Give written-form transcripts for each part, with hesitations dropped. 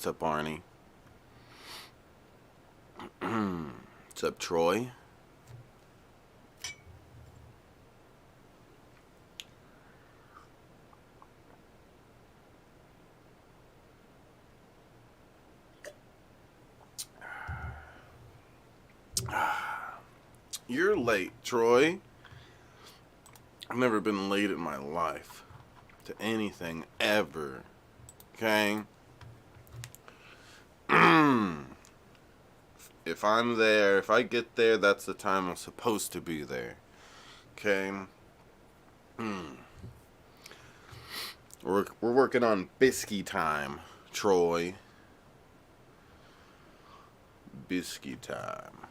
What's up, Arnie? What's up, Troy? You're late, Troy. I've never been late in my life to anything ever. Okay? If I'm there, if I get there, that's the time I'm supposed to be there. Okay? We're working on biscuit time, Troy. Biscuit time.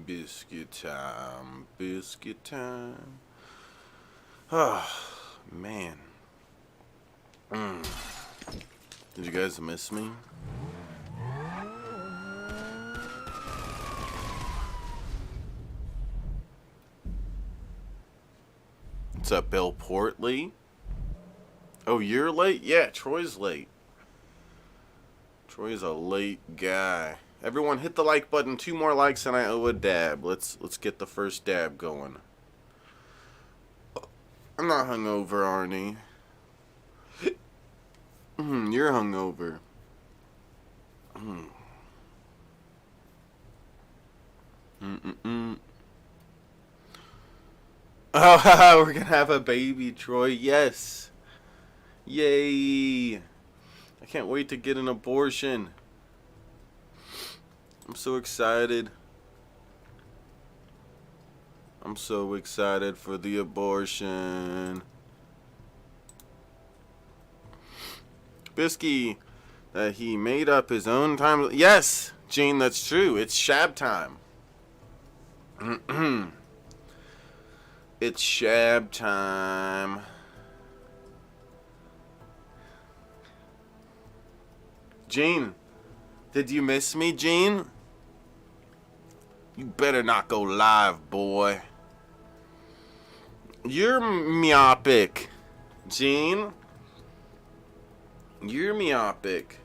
Biscuit time. Biscuit time. Oh, man. Did you guys miss me? What's up, Bill Portley? Oh, you're late? Yeah, Troy's late. Troy's a late guy. Everyone hit the like button. 2 more likes and I owe a dab. Let's get the first dab going. I'm not hungover, Arnie. You're hungover. Oh, we're gonna have a baby, Troy. Yes. Yay. I can't wait to get an abortion. I'm so excited. I'm so excited for the abortion. Bisky, that he made up his own time. Yes, Gene, that's true. It's Shab time. It's Shab time. Gene, did you miss me, Gene? You better not go live, boy. You're myopic, Gene. You're myopic.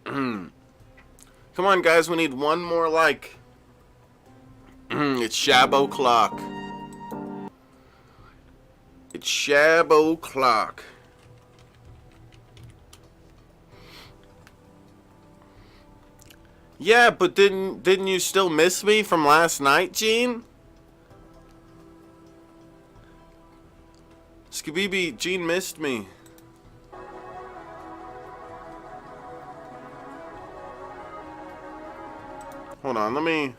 Come on, guys. We need one more like. It's Shab o'clock. It's Shab o'clock. Yeah, but didn't you still miss me from last night, Gene? Skabibi, Gene missed me. Hold on, let me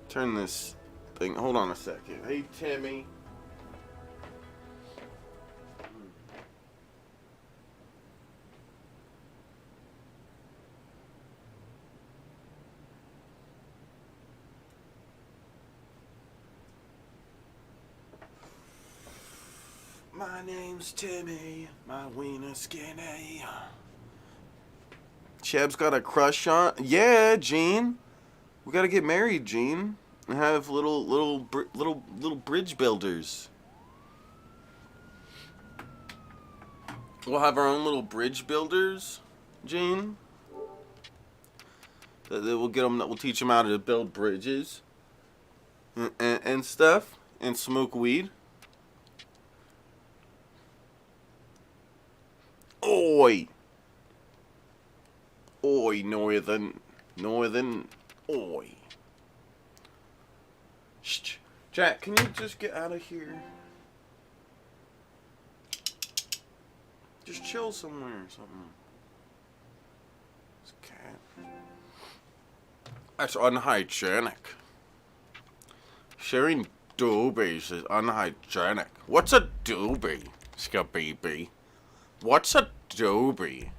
turn this thing. Hold on a second. Hey, Timmy. My name's Timmy, my wiener skinny. Shab's got a crush on. Yeah, Gene. We gotta get married, Gene, and have little bridge builders. We'll have our own little bridge builders, Gene. We'll get them. We'll teach them how to build bridges and stuff, and smoke weed. Oi! Oi, Northern, oi. Shh. Jack, can you just get out of here? Just chill somewhere or something. This cat. That's unhygienic. Sharing doobies is unhygienic. What's a doobie, Skabibi? What's a doobie?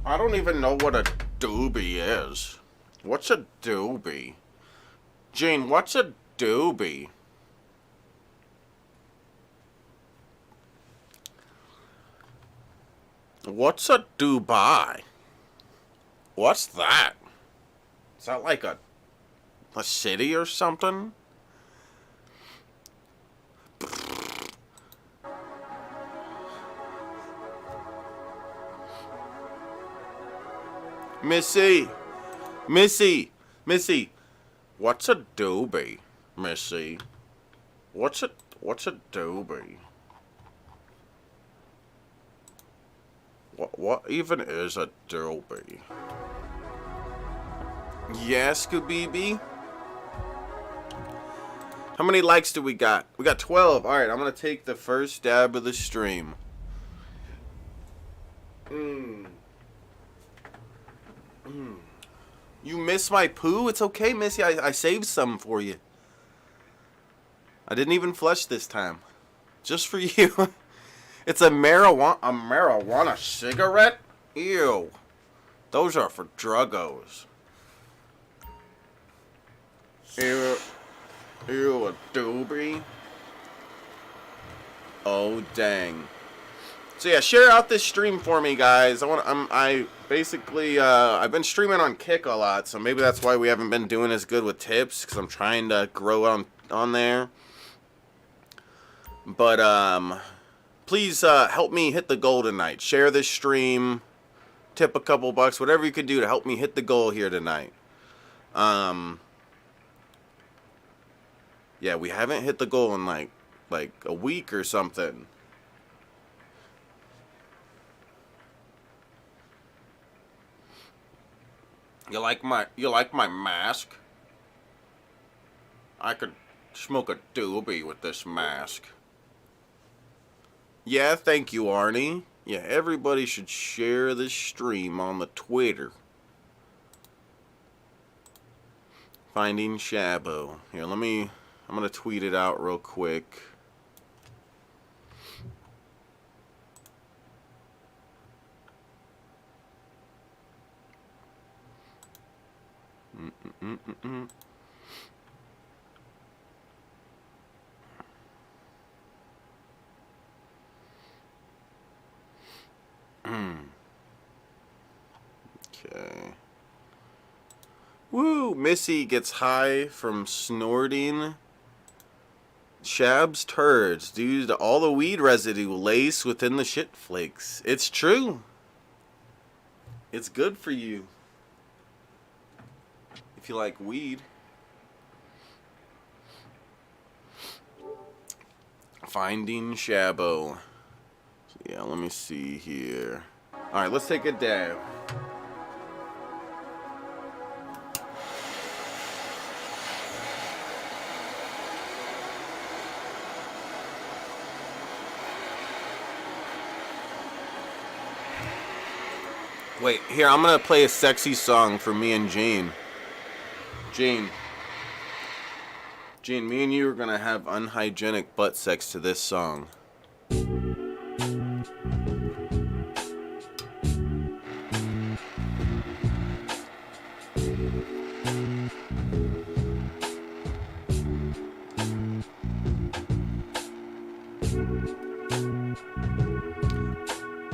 I don't even know what a doobie is. What's a doobie? Gene, what's a doobie? What's a Dubai? What's that? Is that like a city or something? Missy! Missy! Missy! What's a doobie, Missy? What's a doobie? What even is a doobie? Yes, Scooby. How many likes do we got? We got 12. Alright, I'm gonna take the first dab of the stream. You miss my poo? It's okay, Missy. I saved some for you. I didn't even flush this time. Just for you. It's a marijuana cigarette? Ew. Those are for druggos. Ew, a doobie. Oh dang. So yeah, share out this stream for me, guys. I basically I've been streaming on Kick a lot, so maybe that's why we haven't been doing as good with tips, because I'm trying to grow on there. But please help me hit the goal tonight. Share this stream, tip a couple bucks, whatever you can do to help me hit the goal here tonight. Yeah, we haven't hit the goal in like a week or something. You like my mask? I could smoke a doobie with this mask. Yeah, thank you, Arnie. Yeah, everybody should share this stream on the Twitter. Finding Shabo. Here, I'm gonna tweet it out real quick. Okay. Woo! Missy gets high from snorting Shab's turds due to all the weed residue laced within the shit flakes. It's true. It's good for you. If you like weed. Finding Shabo. So yeah, let me see here. Alright, let's take a dab. Wait, here, I'm gonna play a sexy song for me and Jane. Jane, me and you are gonna have unhygienic butt sex to this song.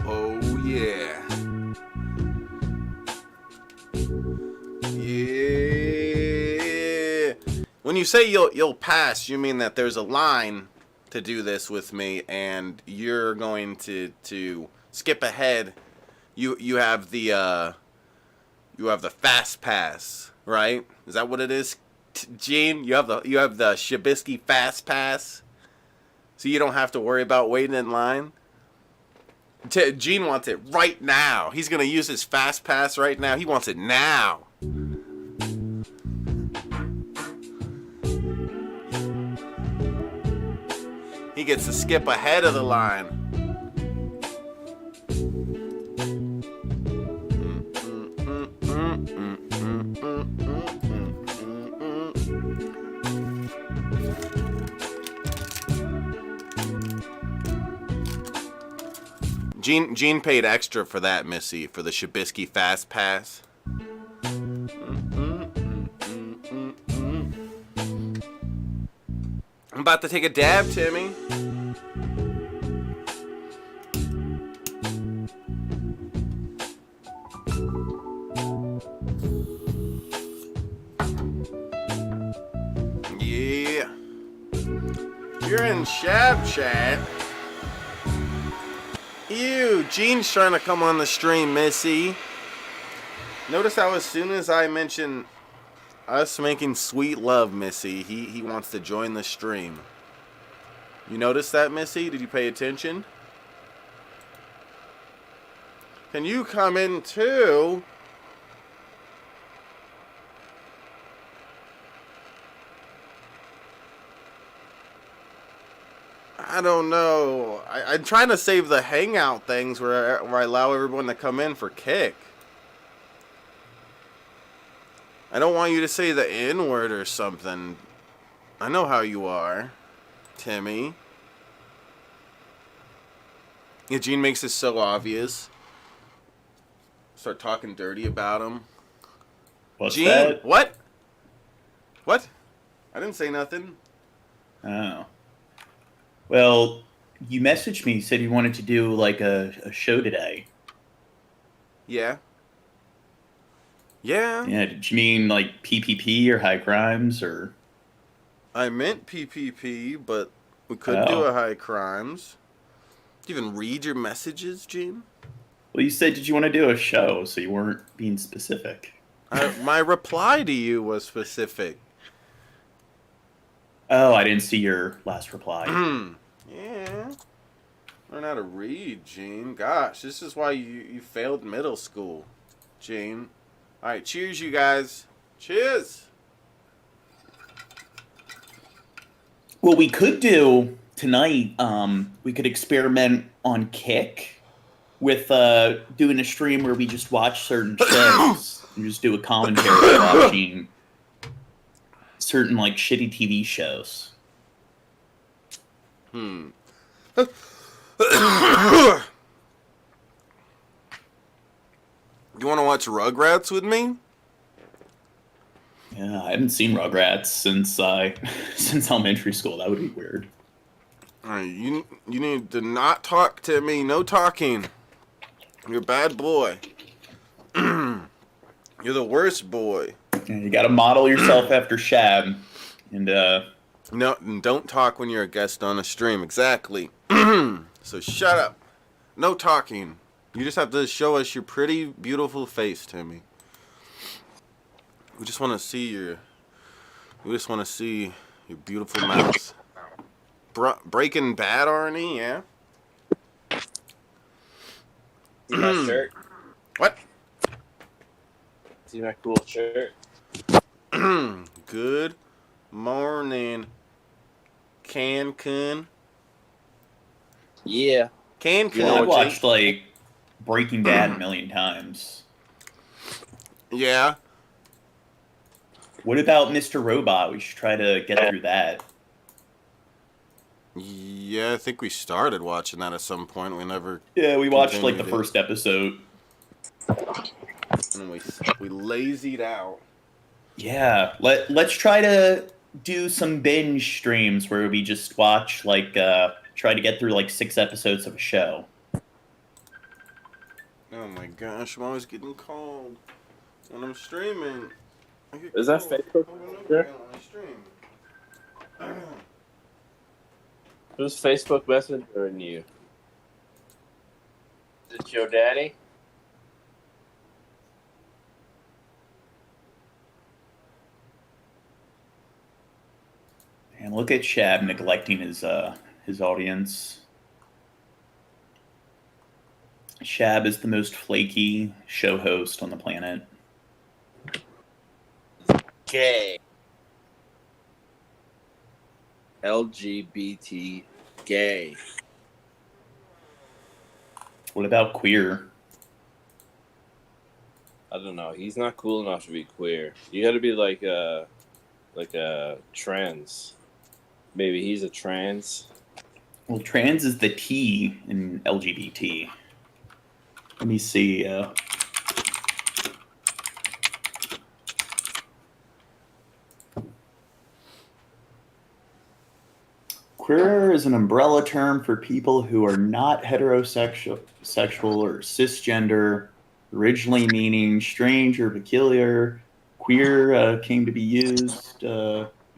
Oh yeah. Yeah. When you say you'll pass, you mean that there's a line to do this with me, and you're going to skip ahead. You have the fast pass, right? Is that what it is, Gene? You have the Shabisky fast pass, so you don't have to worry about waiting in line. Gene wants it right now. He's gonna use his fast pass right now. He wants it now. He gets to skip ahead of the line. Gene paid extra for that, Missy, for the Shabisky Fast Pass. I'm about to take a dab, Timmy. You're in Shab Chat. Ew, Gene's trying to come on the stream, Missy. Notice how as soon as I mention us making sweet love, Missy, he wants to join the stream. You notice that, Missy? Did you pay attention? Can you come in too? I don't know. I'm trying to save the hangout things where I allow everyone to come in for kick. I don't want you to say the N-word or something. I know how you are, Timmy. Yeah, Gene makes this so obvious. Start talking dirty about him. What's Gene, that? what? What? I didn't say nothing. Oh. Well, you messaged me, said you wanted to do like a show today. Yeah. Yeah. Yeah, did you mean like PPP or high crimes or? I meant PPP, but we could do a high crimes. Do you even read your messages, Gene? Well, you said, did you want to do a show, so you weren't being specific. My reply to you was specific. Oh, I didn't see your last reply. Yeah. Learn how to read, Gene. Gosh, this is why you failed middle school, Gene. Alright, cheers, you guys. Cheers! Well, we could do tonight, we could experiment on Kick with doing a stream where we just watch certain shows and just do a commentary watching certain like shitty TV shows. You want to watch Rugrats with me? Yeah, I haven't seen Rugrats since elementary school. That would be weird. Alright, you need to not talk to me. No talking. You're a bad boy. You're the worst boy. Yeah, you got to model yourself after Shab, and No, don't talk when you're a guest on a stream. Exactly. So shut up. No talking. You just have to show us your pretty, beautiful face, Timmy. We just want to see your beautiful mouth. Breaking Bad, Arnie, yeah? See my shirt? What? See my cool shirt? Good morning, Cancun. Yeah. Cancun. you know, I've watched like Breaking Bad a million times. Yeah. What about Mr. Robot? We should try to get through that. Yeah, I think we started watching that at some point. We never. Yeah, we watched like the continued it. first episode. And we lazied out. Yeah, let's try to do some binge streams where we just watch like try to get through like 6 episodes of a show. Oh my gosh, I'm always getting called when I'm streaming. Is that Facebook? Sure. Who's Facebook Messenger in you? Is it your daddy? And look at Shab neglecting his audience. Shab is the most flaky show host on the planet. Gay. LGBT gay. What about queer? I don't know. He's not cool enough to be queer. You got to be like a trans. Maybe he's a trans. Well, trans is the T in LGBT. Let me see. Queer is an umbrella term for people who are not heterosexual sexual or cisgender, originally meaning strange or peculiar. Queer came to be used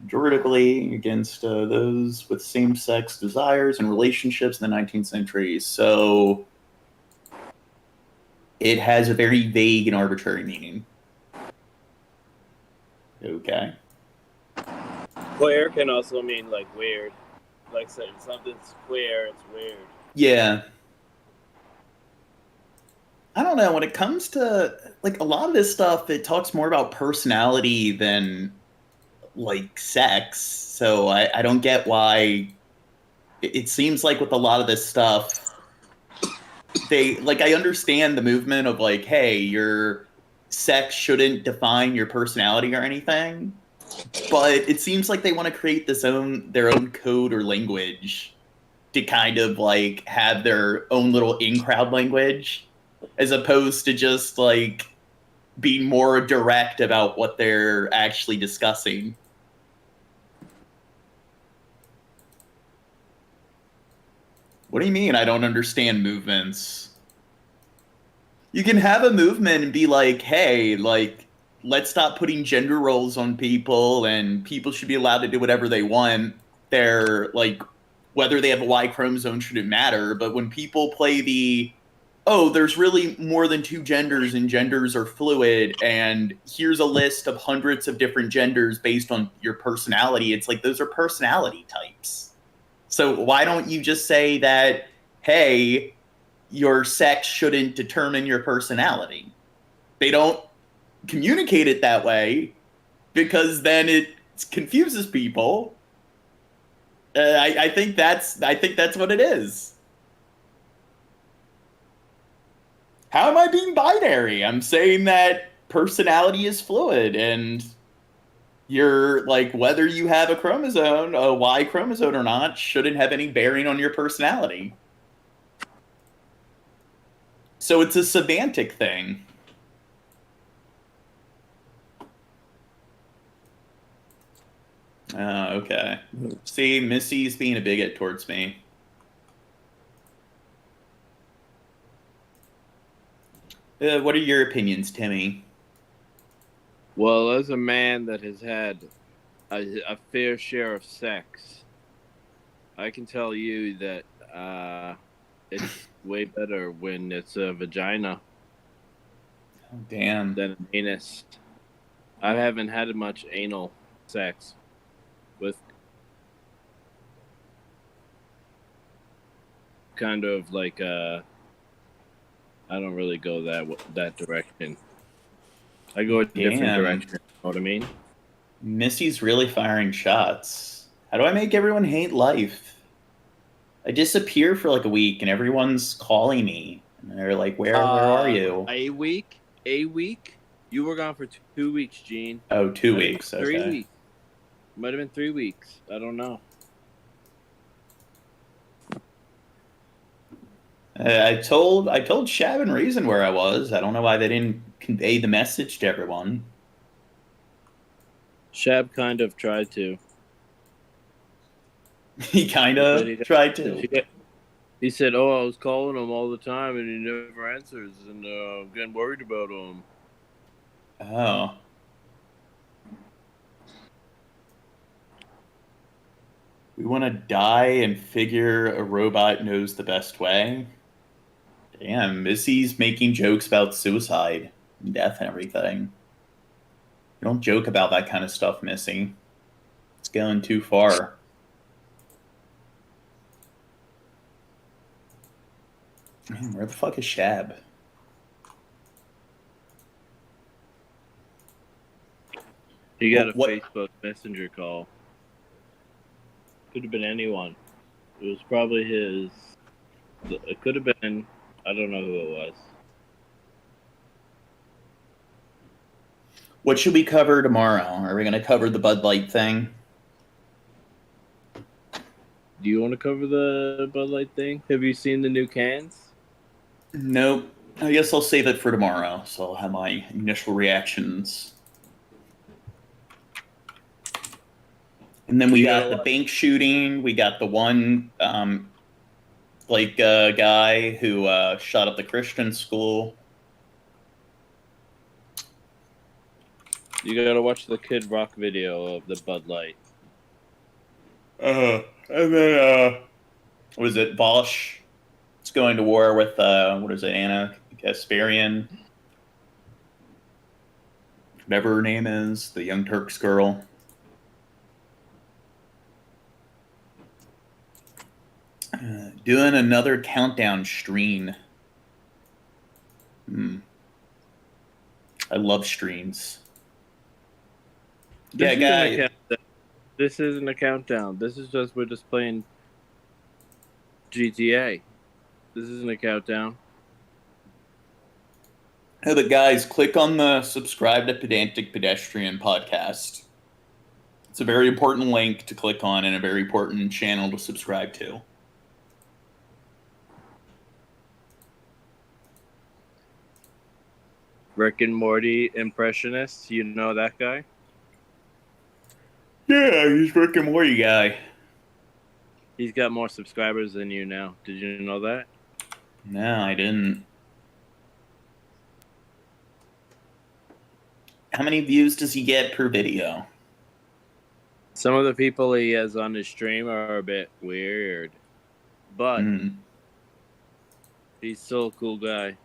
pejoratively against those with same-sex desires and relationships in the 19th century. So it has a very vague and arbitrary meaning. Okay. Queer can also mean like weird. Like saying something's queer, it's weird. Yeah. I don't know. When it comes to like a lot of this stuff, it talks more about personality than like sex. So I don't get why it seems like with a lot of this stuff, they like I understand the movement of like, hey, your sex shouldn't define your personality or anything. But it seems like they want to create their own code or language to kind of like have their own little in-crowd language as opposed to just like being more direct about what they're actually discussing. What do you mean I don't understand movements? You can have a movement and be like, hey, like, let's stop putting gender roles on people and people should be allowed to do whatever they want. They're like, whether they have a Y chromosome shouldn't matter. But when people play oh, there's really more than two genders and genders are fluid, and here's a list of hundreds of different genders based on your personality, it's like those are personality types. So why don't you just say that, hey, your sex shouldn't determine your personality? They don't communicate it that way because then it confuses people. I think that's what it is. How am I being binary? I'm saying that personality is fluid and you're like whether you have a Y chromosome or not shouldn't have any bearing on your personality. So it's a semantic thing. Okay. See, Missy's being a bigot towards me. What are your opinions, Timmy? Well, as a man that has had a fair share of sex, I can tell you that it's way better when it's a vagina Oh, damn. than an anus. I haven't had much anal sex with kind of like I don't really go that direction. I go a different direction. You know what I mean? Missy's really firing shots. How do I make everyone hate life? I disappear for like a week and everyone's calling me. And they're like, where are you? A week? You were gone for 2 weeks, Gene. Oh, 2 weeks. 3 Okay. weeks. Might have been 3 weeks. I don't know. I told Shab and Reason where I was. I don't know why they didn't convey the message to everyone. Shab kind of tried to. He kind of tried to. He said, "Oh, I was calling him all the time, and he never answers, and I'm getting worried about him." Oh. We want to die and figure a robot knows the best way. Damn, Missy's making jokes about suicide and death and everything. You don't joke about that kind of stuff, Missy. It's going too far. Man, where the fuck is Shab? He got a Facebook Messenger call. Could have been anyone. It was probably his. It could have been. I don't know who it was. What should we cover tomorrow? Are we going to cover the Bud Light thing? Do you want to cover the Bud Light thing? Have you seen the new cans? Nope. I guess I'll save it for tomorrow, so I'll have my initial reactions. And then we got the bank shooting. We got the one, guy who shot up the Christian school. You gotta watch the Kid Rock video of the Bud Light. And then what is it? Vosh. It's going to war with what is it? Anna Kasparian, whatever her name is, the Young Turks girl. Doing another countdown stream. I love streams. Yeah, guy. This isn't a countdown. This is just we're just playing GTA. This isn't a countdown. Hey, but guys, click on the subscribe to Pedantic Pedestrian podcast. It's a very important link to click on and a very important channel to subscribe to. Rick and Morty impressionist. You know that guy? Yeah, he's Rick and Morty guy. He's got more subscribers than you now. Did you know that? No, I didn't. How many views does he get per video? Some of the people he has on his stream are a bit weird, but he's still a cool guy.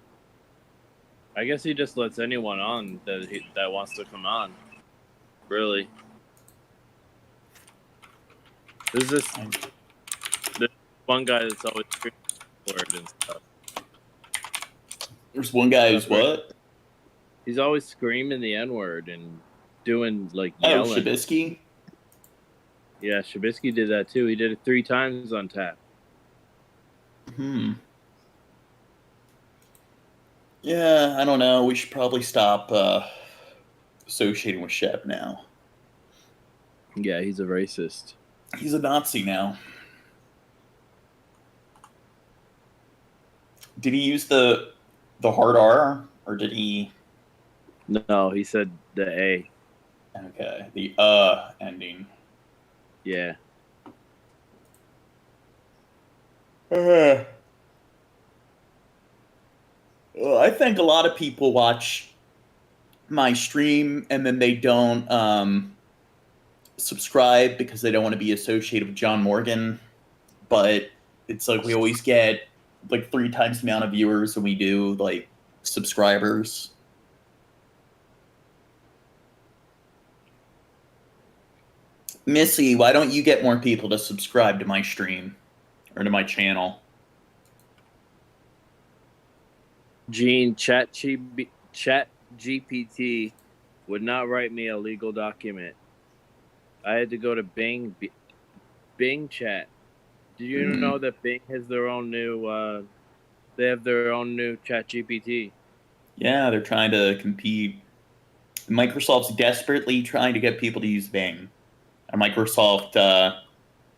I guess he just lets anyone on that wants to come on. Really. There's this one guy that's always screaming word and stuff. There's one guy who's what? He's always screaming the N-word and doing like yelling. Oh, Shabisky? Yeah, Shabisky did that too. He did it 3 times on tap. Yeah, I don't know. We should probably stop associating with Shep now. Yeah, he's a racist. He's a Nazi now. Did he use the hard R, or did he? No, he said the A. Okay, the ending. Yeah. Well, I think a lot of people watch my stream and then they don't subscribe because they don't want to be associated with John Morgan. But it's like we always get like 3 times the amount of viewers than we do like subscribers. Missy, why don't you get more people to subscribe to my stream or to my channel? Gene, Chat GPT would not write me a legal document. I had to go to Bing Chat. Do you know that Bing has their own new they have their own new Chat GPT? Yeah, they're trying to compete. Microsoft's desperately trying to get people to use Bing. And Microsoft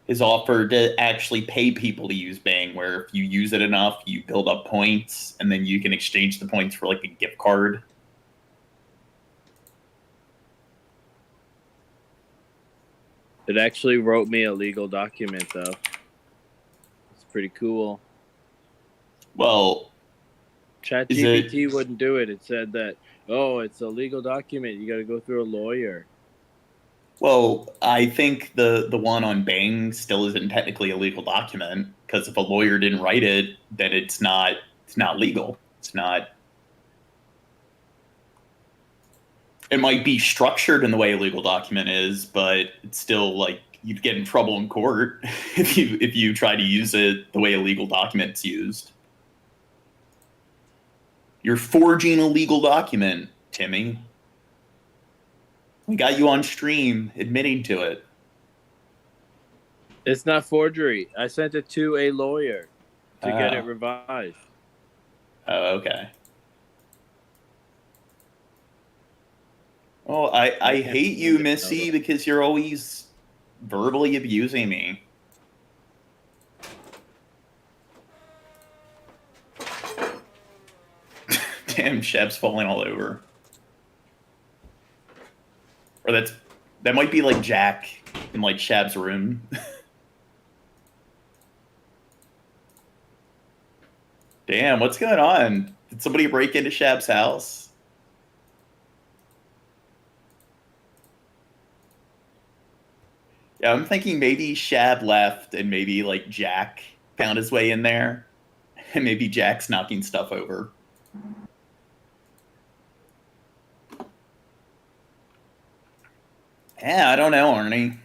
has offered to actually pay people to use Bing, where if you use it enough, you build up points, and then you can exchange the points for like a gift card. It actually wrote me a legal document, though. It's pretty cool. Well, ChatGPT wouldn't do it. It said that, oh, it's a legal document. You got to go through a lawyer. Well, I think the one on Bing still isn't technically a legal document, because if a lawyer didn't write it, then it's not legal. It's not. It might be structured in the way a legal document is, but it's still like you'd get in trouble in court if you try to use it the way a legal document's used. You're forging a legal document, Timmy. We got you on stream admitting to it. It's not forgery. I sent it to a lawyer to get it revised. Oh, okay. Oh, I hate you, Missy, because you're always verbally abusing me. Damn, Shep's falling all over. Or that might be like Jack in like Shab's room. Damn, what's going on? Did somebody break into Shab's house? Yeah, I'm thinking maybe Shab left and maybe like Jack found his way in there. And maybe Jack's knocking stuff over. Yeah, I don't know, Arnie.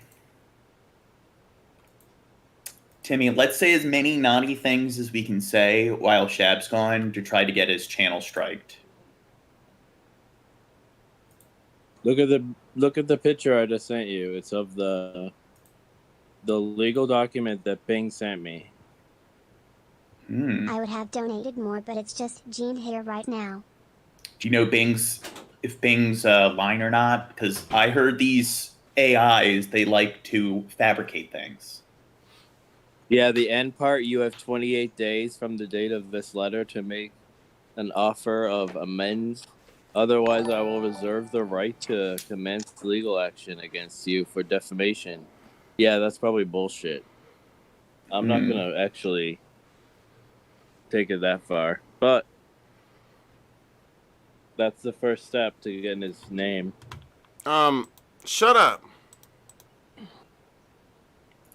Timmy, let's say as many naughty things as we can say while Shab's gone to try to get his channel striked. Look at the picture I just sent you. It's of the legal document that Bing sent me. I would have donated more, but it's just Gene here right now. Do you know if Bing's lying or not? Because I heard these AIs, they like to fabricate things. Yeah, the end part, you have 28 days from the date of this letter to make an offer of amends. Otherwise, I will reserve the right to commence legal action against you for defamation. Yeah, that's probably bullshit. I'm not going to actually take it that far. But that's the first step to getting his name. Shut up.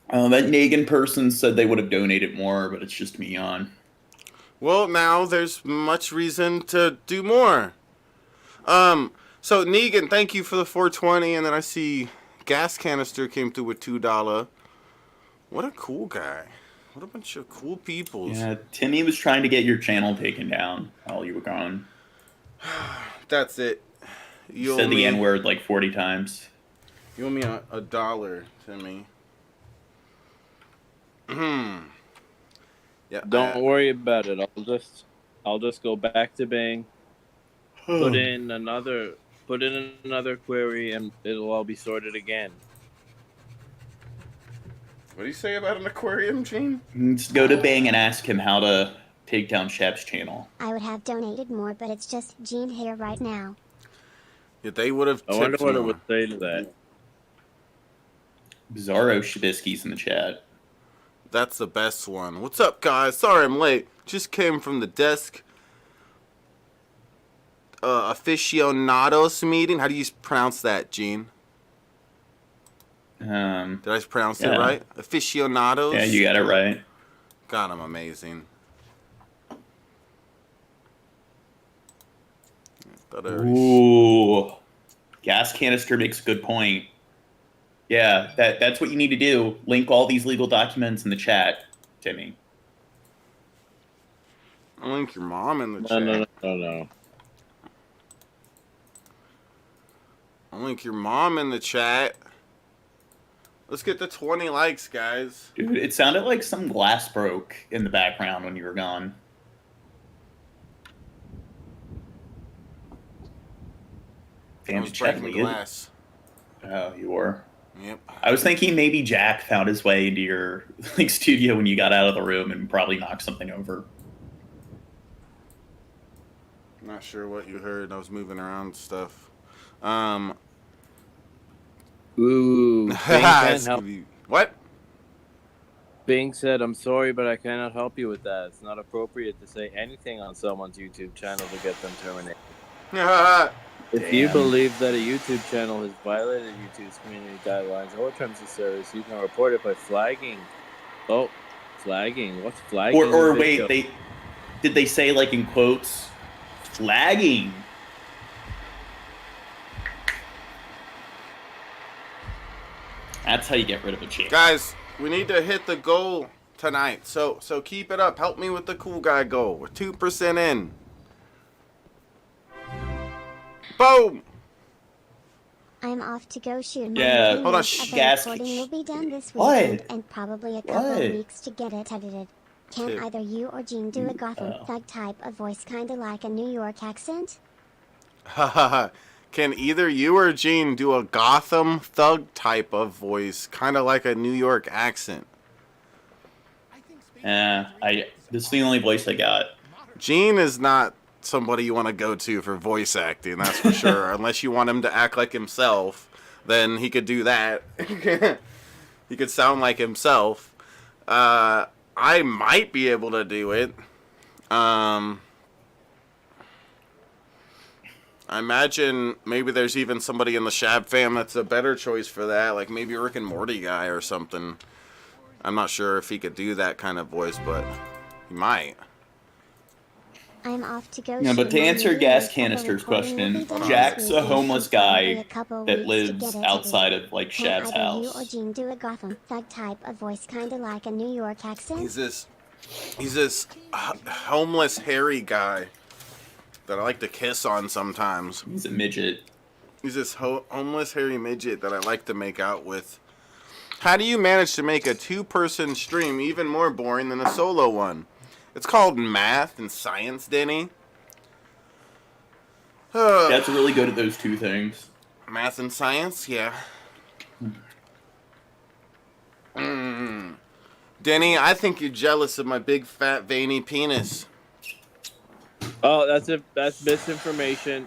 That Negan person said they would have donated more, but it's just me on. Well, now there's much reason to do more. So Negan, thank you for the 420, and then I see Gas Canister came through with $2. What a cool guy. What a bunch of cool people. Yeah, Timmy was trying to get your channel taken down while you were gone. That's it. You said the N-word like 40 times. You owe me a dollar, Timmy. Yeah. Don't worry about it. I'll just go back to Bing, put in another query, and it'll all be sorted again. What do you say about an aquarium, Gene? Just go to Bing and ask him how to take down Shep's channel. I would have donated more, but it's just Gene here right now. Yeah, they would have. I wonder what it would say to that. Bizarro Shabisky's in the chat. That's the best one. What's up, guys? Sorry I'm late. Just came from the desk. Aficionados meeting. How do you pronounce that, Gene? Did I pronounce it right? Aficionados? Yeah, you got it right. God, I'm amazing. Ooh. Gas Canister makes a good point. Yeah, that's what you need to do. Link all these legal documents in the chat, Timmy. I'll link your mom in the chat. No. I'll link your mom in the chat. Let's get to 20 likes, guys. Dude, it sounded like some glass broke in the background when you were gone. Damn, it's breaking glass. Oh, you were? Yep. I was thinking maybe Jack found his way into your studio when you got out of the room and probably knocked something over. Not sure what you heard. I was moving around stuff. Ooh. Bing can't help. What? Bing said, "I'm sorry, but I cannot help you with that. It's not appropriate to say anything on someone's YouTube channel to get them terminated." If you believe that a YouTube channel has violated YouTube's community guidelines or terms of service, you can report it by flagging. Oh, flagging. What's flagging? Or wait, did they say, like, in quotes, flagging? That's how you get rid of a chick. Guys, we need to hit the goal tonight. So keep it up. Help me with the cool guy goal. We're 2% in. Boom! I'm off to go shoot my Yeah, hold on, Gas. Recording will be done this weekend and probably a couple of weeks to get it edited. Can either you or Gene do a Gotham thug type of voice, kinda like a New York accent? Can either you or Gene do a Gotham thug type of voice, kinda like a New York accent? This is the only voice I got. Gene is not somebody you want to go to for voice acting, that's for sure. Unless you want him to act like himself, then he could do that. He could sound like himself. I might be able to do it. I imagine maybe there's even somebody in the Shab fam that's a better choice for that, like maybe a Rick and Morty guy or something. I'm not sure if he could do that kind of voice, but he might. I'm off to go. Yeah, but to answer Gas Canister's question, Jack's a homeless guy that lives outside of like Shab's house. You or Gene do a Gotham thug type of voice, kind of like a New York accent. He's this homeless hairy guy that I like to kiss on sometimes. He's a midget. He's this homeless hairy midget that I like to make out with. How do you manage to make a 2-person stream even more boring than a solo one? It's called math and science, Denny. That's really good at those 2 things. Math and science, yeah. Denny, I think you're jealous of my big, fat, veiny penis. Oh, that's misinformation.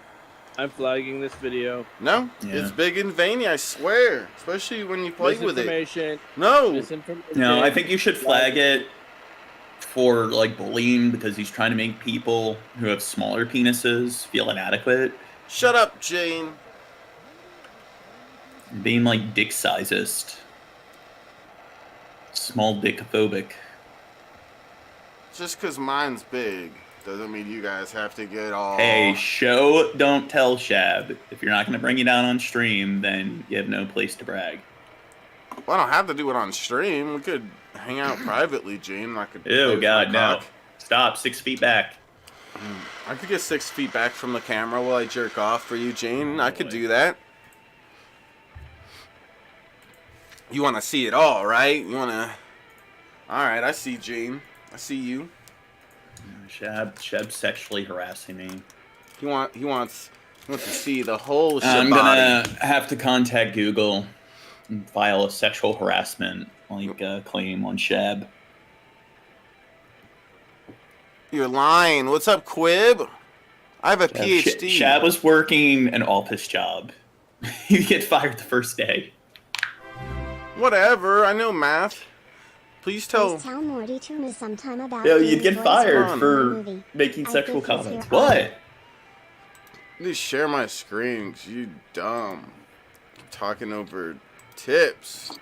I'm flagging this video. No, it's big and veiny, I swear. Especially when you play with it. No. No, I think you should flag it for like bullying because he's trying to make people who have smaller penises feel inadequate. Shut up, Jane. Being like dick sizist. Small dickophobic. Just because mine's big doesn't mean you guys have to get all... Hey, show, don't tell, Shab. If you're not going to bring it down on stream, then you have no place to brag. Well, I don't have to do it on stream. We could hang out privately, Gene. I could. Ew, God, no. Stop. 6 feet back. I could get 6 feet back from the camera while I jerk off for you, Gene. I could do that. You want to see it all, right? You want to... All right, I see Gene. I see you. Shab's sexually harassing me. He wants to see the whole shit I'm body. gonna have to contact Google and file a sexual harassment claim on Shab. You're lying. What's up, Quib? I have a PhD. Shab was working an office job. You get fired the first day. Whatever. I know math. Please tell Morty to me sometime about. Yo, you'd get fired for making sexual comments. What? Just share my screen, 'cause you dumb. Talking over tips.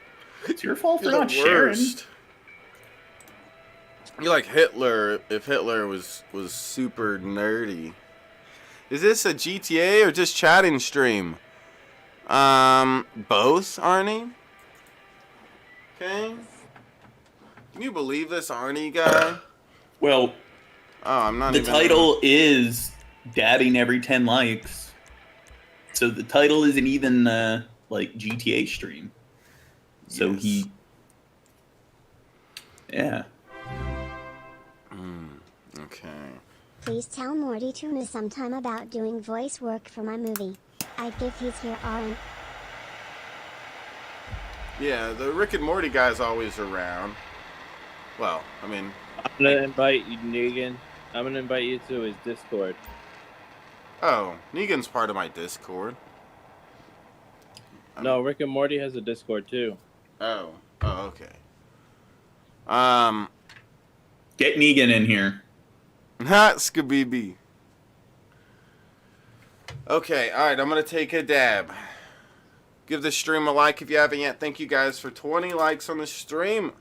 It's your fault for You're not the sharing. worst. You're like Hitler if Hitler was super nerdy. Is this a GTA or just chatting stream? Both, Arnie? Okay. Can you believe this Arnie guy? Well, I'm not the even... title is dabbing every 10 likes. So the title isn't even like GTA stream. So yes. Yeah. Okay. Please tell Morty to me sometime about doing voice work for my movie. I give he's here on. Yeah, the Rick and Morty guy's always around. Well, I mean... I'm gonna invite you, Negan. I'm gonna invite you to his Discord. Oh, Negan's part of my Discord. No, Rick and Morty has a Discord too. Oh, okay. Get Negan in here. Not Scooby. Okay, alright, I'm gonna take a dab. Give the stream a like if you haven't yet. Thank you guys for 20 likes on the stream.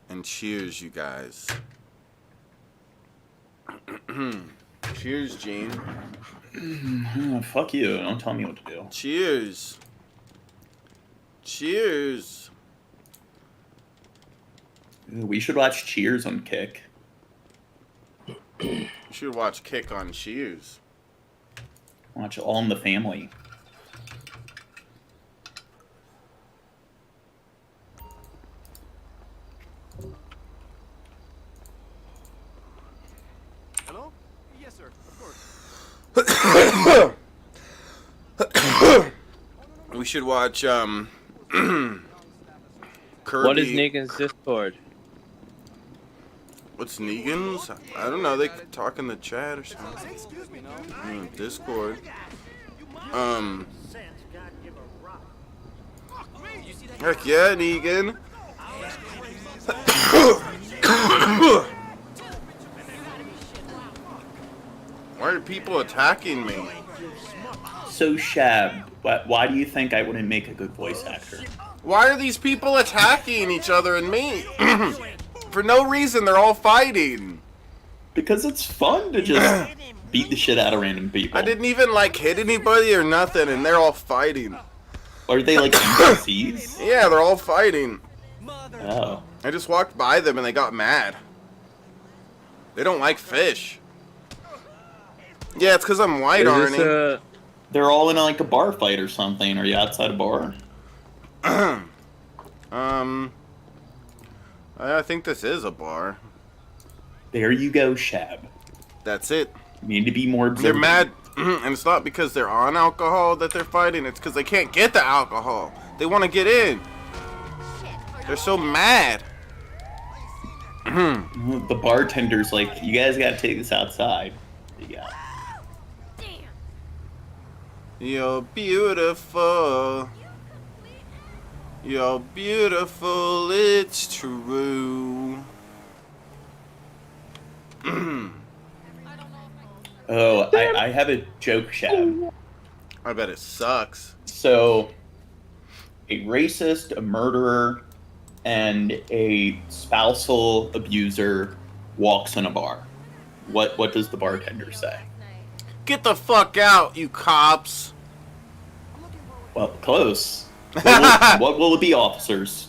And cheers, you guys. Cheers, Gene. Fuck you. Don't tell me what to do. Cheers. Cheers. We should watch Cheers on Kick. You should watch Kick on Cheers. Watch All in the Family. Hello? Yes, sir. Of course. We should watch Kirby. What is Negan's Discord? What's Negan's? I don't know. They could talk in the chat or something. Discord. Heck yeah, Negan. Why are people attacking me? So, Shab, why do you think I wouldn't make a good voice actor? Why are these people attacking each other and me? For no reason, they're all fighting. Because it's fun to just beat the shit out of random people. I didn't even, like, hit anybody or nothing, and they're all fighting. Are they like NPCs? Yeah, they're all fighting. Oh. I just walked by them and they got mad. They don't like fish. Yeah, it's because I'm white, Arnie. They're all in like a bar fight or something. Are you outside a bar? I think this is a bar. There you go, Shab. That's it. You need to be more observant. They're mad, and it's not because they're on alcohol that they're fighting. It's because they can't get the alcohol. They want to get in. They're so mad. The bartender's like, you guys gotta take this outside. Yeah. You're beautiful. You're beautiful, it's true. Oh, I have a joke, Shab. I bet it sucks. So, a racist, a murderer, and a spousal abuser walks in a bar. What does the bartender say? Get the fuck out, you cops. Well, close. What will it be, officers?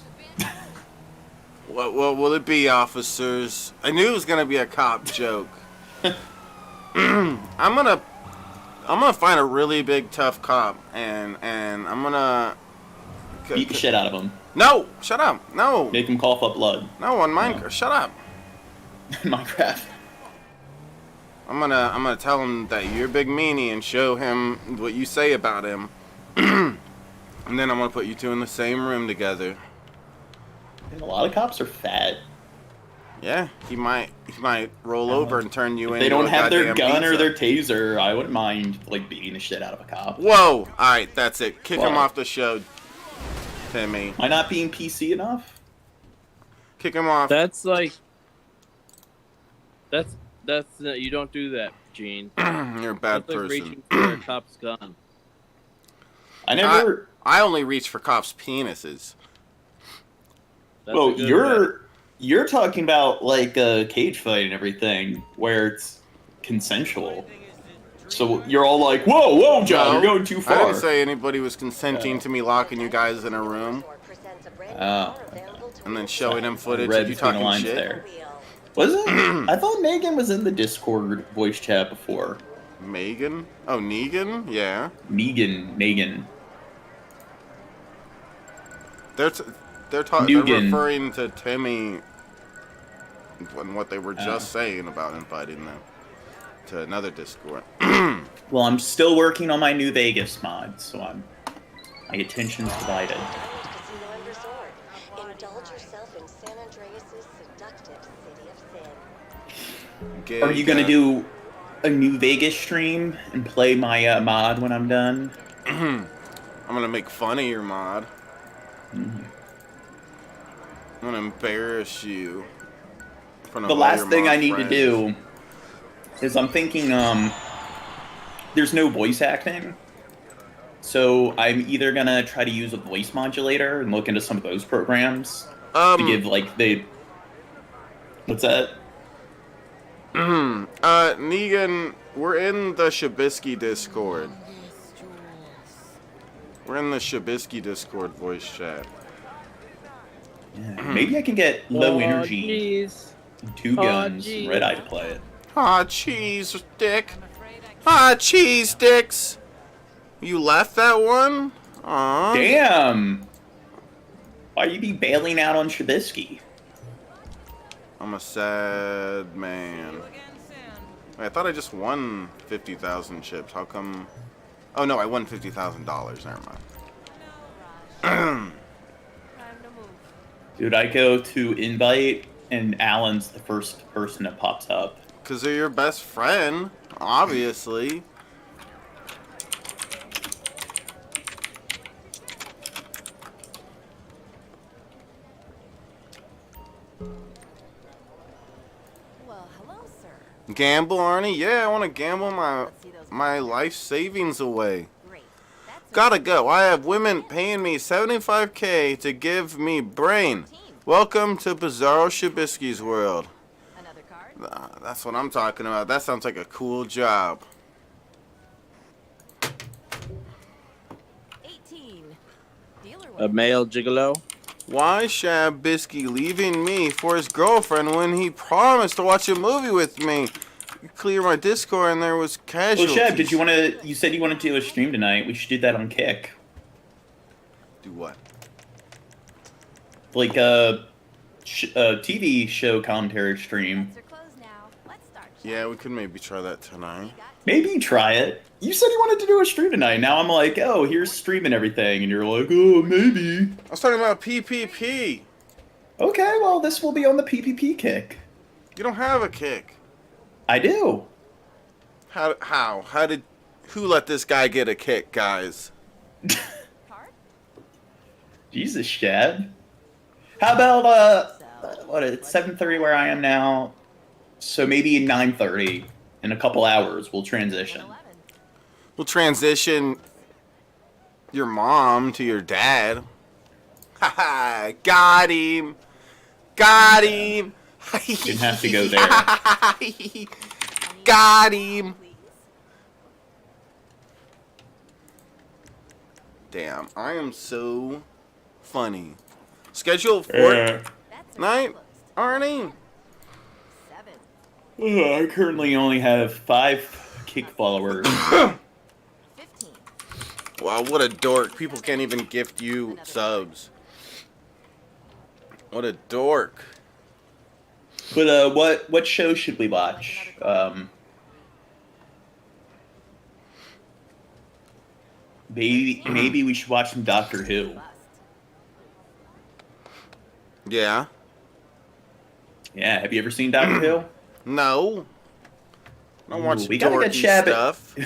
What will it be, officers? I knew it was gonna be a cop joke. I'm gonna find a really big tough cop and I'm gonna beat the shit out of him. No, shut up. No. Make him cough up blood. No, on Minecraft. No. Shut up. Minecraft. I'm gonna tell him that you're a big meanie and show him what you say about him. And then I'm gonna put you two in the same room together. And a lot of cops are fat. Yeah, he might roll over and turn you in. If they don't have their gun or their taser, I wouldn't mind like beating the shit out of a cop. Whoa! Alright, that's it. Kick him off the show, Timmy. Am I not being PC enough? Kick him off. That's like... That's you don't do that, Gene. You're a bad that's like person. Reaching for a cop's gun. I only reach for cops' penises. That's well, you're talking about like a cage fight and everything, where it's consensual. So you're all like, "Whoa, John, you're going too far." I didn't say anybody was consenting to me locking you guys in a room. And then showing them footage of you talking shit. There. Was it? I thought Megan was in the Discord voice chat before. Megan? Oh, Negan? Yeah. Megan. They're referring to Timmy and what they were just saying about inviting them to another Discord. Well, I'm still working on my New Vegas mod, so my attention's divided. Are you gonna do a New Vegas stream and play my mod when I'm done? I'm gonna make fun of your mod. I'm gonna embarrass you. The last thing I need to do is I'm thinking there's no voice acting, so I'm either gonna try to use a voice modulator and look into some of those programs to give like what's that? Negan, we're in the Shabisky Discord. We're in the Shabisky Discord voice chat. Yeah, maybe I can get low energy, two guns, and Red Eye to play it. Ah, cheese dick. Ah, cheese dicks. You left that one? Aw. Damn. Why you be bailing out on Shabisky? I'm a sad man. Wait, I thought I just won 50,000 chips. How come? Oh no, I won $50,000. Never mind. Dude, I go to invite, and Alan's the first person that pops up. Because they're your best friend, obviously. Well, hello, sir. Gamble, Arnie? Yeah, I want to gamble my life savings away. Gotta go. I have women paying me $75K to give me brain. Welcome to Bizarro Shabisky's world. That's what I'm talking about. That sounds like a cool job. 18. A male gigolo? Why is Shabisky leaving me for his girlfriend when he promised to watch a movie with me? Clear my Discord and there was Well, casualties. Shab, did you want to? You said you wanted to do a stream tonight. We should do that on Kick, Do what? like a TV show commentary stream. Bets are closed now. Let's start. Yeah, we could maybe try that tonight. Maybe try it. You said you wanted to do a stream tonight. Now I'm like, oh, here's streaming everything, and you're like, oh, maybe. I was talking about PPP. Okay, well, this will be on the PPP Kick. You don't have a kick. I do. How did, who let this guy get a kick, guys? Card? Jesus, Shad. How about what? It's 7:30 where I am now, so maybe 9:30 in a couple hours we'll transition. 11. We'll transition your mom to your dad. Haha, got him. Got him. Didn't have to go there. Got him. Please. Damn, I am so funny. Schedule for Bets are night, closed. Arnie. 7. I currently only have 5 Kick followers. 15. Wow, what a dork. People can't even gift you subs. What a dork. But what show should we watch? Maybe we should watch some Doctor Who. Bust. Yeah. Yeah, have you ever seen Doctor Who? No. I don't watch we gotta get dorky Chab- stuff.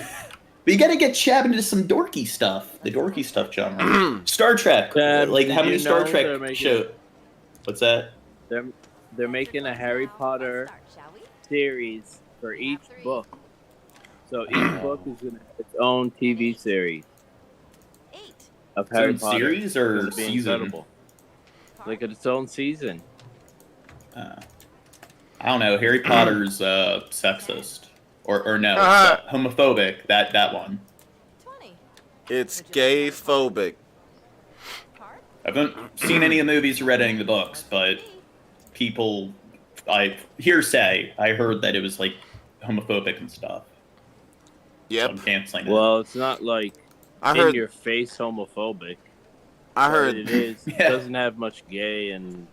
We gotta get Chab into some dorky stuff. The dorky stuff genre. Star Trek. Chab, Like how did many you Star know Trek they're making- show? What's that? They're making a Harry Potter Start, shall we? series for each book. So each book is gonna have its own TV series 8. of Its Harry own Potter. series or It'll be season? incredible. Like its own season. I don't know. Harry Potter's sexist, or no, Ah. homophobic. That one. 20. It's gay phobic. Card? I haven't seen any of the movies or read any of the books, but people, I heard that it was like homophobic and stuff. So Yep. I'm canceling it. Well, it's not like I in heard your face homophobic. I But heard it is. It Yeah. doesn't have much gay and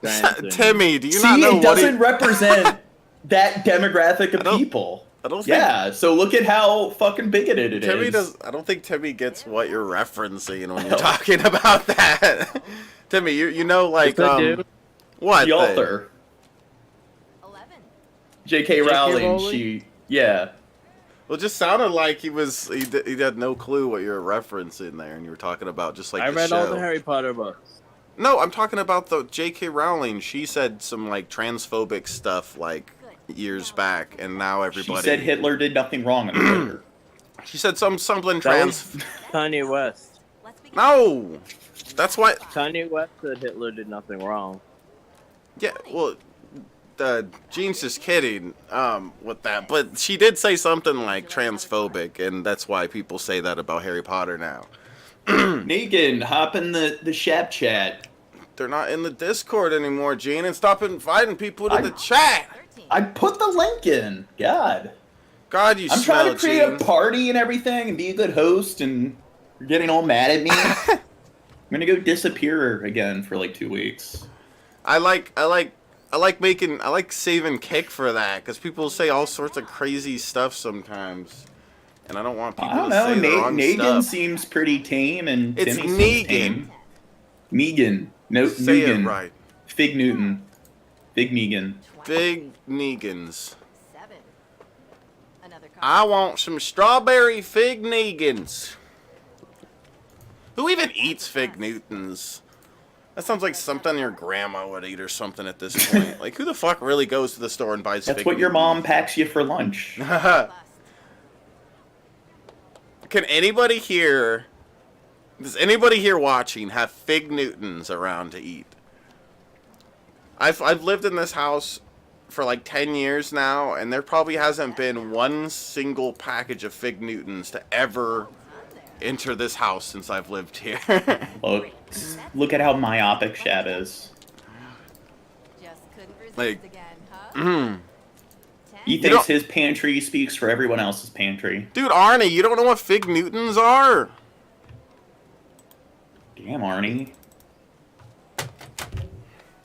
trans and- Timmy, do you See, not know it what doesn't represent that demographic I of don't- people. I don't think Yeah, so look at how fucking bigoted it is. Timmy does. I don't think Timmy gets what you're referencing when you're No. talking about that. Timmy, you know, like Yes, I do. what? The thing? author, 11. J.K. Rowling, yeah. Well, it just sounded like he had no clue what you were referencing there, and you were talking about just like I the read show. all the Harry Potter books. No, I'm talking about the J.K. Rowling. She said some like transphobic stuff like years back, and now everybody. She said Hitler did nothing wrong on Twitter. She said something That trans. was Kanye West. Let's begin. No, that's why. Kanye West said Hitler did nothing wrong. Yeah, well, Jean's just kidding with that, but she did say something like transphobic, and that's why people say that about Harry Potter now. Negan, hop in the Shab chat. They're not in the Discord anymore, Jean, and stop inviting people to the chat. 13. I put the link in. God. God, you I'm smell, trying to create Jean. a party and everything and be a good host, and you're getting all mad at me. I'm gonna go disappear again for like 2 weeks. I like saving Kick for that, because people say all sorts of crazy stuff sometimes, and I don't want people I don't to know. say the wrong Negan stuff. seems pretty tame, and It's Timmy Negan. seems tame. Negan. No, Say Negan. it right. Fig Newton. Big Negan. 20. Big Negans. 7. Another card. I want some strawberry fig Negans. Who even eats fig Newtons? That sounds like something your grandma would eat or something at this point. Like, who the fuck really goes to the store and buys That's Fig what your mom Newtons? packs you for lunch. Can anybody here... Does anybody here watching have Fig Newtons around to eat? I've lived in this house for like 10 years now, and there probably hasn't been one single package of Fig Newtons to ever enter this house since I've lived here. Look at how myopic Shab is. Just couldn't resist Like, again, huh? He 10? thinks his pantry speaks for everyone else's pantry. Dude, Arnie, you don't know what Fig Newtons are? Damn, Arnie.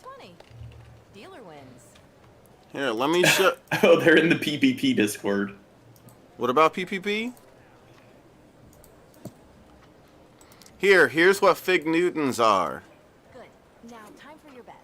20. Dealer wins. Here, let me show... Oh, they're in the PPP Discord. What about PPP? Here's what Fig Newtons are. Good. Now, time for your bets.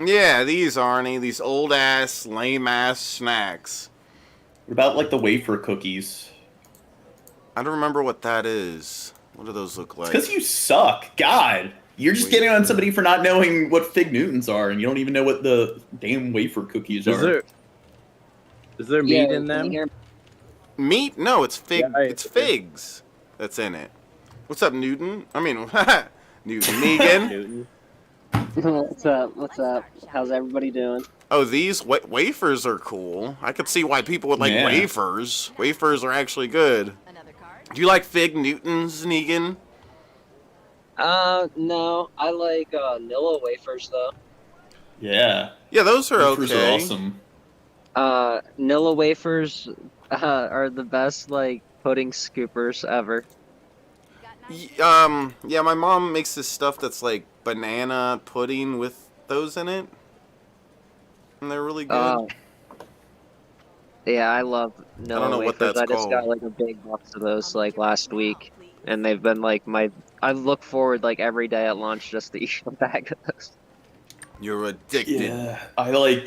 Yeah, these, Arnie. These old-ass, lame-ass snacks. What about, like, the wafer cookies? I don't remember what that is. What do those look like? It's because you suck. God. You're just getting on somebody for not knowing what Fig Newtons are, and you don't even know what the damn wafer cookies are. Is there meat in them? Meat? No, it's fig. Yeah, it's figs that's in it. What's up, Newton? I mean, Newton. Negan. Newton. What's up? What's up? How's everybody doing? Oh, these wafers are cool. I could see why people would like wafers. Wafers are actually good. Another card. Do you like Fig Newtons, Negan? No. I like Nilla wafers though. Yeah. Yeah, those are Wafers okay. are awesome. Nilla wafers are the best like pudding scoopers ever. Got 9. Yeah, my mom makes this stuff that's like banana pudding with those in it. And they're really good. Yeah, I love Nilla don't know what wafers. that's I just got called. like a big box of those like last week, and they've been like I look forward like every day at lunch just to eat a bag of those. You're addicted. Yeah. I like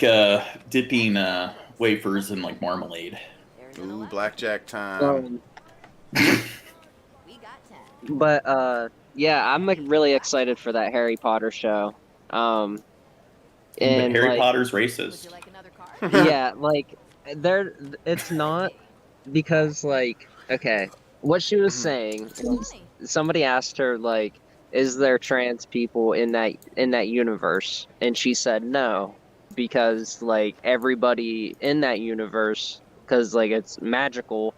dipping wafers in like marmalade. There's Ooh, 11. blackjack time. We got 10. But yeah, I'm like really excited for that Harry Potter show. And And Harry like, Potter's Would racist. you like another card? yeah, like it's not because like okay, what she was saying was 20. somebody asked her like, is there trans people in that universe? And she said no, because like everybody in that universe, because like it's magical,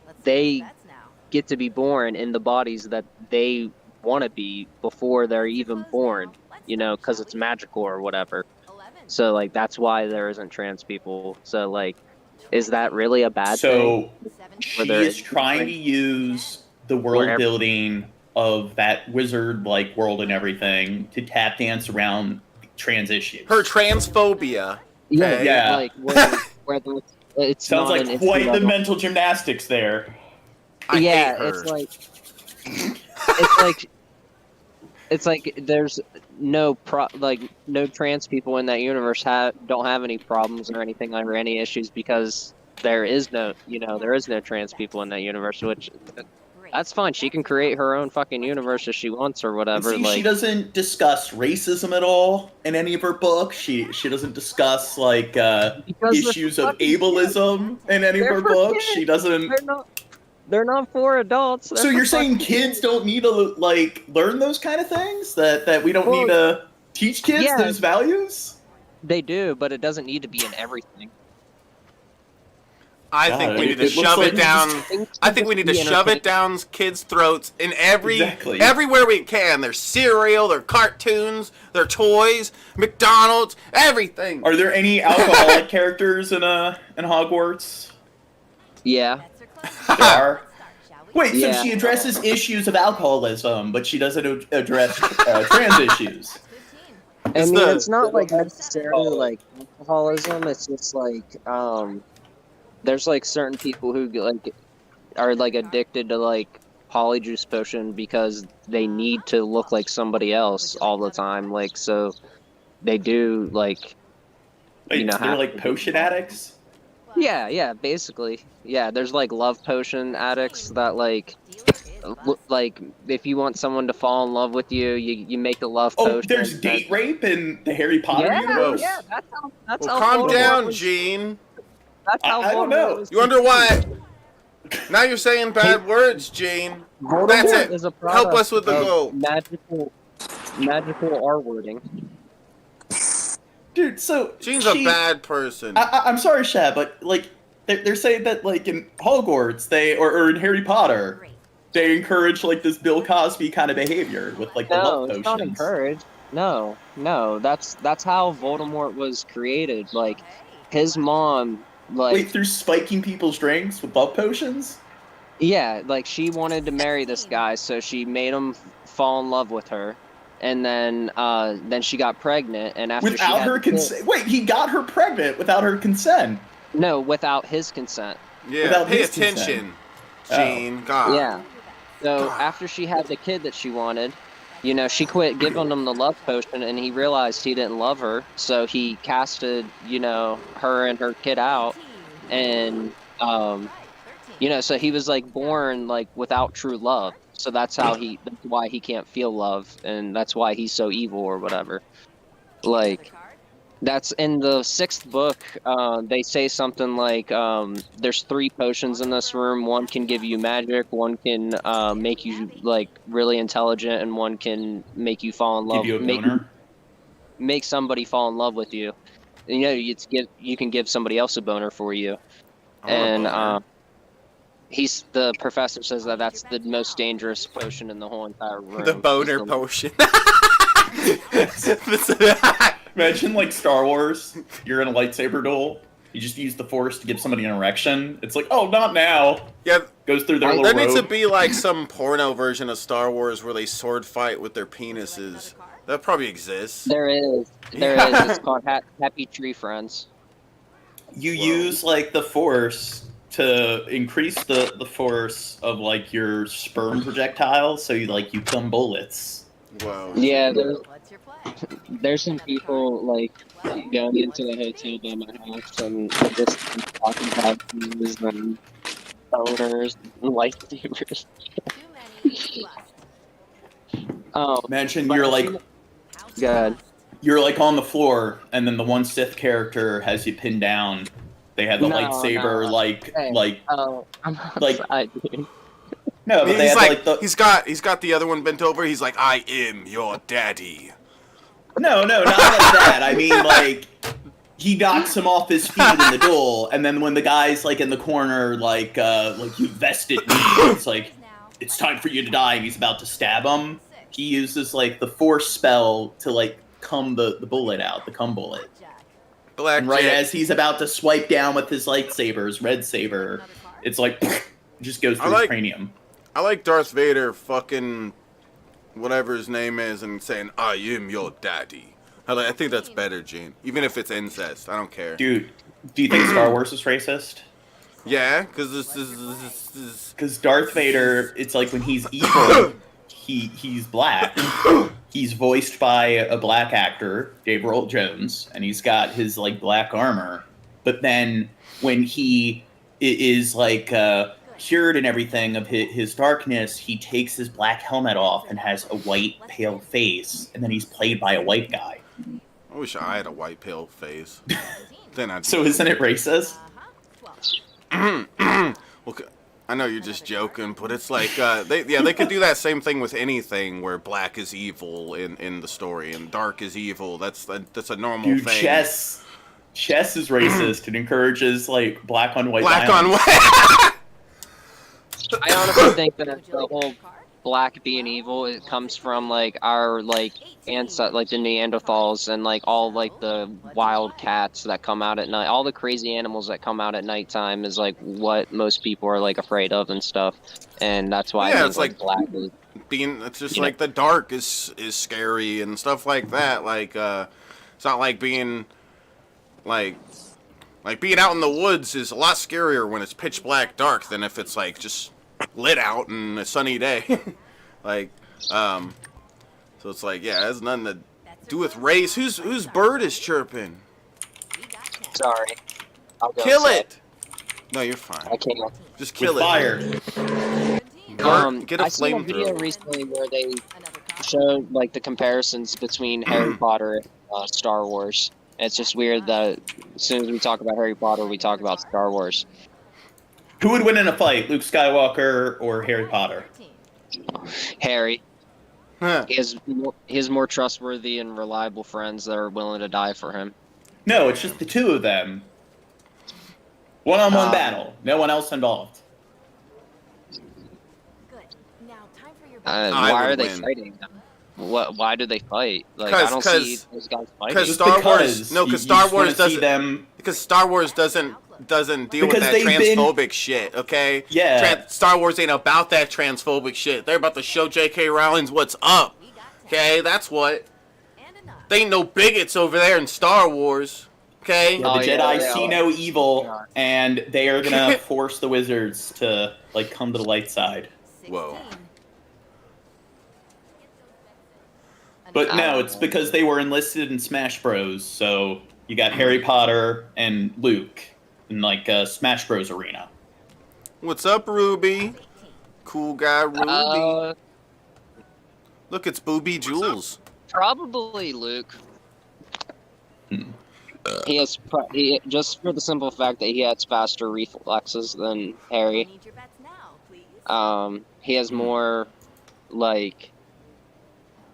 Let's they see the bets now. get to be born in the bodies that they want to be before they're even born, you know, because it's magical or whatever. 11. So like that's why there isn't trans people. So like, is that really a bad thing? So 17. she there is is- trying to use the world Wherever- building of that wizard like world and everything to tap dance around trans issues. Her transphobia. Okay. Yeah. like where it's Sounds not like an entry quite the level. mental gymnastics there. I yeah, hate her. it's like there's no trans people in that universe don't have any problems or anything or any issues because there is no trans people in that universe, which Great. that's fine. She can create her own fucking universe if she wants or And whatever. see, like she doesn't discuss racism at all in any of her books. She doesn't discuss like because they're issues of fucking ableism in any of They're her for books. kids. She doesn't. they're not for adults. They're So for you're saying fucking kids don't need to like learn those kind of things? That we don't Well, need to teach kids yeah. those values? They do, but it doesn't need to be in everything. I God, think we need to it looks shove like it down. Things I should think we just need to be shove it entertaining. down kids' throats in Exactly. everywhere we can. Their cereal, their cartoons, their toys, McDonald's, everything. Are there any alcoholic characters in Hogwarts? Yeah. Bets are close. There are. Let's start, shall we? Wait, so Yeah. she addresses issues of alcoholism, but she doesn't address trans issues. 15. I It's mean, the- it's not like necessarily like alcoholism. It's just like there's like certain people who like are like addicted to like polyjuice potion because they need to look like somebody else all the time. Like, so they do, like, Wait, you know, so they're have like to- potion addicts? Yeah, basically. Yeah, there's like love potion addicts that like like if you want someone to fall in love with you, you make a love Oh, potion. there's date rape in the Harry Potter universe? Yeah, that's Well, how calm Voldemort down, was, Gene. That's how I don't Voldemort know. was You wonder why? Now you're saying bad words, Gene. That's Voldemort it. is a Help us with the product goal. of magical R wording. Dude, so Gene's a bad person. I'm sorry, Shab, but like they're saying that like in Hogwarts or in Harry Potter, they encourage like this Bill Cosby kind of behavior with like the No, love it's potions. not encouraged. No, that's how Voldemort was created. Like his mom, like Wait, through spiking people's drinks with love potions? yeah, like she wanted to marry this guy, so she made him fall in love with her, and then she got pregnant, and after she Without had her the kid- consent? Wait, he got her pregnant without her consent? No, without his consent. Yeah, Without pay his attention, consent. Gene. God. Yeah. So after she had the kid that she wanted, you know, she quit giving him the love potion, and he realized he didn't love her, so he casted, you know, her and her kid out, and you know, so he was like born like without true love. So that's why he can't feel love, and that's why he's so evil or whatever. Like that's in the 6th book. They say something like, "There's 3 potions in this room. One can give you magic. One can make you like really intelligent, and one can make you fall in love. Give you a boner? Make somebody fall in love with you. And, you know, you can give somebody else a boner for you." I want a And boner. the professor says that that's the most dangerous potion in the whole entire room. The boner It's the- potion. Imagine like Star Wars, you're in a lightsaber duel, you just use the Force to give somebody an erection. It's like, oh, not now. Yeah, Goes through their there little needs to robe. be like some porno version of Star Wars where they sword fight with their penises. That probably exists. There is. It's called Happy Tree Friends. You use like the Force to increase the force of like your sperm projectile, so you come bullets. Whoa. Yeah, What's your play? there's some people like going into the hotel by my house and just talking about these and boners and lightsabers. Too many lust. Imagine but you're I like think- Good. you're like on the floor, and then the one Sith character has you pinned down. They had the No, lightsaber, no. like Hey. like Oh, I'm Like- outside, dude. no, but they He's had like, like the he's got the other one bent over. He's like, I am your daddy. no, not like that. I mean, like he knocks him off his feet in the duel, and then when the guy's like in the corner, like you vested me, it's like it's time for you to die, and he's about to stab him. He uses like the Force spell to like cum the bullet out, the cum bullet. Black And right Jack. as he's about to swipe down with his lightsaber, his red saber, it's like just goes through like- his cranium. I like Darth Vader fucking whatever his name is and saying, I am your daddy. I think that's better, Gene. Even if it's incest. I don't care. Dude, do you think Star Wars is racist? Yeah, because this is... Because Darth Vader, it's like when he's evil, he's black. He's voiced by a black actor, Dave Earl Jones, and he's got his like black armor. But then when he is like cured and everything of his darkness, he takes his black helmet off and has a white pale face, and then he's played by a white guy. I wish I had a white pale face. Then I'd... So isn't it racist? Well, I know you're just joking, but it's like they could do that same thing with anything where black is evil in the story and dark is evil. That's a normal Dude, thing. chess is racist. It encourages like black on white Black violence. on white. I honestly think that the whole black being evil, it comes from like our like like the Neanderthals and like all like the wild cats that come out at night. All the crazy animals that come out at nighttime is like what most people are like afraid of and stuff. And that's why I Yeah, think it's like black is It's just like the dark is scary and stuff like that. Like it's not like being like being out in the woods is a lot scarier when it's pitch black dark than if it's like just lit out and a sunny day. Like, so it's like, yeah, it has nothing to do with race. Whose bird is chirping? Sorry. I'll go Kill inside. it. No, you're fine. I can't. Just kill With it. fire. Get a I seen a video flamethrower. recently where they showed like the comparisons between Harry Potter and Star Wars. It's just weird that as soon as we talk about Harry Potter, we talk about Star Wars. Who would win in a fight, Luke Skywalker or Harry Potter? Harry. Huh. He has more trustworthy and reliable friends that are willing to die for him. No, it's just the two of them. One-on-one battle. No one else involved. Good. Now, time for your I Why would are they win. fighting them? Why do they fight? Like, I don't see those guys fighting. Because Just Star because Wars, no, you because Star just wanna Wars see doesn't. them. Because Star Wars doesn't deal with Because that they've been- transphobic shit. Okay. Yeah. Star Wars ain't about that transphobic shit. They're about to show J.K. Rowling's what's up. Okay, that's what. and enough. They ain't no bigots over there in Star Wars. Okay. Yeah, Oh, the yeah, Jedi yeah. see no evil, Yeah. and they are gonna force the wizards to like come to the light side. Whoa. 16. But no, it's because they were enlisted in Smash Bros. So you got Harry Potter and Luke in like a Smash Bros. Arena. What's up, Ruby? Cool guy, Ruby. Look, it's Booby Jules. Probably Luke. Hmm. He just for the simple fact that he has faster reflexes than Harry. Need your bets now, please. He has more like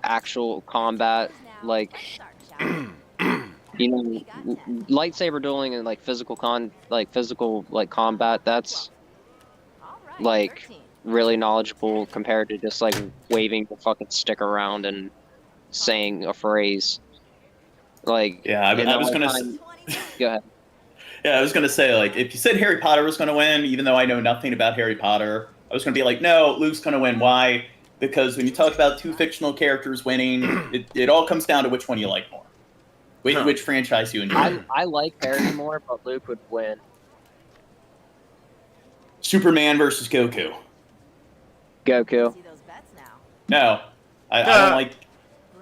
actual combat, like Let's start, shall we? you know, lightsaber dueling and like physical combat. That's All right, like 13. really knowledgeable compared to just like waving the fucking stick around and saying a phrase. Like, Yeah, in I was the gonna. time- Go ahead. Yeah, I was gonna say like if you said Harry Potter was gonna win, even though I know nothing about Harry Potter, I was gonna be like, no, Luke's gonna win. Why? Because when you talk about two fictional characters winning, it all comes down to which one you like more, which franchise you enjoy. I like Harry more, but Luke would win. Superman versus Goku. Goku. See those bets now. No, I don't like.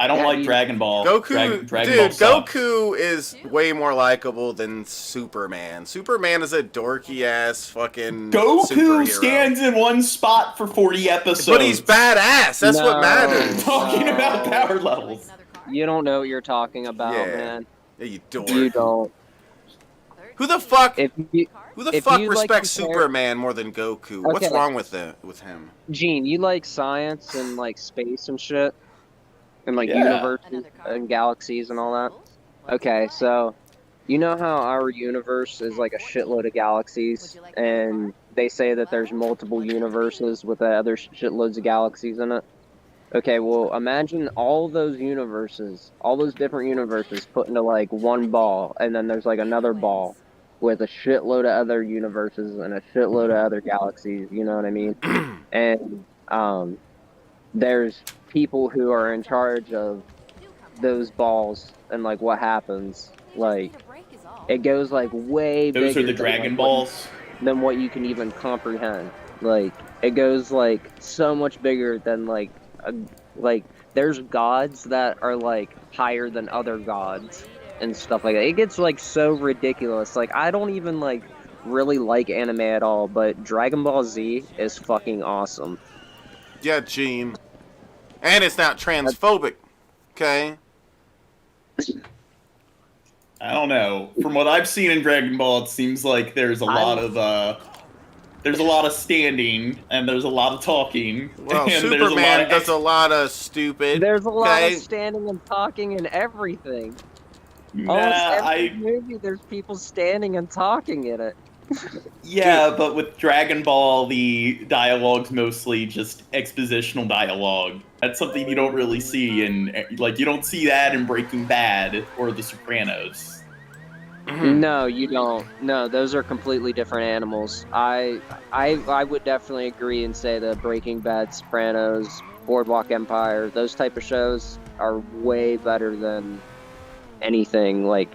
I don't Yeah, like you- Dragon Ball. Goku, Dragon Ball dude, sucks. Goku is way more likable than Superman. Superman is a dorky ass fucking Goku superhero. stands in one spot for 40 episodes. But he's badass. That's No. what matters. Talking No. about power Like levels. another card? You don't know what you're talking about, Yeah. man. Yeah, you dork. You don't. Who the fuck? If you, Who the if fuck you like respects compare- Superman more than Goku? What's Okay. wrong with him? Gene, you like science and like space and shit, and like Yeah. universes Another card. and galaxies and all that. Okay, so you know how our universe is like a shitload of galaxies, and they say that there's multiple universes with other shitloads of galaxies in it? Okay, well, imagine all those universes, all those different universes put into like one ball, and then there's like another ball with a shitload of other universes and a shitload of other galaxies, you know what I mean? And there's people who are in charge of those balls and like what happens. Like, it goes like way Those bigger are the than, Dragon like, Balls. than what you can even comprehend. Like, it goes like so much bigger than like there's gods that are like higher than other gods and stuff like that. It gets like so ridiculous. Like, I don't even like really like anime at all, but Dragon Ball Z is fucking awesome. Yeah, Gene. And it's not transphobic. Okay? I don't know. From what I've seen in Dragon Ball, it seems like there's a lot of standing and there's a lot of talking. Well, and there's Superman does ex- a lot of stupid. There's a lot okay? of standing and talking and everything. Nah, Almost every movie, there's people standing and talking in it. yeah, but with Dragon Ball, the dialogue's mostly just expositional dialogue. That's something you don't really see you don't see that in Breaking Bad or The Sopranos. No, you don't. No, those are completely different animals. I would definitely agree and say that Breaking Bad, Sopranos, Boardwalk Empire, those type of shows are way better than anything like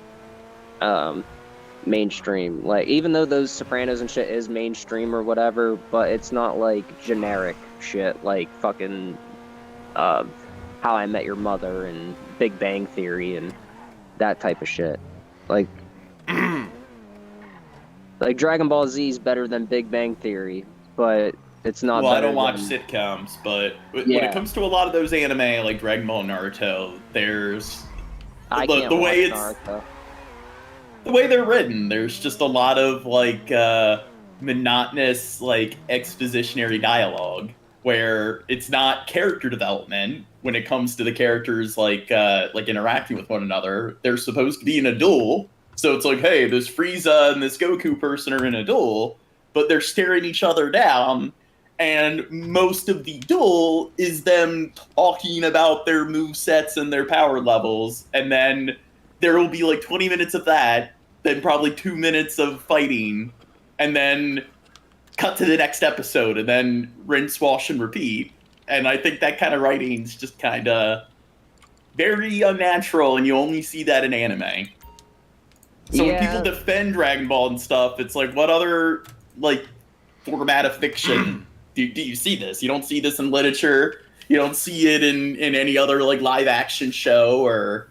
mainstream. Like, even though those Sopranos and shit is mainstream or whatever, but it's not like generic shit like fucking How I Met Your Mother and Big Bang Theory and that type of shit. Like Dragon Ball Z is better than Big Bang Theory, but it's not. Well, I better don't watch than... sitcoms, but when Yeah. it comes to a lot of those anime like Dragon Ball and Naruto, there's I the can't watch way it's Naruto. the way they're written. There's just a lot of like monotonous like expositionary dialogue where it's not character development when it comes to the characters like interacting with one another. They're supposed to be in a duel, so it's like, hey, this Frieza and this Goku person are in a duel, but they're staring each other down. And most of the duel is them talking about their movesets and their power levels. And then there will be like 20 minutes of that, then probably 2 minutes of fighting, and then cut to the next episode, and then rinse, wash, and repeat. And I think that kind of writing's just kind of very unnatural, and you only see that in anime. So when people defend Dragon Ball and stuff, it's like, what other like format of fiction do you see this? You don't see this in literature. You don't see it in any other like live action show, or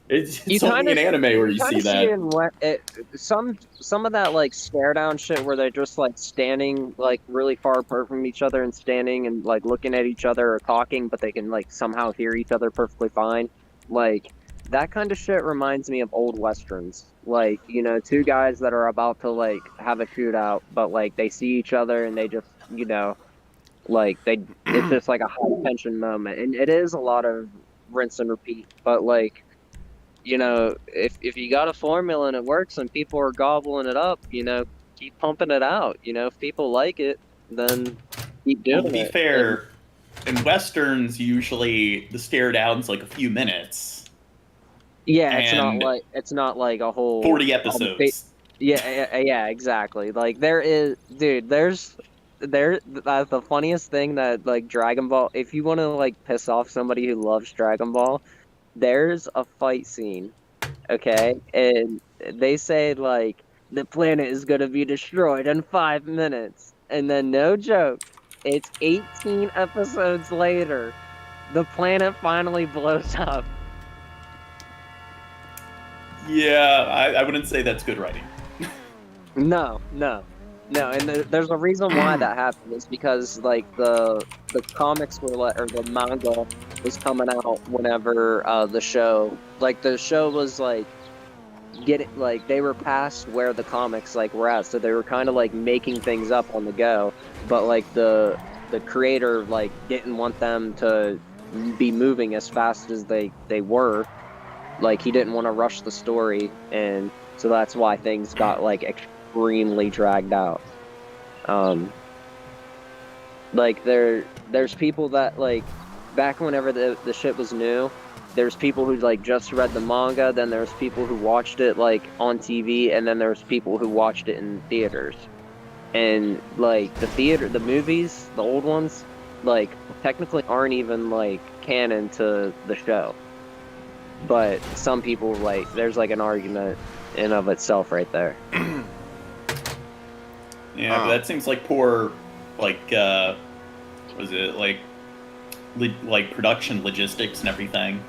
it's only in anime where you see that. Some of that like stare down shit where they're just like standing like really far apart from each other and standing and like looking at each other or talking, but they can like somehow hear each other perfectly fine. Like that kind of shit reminds me of old westerns. Like, you know, two guys that are about to like have a shootout, but like they see each other and they just, you know, like it's just like a high tension moment. And it is a lot of rinse and repeat, but like, you know, if you got a formula and it works and people are gobbling it up, you know, keep pumping it out. You know, if people like it, then keep doing it. Well, to be fair, in westerns, usually the stare down's like a few minutes. Yeah, it's not like a whole 40 episodes. Yeah, exactly. Like there's the funniest thing that like Dragon Ball. If you want to like piss off somebody who loves Dragon Ball, there's a fight scene, okay, and they say like the planet is gonna be destroyed in 5 minutes, and then no joke, it's 18 episodes later, the planet finally blows up. Yeah, I wouldn't say that's good writing. No, and there's a reason why that happened. It's because like the comics were or the manga was coming out whenever the show was like they were past where the comics like were at, so they were kind of like making things up on the go, but like the creator like didn't want them to be moving as fast as they were. Like he didn't want to rush the story, and so that's why things got like extremely dragged out. Like there's people that like back whenever the shit was new, there's people who like just read the manga, then there's people who watched it like on TV, and then there's people who watched it in theaters. And like the movies, the old ones, like technically aren't even like canon to the show. But some people like there's like an argument in of itself right there. Yeah, but that seems like poor, like, was it like production logistics and everything?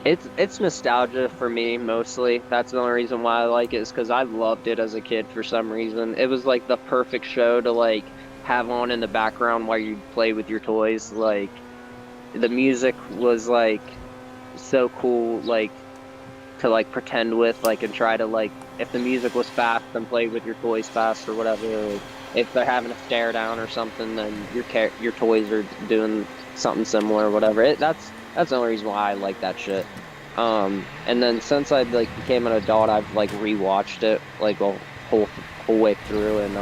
It's nostalgia for me mostly. That's the only reason why I like it, is because I loved it as a kid for some reason. It was like the perfect show to like have on in the background while you play with your toys. Like the music was like so cool, like to like pretend with, like, and try to like if the music was fast, then play with your toys fast or whatever. Or if they're having a stare down or something, then your toys are doing something similar or whatever. That's the only reason why I like that shit. And then since I like became an adult, I've like rewatched it like a whole way through, and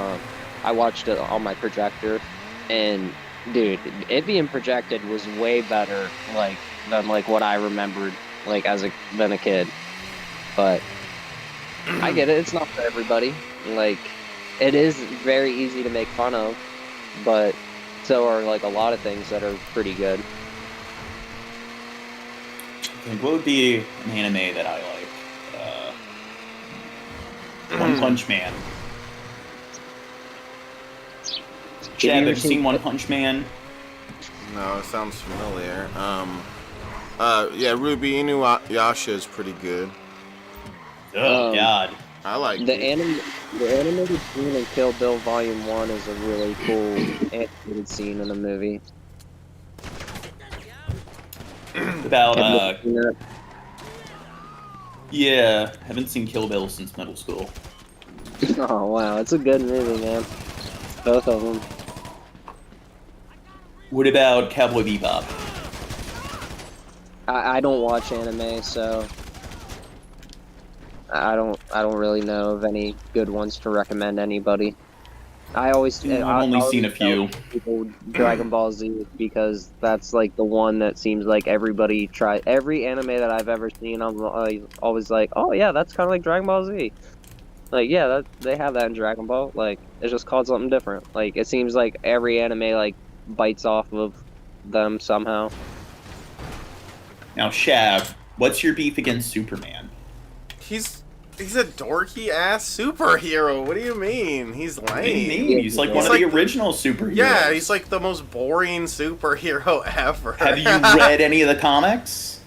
I watched it on my projector, and dude, it being projected was way better like than like what I remembered like been a kid. But I get it, it's not for everybody. Like it is very easy to make fun of, but so are like a lot of things that are pretty good. Like, what would be an anime that I like? One Punch Man. Chad, have you seen One Punch Man? No, it sounds familiar. Yeah, Ruby Inuyasha is pretty good. Oh God. I like the it. the animated scene in Kill Bill Volume 1 is a really cool animated scene in a movie. About Have you seen that? yeah, haven't seen Kill Bill since middle school. Oh wow, it's a good movie, man. Both of them. What about Cowboy Bebop? I don't watch anime, so I don't really know of any good ones to recommend anybody. I've only seen a few. People Dragon Ball Z because that's like the one that seems like everybody try. Every anime that I've ever seen, I'm always like, oh yeah, that's kind of like Dragon Ball Z. Like yeah, they have that in Dragon Ball. Like it's just called something different. Like it seems like every anime like bites off of them somehow. Now, Shav, what's your beef against Superman? He's a dorky ass superhero. What do you mean? He's lame. What do you mean? He's like one of the original superheroes. Yeah, he's like the most boring superhero ever. Have you read any of the comics?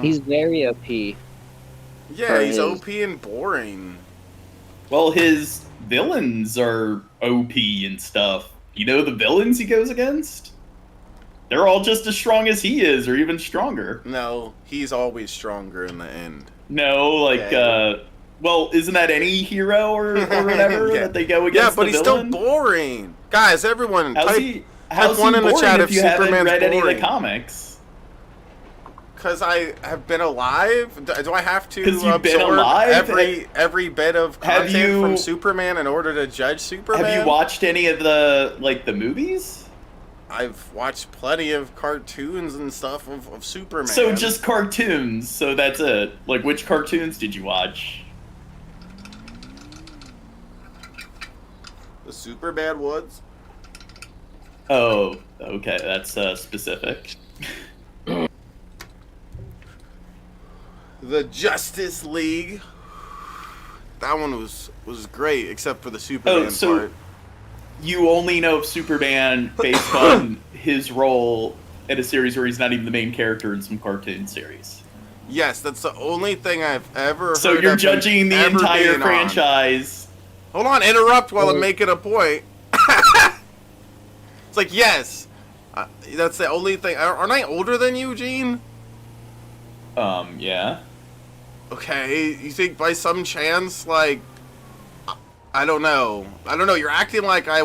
He's very OP. Yeah, he's OP and boring. Well, his villains are OP and stuff. You know the villains he goes against? They're all just as strong as he is, or even stronger. No, he's always stronger in the end. No, like, well, isn't that any hero or whatever that they go against? Yeah, but he's villain? Still boring. Guys, everyone, how's type he one in the chat if you Superman's haven't read boring. any of the comics. Because I have been alive? Do I have to you've been alive? every bit of content from Superman in order to judge Superman? Have you watched any of the movies? I've watched plenty of cartoons and stuff of Superman. So just cartoons, so that's it. Like, which cartoons did you watch? The Superbad Woods. Oh, okay, that's specific. The Justice League. That one was great, except for the Superman part. You only know of Superman based on his role in a series where he's not even the main character in some cartoon series. Yes, that's the only thing I've ever heard. So you're judging the entire franchise. Hold on, interrupt while I'm making a point. It's like, yes, that's the only thing. Aren't I older than you, Gene? Yeah. Okay, you think by some chance, like, I don't know. You're acting like I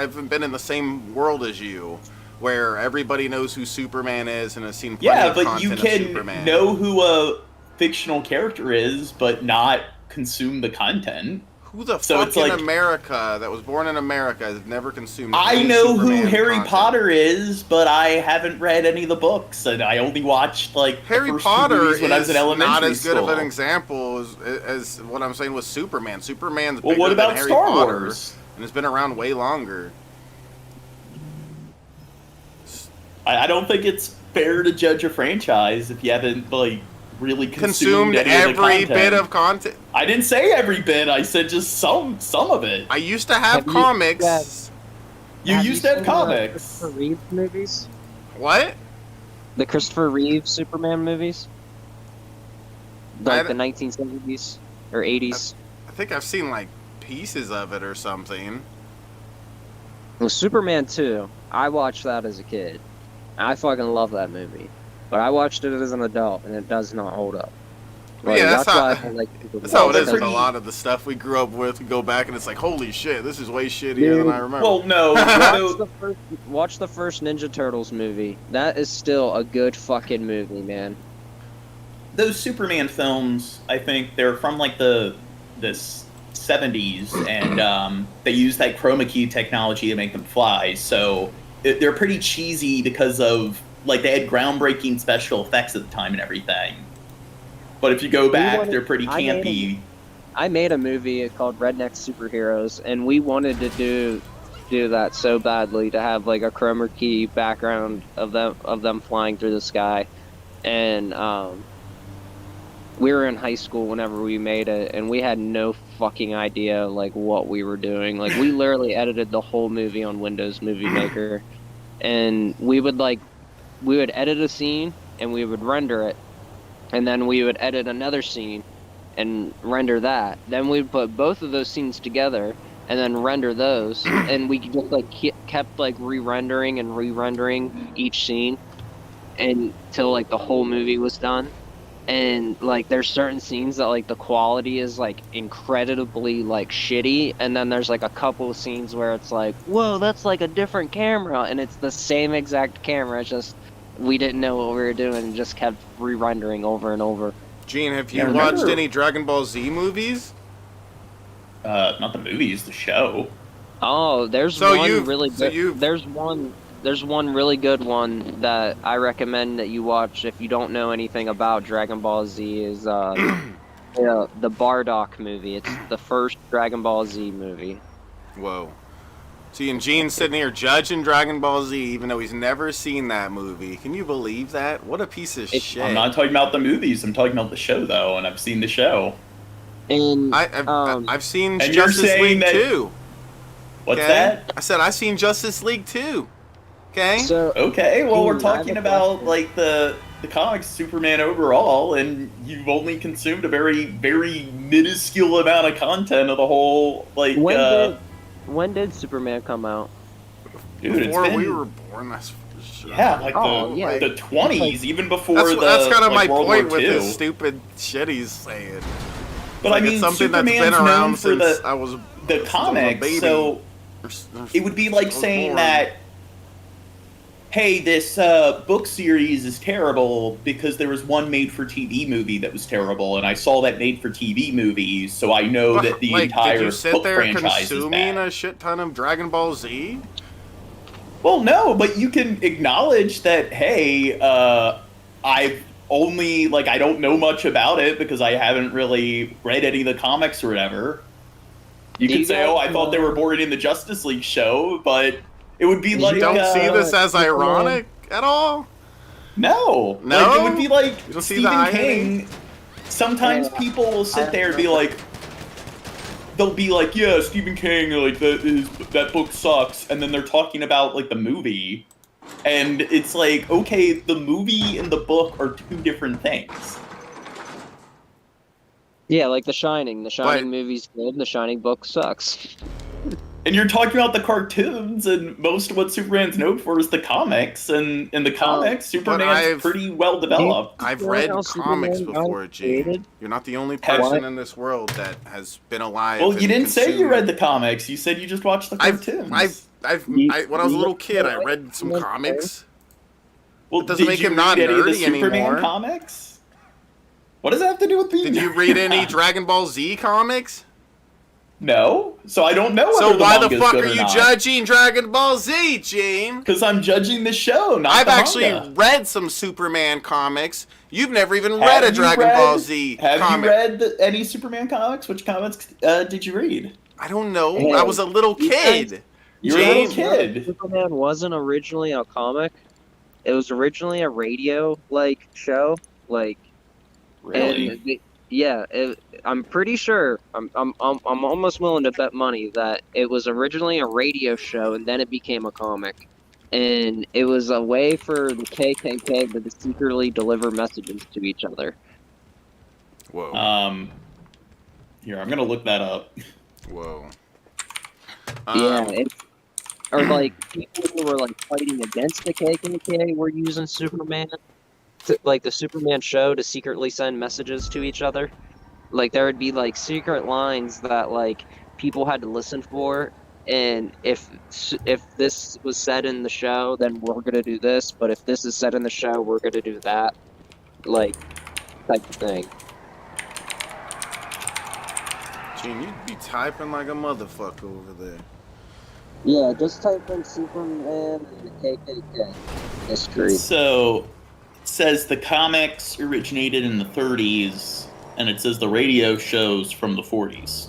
haven't been in the same world as you, where everybody knows who Superman is and has seen plenty of content of Superman. Yeah, but you can know who a fictional character is, but not consume the content. Who the fuck in America that was born in America has never consumed? I know Superman who Harry content? Potter is, but I haven't read any of the books, and I only watched Harry the first Potter two movies when I was in elementary not as school. good of an example as what I'm saying with Superman. Superman's bigger what about than Harry Star Potter, Wars? and it's been around way longer. I don't think it's fair to judge a franchise if you haven't really consumed any every of the bit of content. I didn't say every bit. I said just some of it. I used to have comics. You used to have comics. Christopher Reeve movies? What? The Christopher Reeve Superman movies? Like the 1970s or 80s? I think I've seen like pieces of it or something. Well, Superman 2, I watched that as a kid. I fucking love that movie. But I watched it as an adult, and it does not hold up. Like, yeah, that's how it is with a pretty- lot of the stuff we grew up with. We go back and it's like, holy shit, this is way shittier than I remember. Well, no. Watch the first Ninja Turtles movie. That is still a good fucking movie, man. Those Superman films, I think they're from like the 70s, and they use that chroma key technology to make them fly. So they're pretty cheesy because of they had groundbreaking special effects at the time and everything. But if you go back, they're pretty campy. I made a movie called Redneck Superheroes, and we wanted to do that so badly, to have like a chroma key background of them flying through the sky, and we were in high school whenever we made it, and we had no fucking idea like what we were doing. Like we literally edited the whole movie on Windows Movie Maker, and we would edit a scene and we would render it, and then we would edit another scene and render that. Then we'd put both of those scenes together and then render those, and we just like kept like re-rendering and re-rendering each scene until like the whole movie was done. And like there's certain scenes that like the quality is like incredibly like shitty, and then there's like a couple of scenes where it's like, whoa, that's like a different camera, and it's the same exact camera. It's just we didn't know what we were doing and just kept re-rendering over and over. Gene, have you watched any Dragon Ball Z movies? Not the movies, the show. Oh, there's one really good. There's one really good one that I recommend that you watch if you don't know anything about Dragon Ball Z. Is the Bardock movie. It's the first Dragon Ball Z movie. Whoa. See, and Gene's sitting here judging Dragon Ball Z, even though he's never seen that movie. Can you believe that? What a piece of shit. I'm not talking about the movies. I'm talking about the show, though, and I've seen the show. And I've seen Justice League 2. What's that? I said I've seen Justice League 2. Okay. So, well, we're talking about like the comics Superman overall, and you've only consumed a very, very minuscule amount of content of the whole like. When did Superman come out? Dude, before we were born. That's for sure. Yeah, like the 20s, even before that's kind of my World point War with II. this stupid shit he's saying. But like I mean, it's something Superman's that's been around known for since I was the comics, so it would be like saying that, hey, this book series is terrible because there was one made-for-TV movie that was terrible, and I saw that made-for-TV movie, so I know that the entire did you sit book there franchise is consuming bad. a shit ton of Dragon Ball Z? Well, no, but you can acknowledge that, hey, I've only, like, I don't know much about it because I haven't really read any of the comics or whatever. You can say, I thought they were boring in the Justice League show, but it would be like... You don't see this as ironic at all? No. No? Like, it would be like You don't see the Stephen irony? King. Sometimes people will sit there and be like... They'll be like, yeah, Stephen King, like, that book sucks, and then they're talking about, like, the movie, and it's like, okay, the movie and the book are two different things. Yeah, like The Shining. The Shining movie's good, and The Shining book sucks. And you're talking about the cartoons, and most of what Superman's known for is the comics, and in the comics, Superman's pretty well developed. I've read comics before, Gene. You're not the only person in this world that has been alive. Well, you didn't say you read the comics. You said you just watched the cartoons. When I was a little kid, I read some comics. Well, it doesn't make him not any of the nerdy Superman anymore. Comics? What does that have to do with being? Did you read any Dragon Ball Z comics? No, so I don't know. So why the fuck are you judging Dragon Ball Z, Gene? Because I'm judging the show, not I've the actually manga. read some Superman comics. You've never even read a Dragon Ball Z comic. Have you read any Superman comics? Which comics did you read? I don't know. I was a little kid. You were a little kid. Superman wasn't originally a comic. It was originally a radio show. Really? I'm pretty sure. I'm almost willing to bet money that it was originally a radio show and then it became a comic, and it was a way for the KKK to secretly deliver messages to each other. Whoa. Here, I'm gonna look that up. Whoa. Or people who were fighting against the KKK were using Superman, the Superman show, to secretly send messages to each other. There would be secret lines that people had to listen for, and if this was said in the show, then we're gonna do this. But if this is said in the show, we're gonna do that. Type of thing. Gene, you'd be typing like a motherfucker over there. Yeah, just type in Superman and the KKK history. So, it says the comics originated in the 30s, and it says the radio shows from the 40s.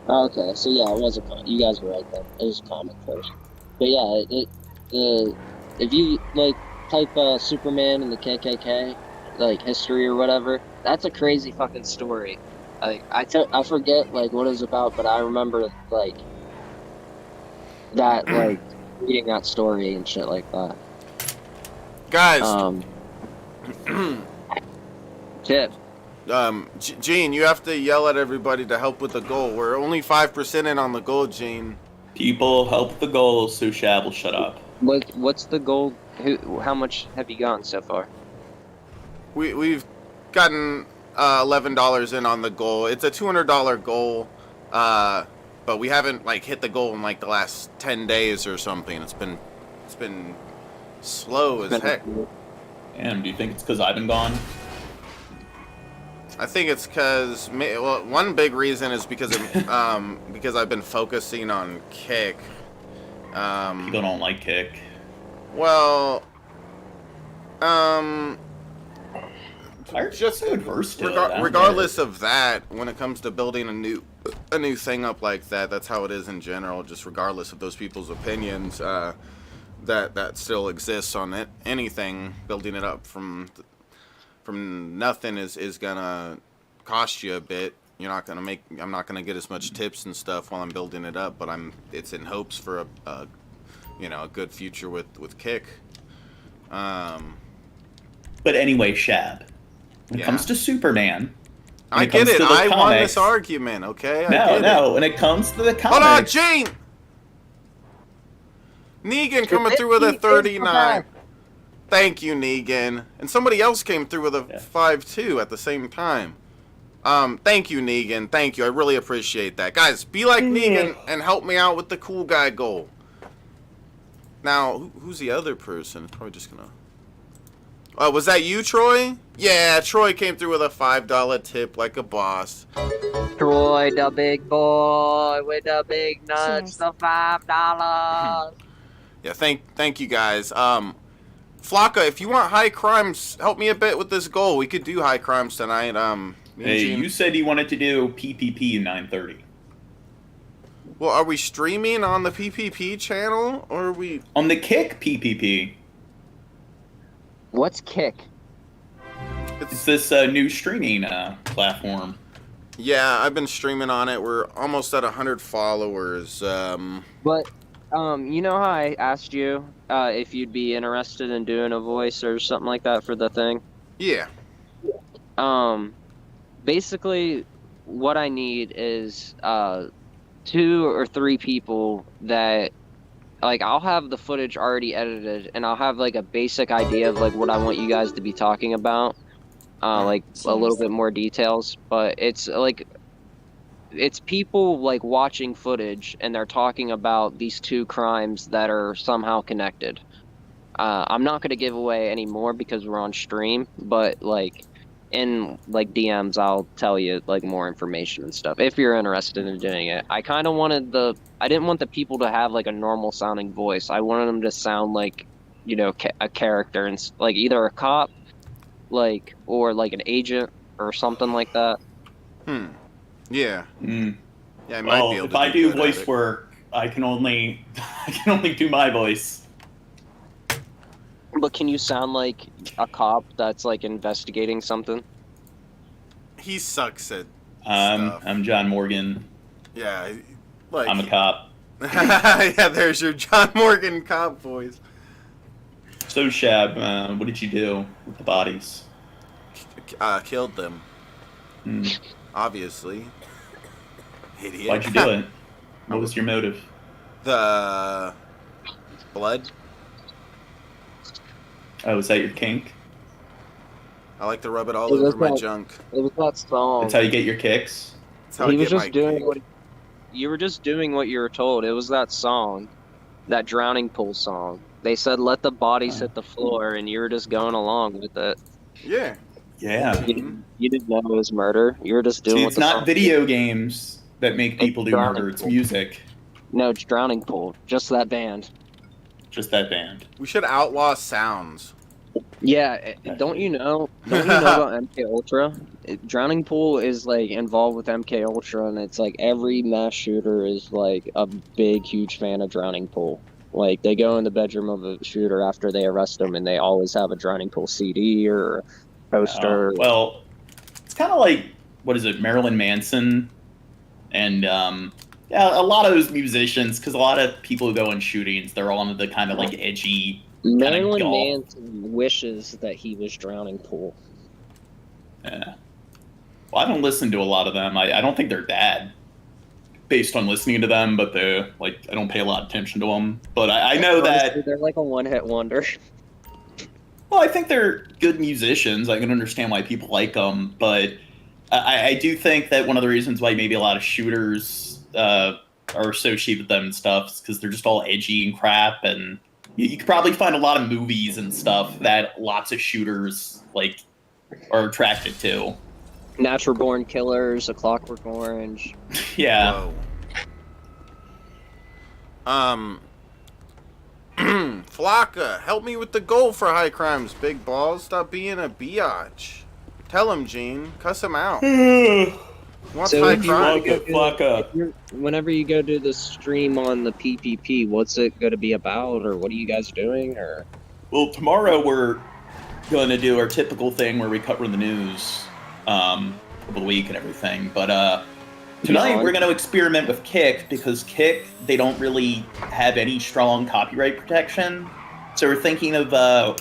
Okay, so yeah, it was you guys were right then. It was a comic first. But yeah, if you type Superman and the KKK history or whatever, That's a crazy fucking story. Like I forget like what it was about, but I remember like that like reading that story and shit like that. Guys, Tip. Gene, you have to yell at everybody to help with the goal. We're only 5% in on the goal, Gene. People help the goal, so Shab will shut up. What's the goal? How much have you gotten so far? We've gotten $11 in on the goal. It's a $200 goal, but we haven't like hit the goal in like the last 10 days or something. It's been slow as heck. Damn, do you think it's because I've been gone? I think it's because one big reason is because I've been focusing on kick. People don't like kick. Well, just regardless of that, when it comes to building a new thing up like that, that's how it is in general. Just regardless of those people's opinions, that still exists on it. Anything building it up from nothing is gonna cost you a bit. I'm not gonna get as much tips and stuff while I'm building it up, but it's in hopes for a good future with kick. But anyway, Shab, when it comes to Superman, I get it. I won this argument, okay? No. When it comes to the comics, hold on, Gene. Negan coming through with a 39. Thank you, Negan. And somebody else came through with a 5-2 at the same time. Thank you, Negan. Thank you. I really appreciate that. Guys, be like Negan and help me out with the cool guy goal. Now, who's the other person? It's probably just gonna... Oh, was that you, Troy? Yeah, Troy came through with a $5 tip like a boss. Troy, the big boy with the big nuts, the $5. Yeah, thank you guys. Flocka, if you want high crimes, help me a bit with this goal. We could do high crimes tonight. Hey, you said you wanted to do PPP 9:30. Well, are we streaming on the PPP channel, or are we... On the Kick PPP. What's Kick? It's this new streaming platform. Yeah, I've been streaming on it. We're almost at 100 followers. But, you know how I asked you if you'd be interested in doing a voice or something like that for the thing? Yeah. Basically, what I need is 2 or 3 people that, like, I'll have the footage already edited, and I'll have, like, a basic idea of, like, what I want you guys to be talking about, like, a little bit more details, but it's, like, it's people, like, watching footage, and they're talking about these 2 crimes that are somehow connected. I'm not going to give away any more because we're on stream, but, like, in like DMs I'll tell you like more information and stuff if you're interested in doing it. I kind of wanted I didn't want the people to have like a normal sounding voice. I wanted them to sound like, you know, a character, and like either a cop, like, or like an agent or something like that. Yeah. Yeah, I might be able if to I do voice work, I can only do my voice. But can you sound like a cop that's like investigating something? He sucks at stuff. I'm John Morgan. Yeah, like I'm a cop. Yeah, there's your John Morgan cop voice. So Shab, what did you do with the bodies? Killed them. Obviously. Idiot. Why'd you do it? What was your motive? The blood. Oh, was that your kink? I like to rub it all over my junk. It was that song. That's how you get your kicks? That's how I get my doing you were just doing what you were told. It was that song. That Drowning Pool song. They said let the bodies hit the floor, and you were just going along with it. Yeah. Yeah. You didn't know it was murder. You were just doing what it's not video games that make people do murder. It's music. No, it's Drowning Pool. Just that band. Just that band. We should outlaw sounds. Yeah, don't you know about MK Ultra? Drowning Pool is like involved with MK Ultra, and it's like every mass shooter is like a big, huge fan of Drowning Pool. Like they go in the bedroom of a shooter after they arrest them, and they always have a Drowning Pool CD or a poster. Well, kind of like, what is it, Marilyn Manson, and yeah, a lot of those musicians, because a lot of people who go in shootings, they're all into the kind of like edgy kind of Marilyn golf. Manson wishes that he was drowning pool. Yeah. Well, I don't listen to a lot of them. I don't think they're bad, based on listening to them, but I don't pay a lot of attention to them. But I know Honestly, that they're like a one-hit wonder. well, I think they're good musicians. I can understand why people like them, but I do think that one of the reasons why maybe a lot of shooters are associated with them and stuff is because they're just all edgy and crap, and you could probably find a lot of movies and stuff that lots of shooters like are attracted to. Natural Born Killers, A Clockwork Orange. Yeah. Whoa. Flocka, help me with the goal for high crimes, big balls. Stop being a biatch. Tell him, Gene. Cuss him out. What's So high if you want crime? to go Flocka. whenever you go do the stream on the PPP, what's it going to be about, or what are you guys doing, or? Well, tomorrow we're going to do our typical thing where we cover the news over the week and everything. But tonight we're going to experiment with Kick, because Kick, they don't really have any strong copyright protection. So we're thinking of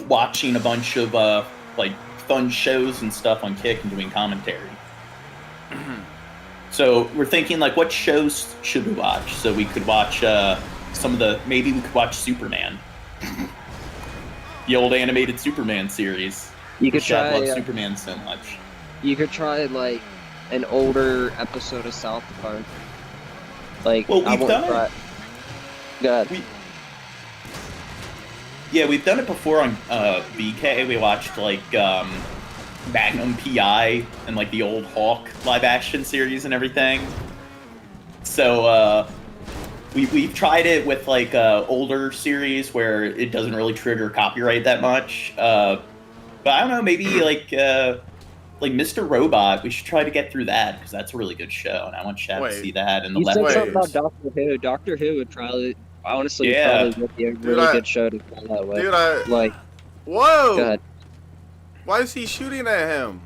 watching a bunch of like fun shows and stuff on Kick and doing commentary. So we're thinking, like, what shows should we watch? So we could watch maybe we could watch Superman. The old animated Superman series. You could Chad try. loves Superman so much. You could try like an older episode of South Park. Like, Well, we've done it. Good. We've done it before on BK. We watched like Magnum PI and like the old Hawk live action series and everything. So we've tried it with like older series where it doesn't really trigger copyright that much. But I don't know, maybe like Mr. Robot. We should try to get through that, because that's a really good show, and I want Chad to see that. And the You said something about Leftovers. Doctor Who. Doctor Who would probably, honestly, Yeah. probably would be a really good show to follow with. Dude, like, Whoa! go ahead. Why is he shooting at him?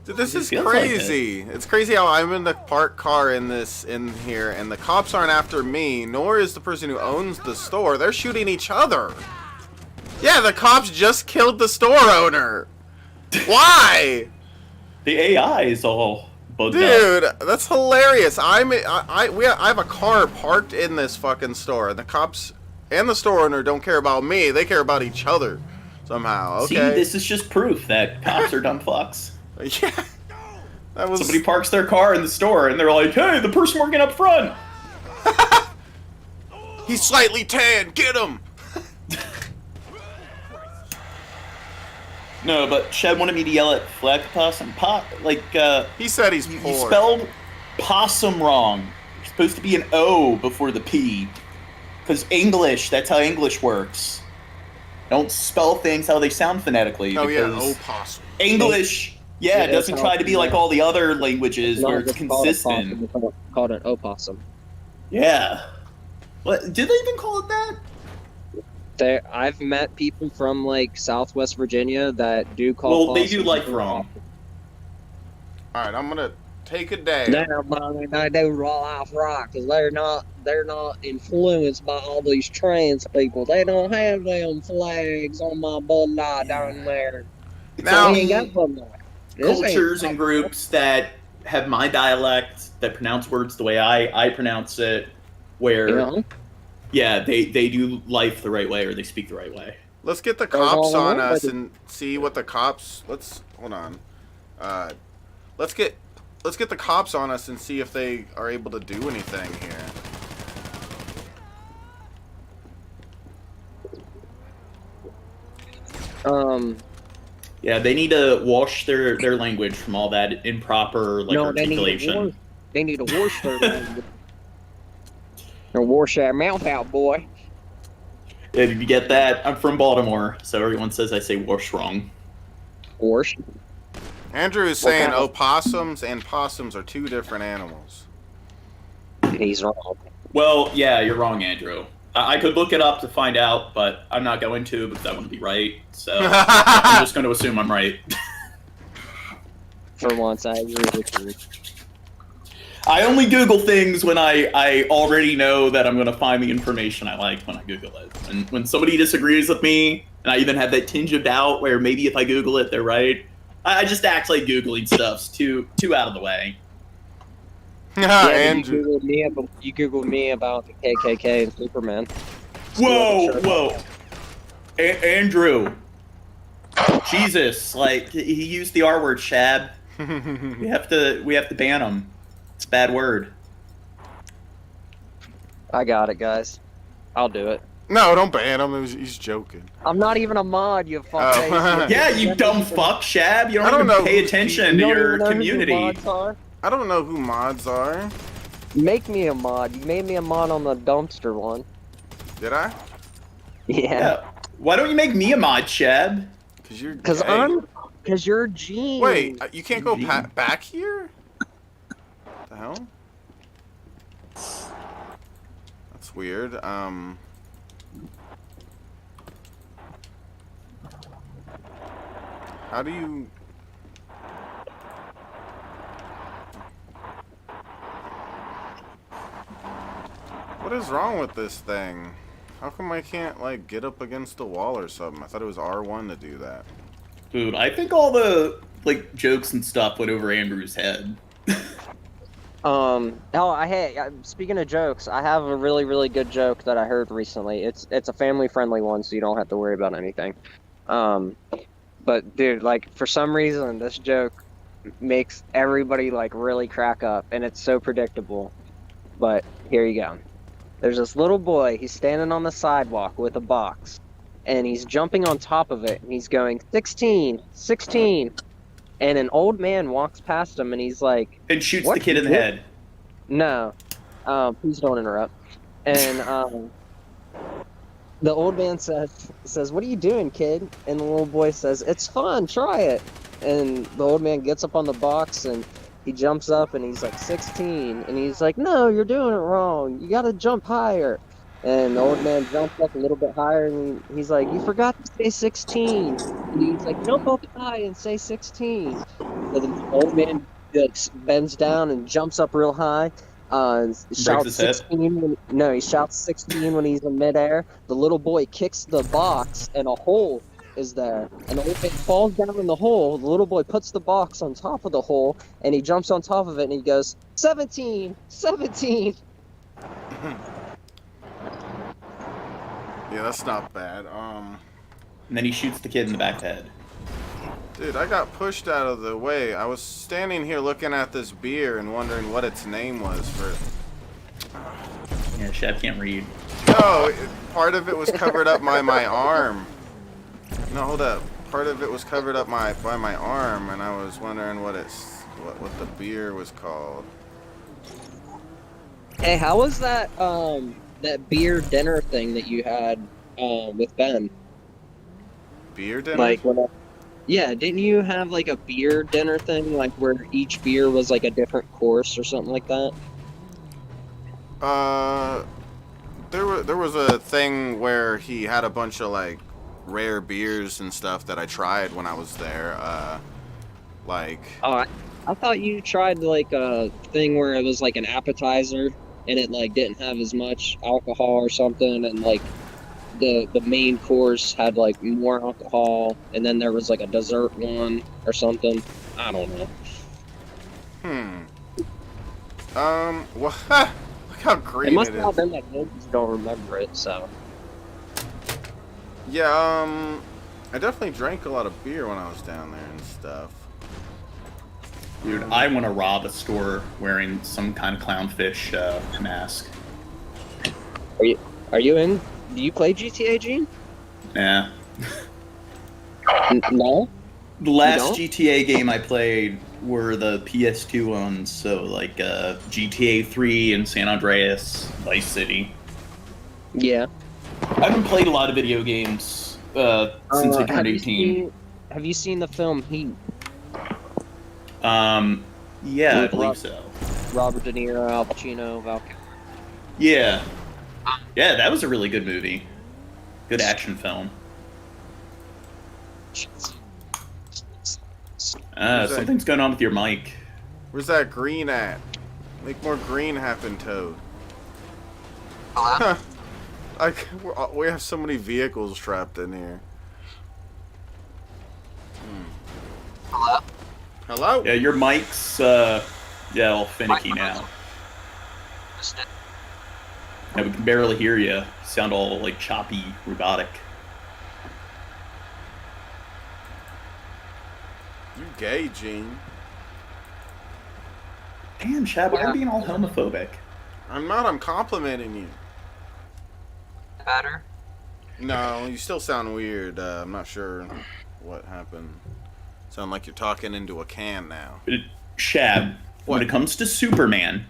Dude, this is feels like crazy. It's crazy how I'm in the parked car in here, and the cops aren't after me, nor is the person who owns the store. They're shooting each other. Yeah, the cops just killed the store owner. Why? The AI is all bugged up. Dude, that's hilarious. I have a car parked in this fucking store, and the cops and the store owner don't care about me. They care about each other somehow. Okay. See, this is just proof that cops are dumb fucks. Yeah. That was Somebody parks their car in the store, and they're like, "Hey, the person working up front." He's slightly tan. Get him. No, but Chad wanted me to yell at Fleck Possum. He said he's you poor. spelled possum wrong. It's supposed to be an O before the P. Because English, that's how English works. Don't spell things how they sound phonetically. Oh yeah, because opossum. English, it doesn't try to be like all the other languages where it's consistent. It's called an opossum. Yeah. What, did they even call it that? I've met people from like Southwest Virginia that do call. Well, they do possums like wrong. All right, I'm gonna take a day. They do roll off rock because they're not influenced by all these trans people. They don't have them flags on my bunda down there. Now, We ain't got bunda. This ain't- Cultures and groups that have my dialect, that pronounce words the way I pronounce it, where You know? yeah, they do life the right way, or they speak the right way. let's get the There's all cops on over us the- and see what the cops. Let's hold on. Let's get the cops on us and see if they are able to do anything here. Yeah, they need to wash their language from all that improper articulation. They need to wash their language. Or wash that mouth out, boy. Yeah, did you get that? I'm from Baltimore, so everyone says I say wash wrong. Wash. Andrew is What saying kind of- opossums and possums are two different animals. He's wrong. Well, yeah, you're wrong, Andrew. I could look it up to find out, but I'm not going to because I wouldn't be right. So I'm just going to assume I'm right. For once, I agree with you. I only Google things when I already know that I'm going to find the information I like when I Google it. And when somebody disagrees with me, and I even have that tinge of doubt where maybe if I Google it, they're right, I just act like Googling stuff's too out of the way. Yeah, but Andrew. you Googled me about the KKK and Superman. Whoa. Andrew. Jesus, like, he used the R word, Shab. We have to ban him. It's a bad word. I got it, guys. I'll do it. No, don't ban him. He's joking. I'm not even a mod, you fuckface. Yeah, you dumb fuck, Shab. You I don't don't even know pay who attention to You don't your even know who community. mods are? I don't know who mods are. Make me a mod. You made me a mod on the dumpster one. Did I? Yeah. Why don't you make me a mod, Shab? Because you're Because gay. Because you're Gene. Wait, you can't go back here? What the hell? That's weird. How do you... What is wrong with this thing? How come I can't, like, get up against the wall or something? I thought it was R1 to do that. Dude, I think all the, like, jokes and stuff went over Andrew's head. Speaking of jokes, I have a really, really good joke that I heard recently. It's a family-friendly one, so you don't have to worry about anything. But, dude, like, for some reason, this joke makes everybody, like, really crack up, and it's so predictable. But here you go. There's this little boy, he's standing on the sidewalk with a box, and he's jumping on top of it, and he's going, 16, 16, and an old man walks past him, and he's like... And shoots the kid in the head. No. Please don't interrupt. And, the old man says, "What are you doing, kid?" And the little boy says, "It's fun, try it." And the old man gets up on the box, and he jumps up, and he's like, 16. And he's like, "No, you're doing it wrong. You gotta jump higher." And the old man jumps up a little bit higher, and he's like, "You forgot to say 16. And he's like, "Jump up high and say 16. So the old man bends down and jumps up real high. And shouts 16 he shouts 16 when he's in midair. The little boy kicks the box, and a hole is there. And the old man falls down in the hole. The little boy puts the box on top of the hole, and he jumps on top of it, and he goes, 17, 17. Yeah, that's not bad. And then he shoots the kid in the back head. Dude, I got pushed out of the way. I was standing here looking at this beer and wondering what its name was for... Yeah, Chef can't read. No, part of it was covered up by my arm. No, hold up. Part of it was covered up by my arm, and I was wondering what the beer was called. Hey, how was that that beer dinner thing that you had with Ben? Beer dinner? Like yeah, didn't you have like a beer dinner thing, like where each beer was like a different course or something like that? There was a thing where he had a bunch of like rare beers and stuff that I tried when I was there. Like. Oh, I thought you tried like a thing where it was like an appetizer and it like didn't have as much alcohol or something, and like the main course had like more alcohol, and then there was like a dessert one or something. I don't know. Well, look how green It must it have is. been that good because you don't remember it, so. Yeah, I definitely drank a lot of beer when I was down there and stuff. Dude, I want to rob a store wearing some kind of clownfish mask. Are you in? Do you play GTA, Gene? Yeah. No? The last GTA game I played were the PS2 ones, so like GTA 3 and San Andreas, Vice City. Yeah. I haven't played a lot of video games since I turned 18. Have you seen the film Heat? Yeah, I believe so. Robert De Niro, Al Pacino, Val Kilmer. Yeah. Yeah, that was a really good movie. Good action film. Something's going on with your mic. Where's that green at? Make more green happen, Toad. Hello? We have so many vehicles trapped in here. Hello? Hello? Yeah, your mic's, all finicky now. Yeah, we can barely hear you. You sound all, like, choppy, robotic. You gay, Gene. Damn, Shab, why are you being all homophobic? I'm not, I'm complimenting you. Better? No, you still sound weird. I'm not sure what happened. Sound like you're talking into a can now. Shab, when it comes to Superman,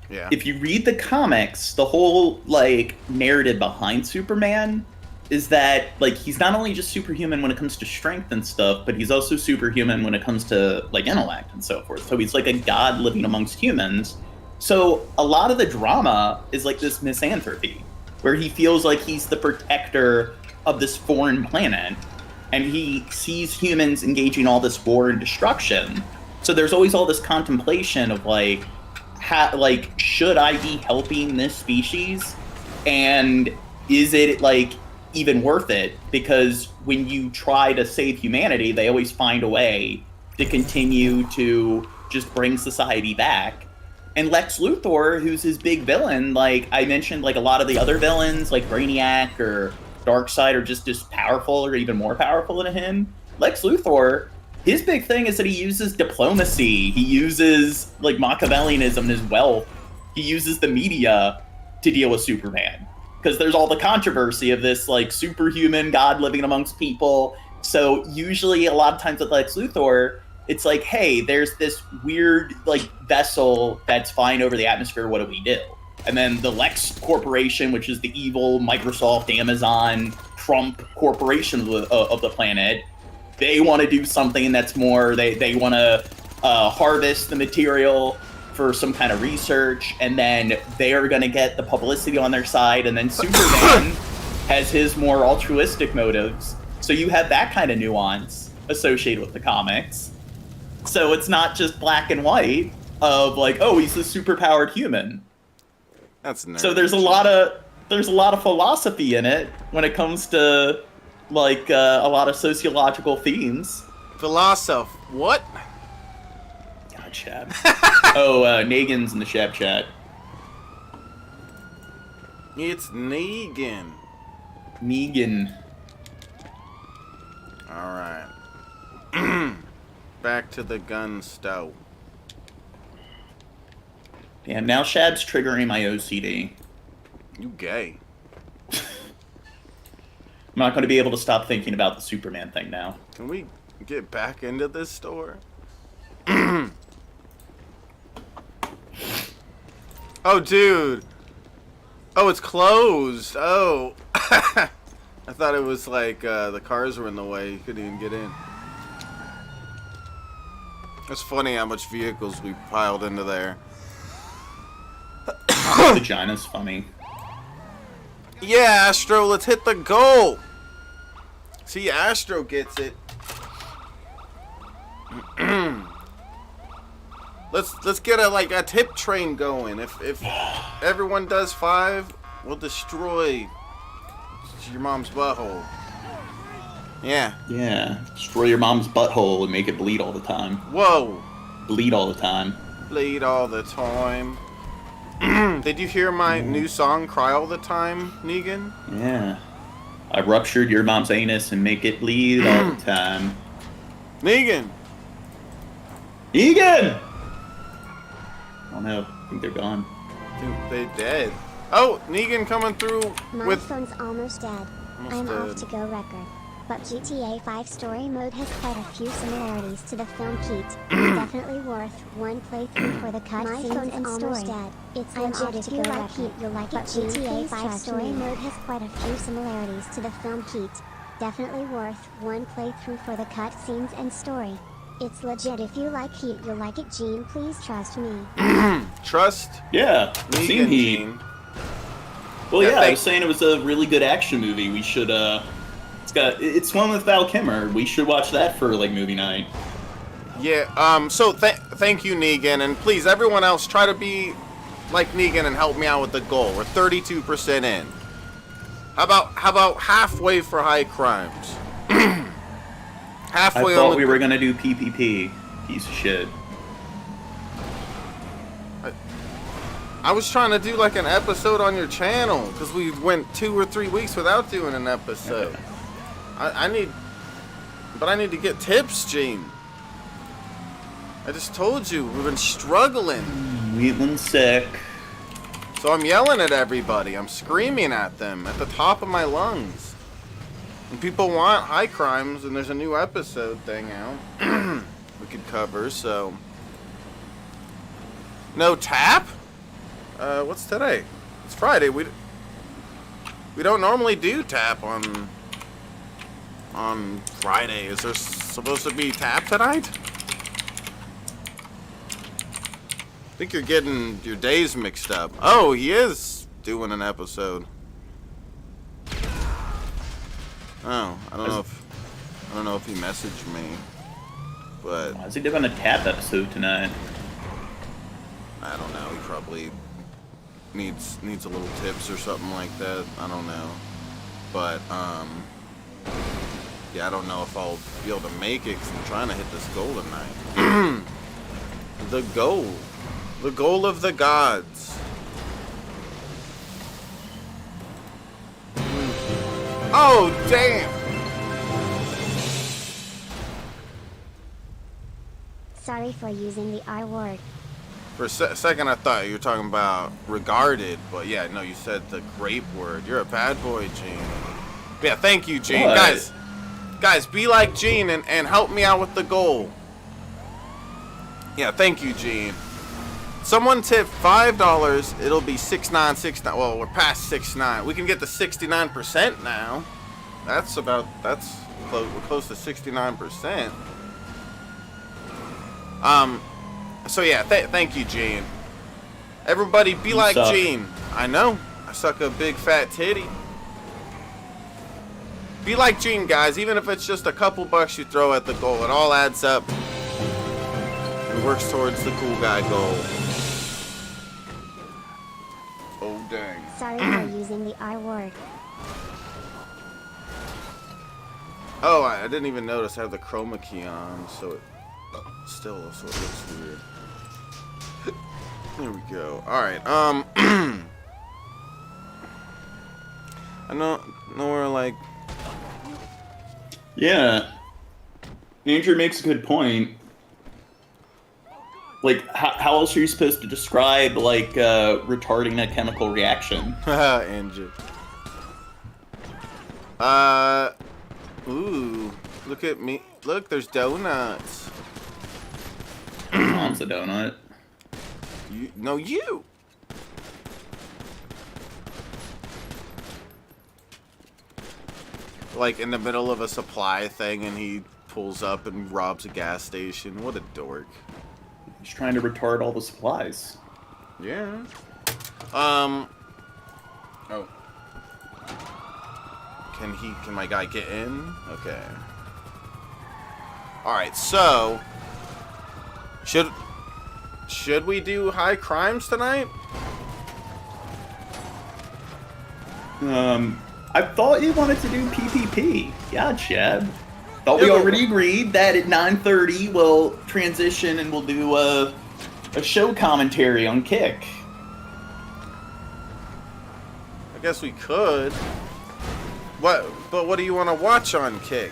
Yeah. if you read the comics, the whole, like, narrative behind Superman is that, like, he's not only just superhuman when it comes to strength and stuff, but he's also superhuman when it comes to, like, intellect and so forth. So he's like a god living amongst humans. So a lot of the drama is like this misanthropy, where he feels like he's the protector of this foreign planet, and he sees humans engaging all this war and destruction. So there's always all this contemplation of, like, should I be helping this species? And is it, like, even worth it? Because when you try to save humanity, they always find a way to continue to just bring society back. And Lex Luthor, who's his big villain, like I mentioned, like a lot of the other villains, like Brainiac or Darkseid, are just as powerful or even more powerful than him. Lex Luthor, his big thing is that he uses diplomacy. He uses, like, Machiavellianism and his wealth. He uses the media to deal with Superman. Because there's all the controversy of this, like, superhuman god living amongst people. So usually, a lot of times with Lex Luthor, it's like, hey, there's this weird, like, vessel that's flying over the atmosphere. What do we do? And then the Lex Corporation, which is the evil Microsoft, Amazon, Trump corporation of the planet, they want to do something that's more, they want to harvest the material for some kind of research, and then they are going to get the publicity on their side, and then Superman has his more altruistic motives. So you have that kind of nuance associated with the comics. So it's not just black and white of, like, oh, he's a superpowered human. That's nerdy. So there's a lot of philosophy in it when it comes to, like, a lot of sociological themes. Philosoph. What? God, Shab. Oh, Negan's in the Shab chat. It's Negan. Negan. Alright. Back to the gun stove. Damn, now Shab's triggering my OCD. You gay. I'm not going to be able to stop thinking about the Superman thing now. Can we get back into this store? Oh, dude. Oh, it's closed. Oh. I thought it was like the cars were in the way. You couldn't even get in. It's funny how much vehicles we piled into there. Vagina's funny. Yeah, Astro, let's hit the goal. See, Astro gets it. Let's get a tip train going. If everyone does 5, we'll destroy your mom's butthole. Yeah. Yeah. Destroy your mom's butthole and make it bleed all the time. Whoa. Bleed all the time. Bleed all the time. Did you hear my new song, Cry All the Time, Negan? Yeah. I ruptured your mom's anus and make it bleed all the time. Negan! Negan! Oh no, I think they're gone. I think they dead. Oh, Negan coming through My with... phone's almost dead. I'm off to go record. But GTA 5 story mode has quite a few similarities to the film Heat. It's definitely worth one playthrough for the cutscenes and story. Dead. It's legit if you like Heat, you'll like it. GTA 5 story mode has quite a few similarities to the film Heat. Definitely worth one playthrough for the cutscenes and story. It's legit if you like Heat, you'll like it. Gene, please trust me. Trust? Yeah, I've seen Heat. Gene. Well, Yeah, yeah, I was saying it was a really good action movie. We should It's one with Val Kilmer. We should watch that for like movie night. Yeah. So thank you, Negan, and please, everyone else, try to be like Negan and help me out with the goal. We're 32% in. How about halfway for high crimes? Halfway I thought on we were gonna do PPP. Piece of shit. I was trying to do like an episode on your channel because we went 2 or 3 weeks without doing an episode. Okay. I need to get tips, Gene. I just told you we've been struggling. Wheatland's sick. So I'm yelling at everybody. I'm screaming at them at the top of my lungs. And people want high crimes, and there's a new episode thing out we could cover. So no tap. What's today? It's Friday. We don't normally do tap on Friday. Is there supposed to be tap tonight? I think you're getting your days mixed up. Oh, he is doing an episode. Oh, I don't know if he messaged me, but Why is he doing a tap episode tonight? I don't know. He probably needs a little tips or something like that. I don't know, but yeah, I don't know if I'll be able to make it because I'm trying to hit this goal tonight. The goal of the gods. Oh, damn! Sorry for using the R word. For a second, I thought you were talking about regarded, but yeah, no, you said the grape word. You're a bad boy, Gene. Yeah, thank you, Gene. What? Guys, be like Gene and help me out with the goal. Yeah, thank you, Gene. Someone tip $5. It'll be 6969. Well, we're past 69. We can get to 69% now. That's close. We're close to 69%. So yeah, thank you, Gene. Everybody, be like suck. Gene. I know. I suck a big fat titty. Be like Gene, guys. Even if it's just a couple bucks you throw at the goal, it all adds up. It works towards the cool guy goal. Oh, dang. Sorry for using the R word. Oh, I didn't even notice I have the chroma key on, so it still also looks weird. There we go. Alright, I know we're like... Yeah. Andrew makes a good point. Like, how else are you supposed to describe, like, retarding a chemical reaction? Haha, Andrew. Ooh, look at me. Look, there's donuts. Mom's a donut. You. Like in the middle of a supply thing, and he pulls up and robs a gas station. What a dork. He's trying to retard all the supplies. Yeah. Oh. Can my guy get in? Okay. Alright, so should we do high crimes tonight? I thought you wanted to do PPP. Yeah, Chad. Thought we Yeah, but- already agreed that at 9:30 we'll transition and we'll do a show commentary on Kick. I guess we could. But what do you want to watch on Kick?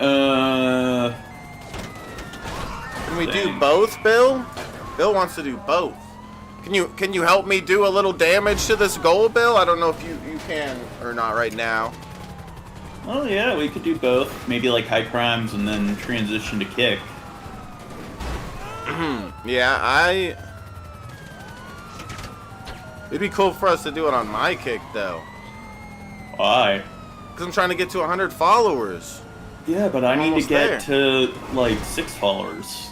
Uh, Can we do Dang. both, Bill? Bill wants to do both. Can you help me do a little damage to this goal, Bill? I don't know if you can or not right now. oh yeah, we could do both. Maybe like high crimes and then transition to Kick. Yeah, it'd be cool for us to do it on my Kick, though. Why? Because I'm trying to get to 100 followers. Yeah, but I I'm need to almost get to like 6 followers.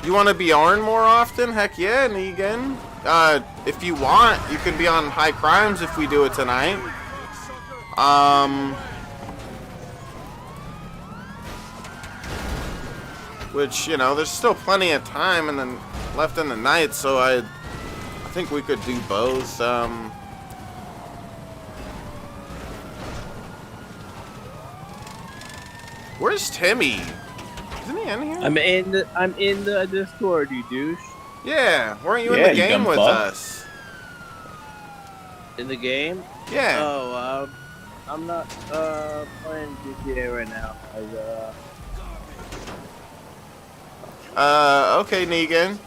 You want to be Arn more often? Heck yeah, Negan. If you want, you can be on High Crimes if we do it tonight. Which, you know, there's still plenty of time and then left in the night, so I think we could do both. Where's Timmy? Isn't he in here? I'm in the Discord, you douche. Yeah, weren't you Yeah, in the you game dumb with fuck. us? In the game? Yeah. Oh, I'm not playing GTA right now. Okay, Negan.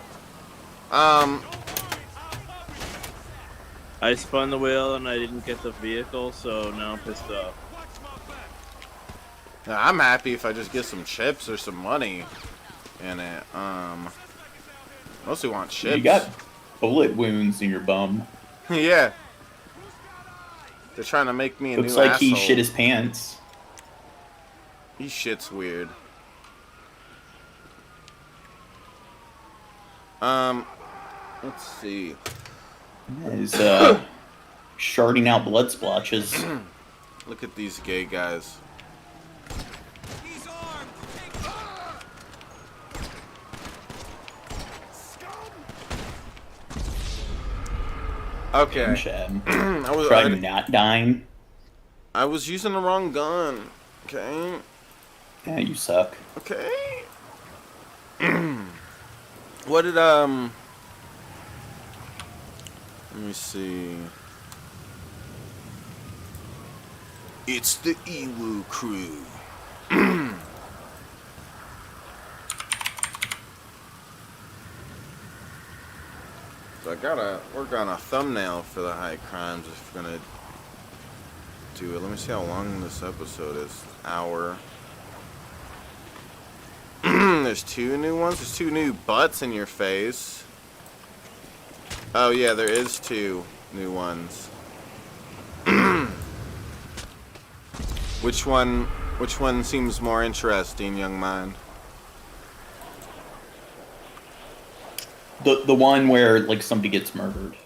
I spun the wheel and I didn't get the vehicle, so now I'm pissed off. I'm happy if I just get some chips or some money in it. Mostly want chips. You got bullet wounds in your bum. Yeah. They're trying to make me a Looks new like asshole. he shit his pants. He shit's weird. Let's see. He's sharding out blood splotches. Look at these gay guys. He's armed. Okay. Chad. I Try not dying. was using the wrong gun. Okay. Yeah, you suck. Okay. What did let me see. It's the Ewu crew. So I gotta work on a thumbnail for the High Crimes if we're gonna do it. Let me see how long this episode is. Hour. There's 2 new ones. There's 2 new butts in your face. Oh yeah, there is 2 new ones. Which one seems more interesting, young man? The one where like somebody gets murdered.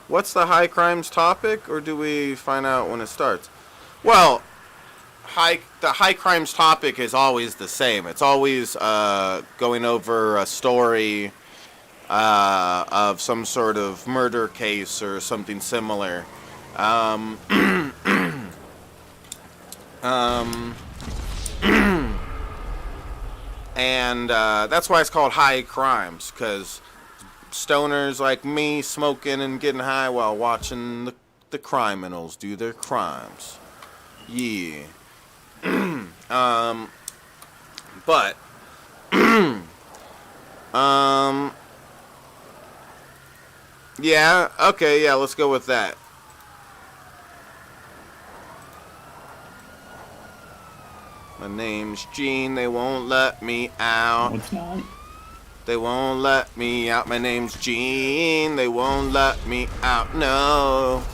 What's the High Crimes topic, or do we find out when it starts? Well, the High Crimes topic is always the same. It's always going over a story of some sort of murder case or something similar. And that's why it's called High Crimes, because stoners like me smoking and getting high while watching the criminals do their crimes. Yeah. But yeah, okay, yeah, let's go with that. My name's Gene, they won't let me out. No, it's not. They won't let me out. My name's Gene, they won't let me out. No,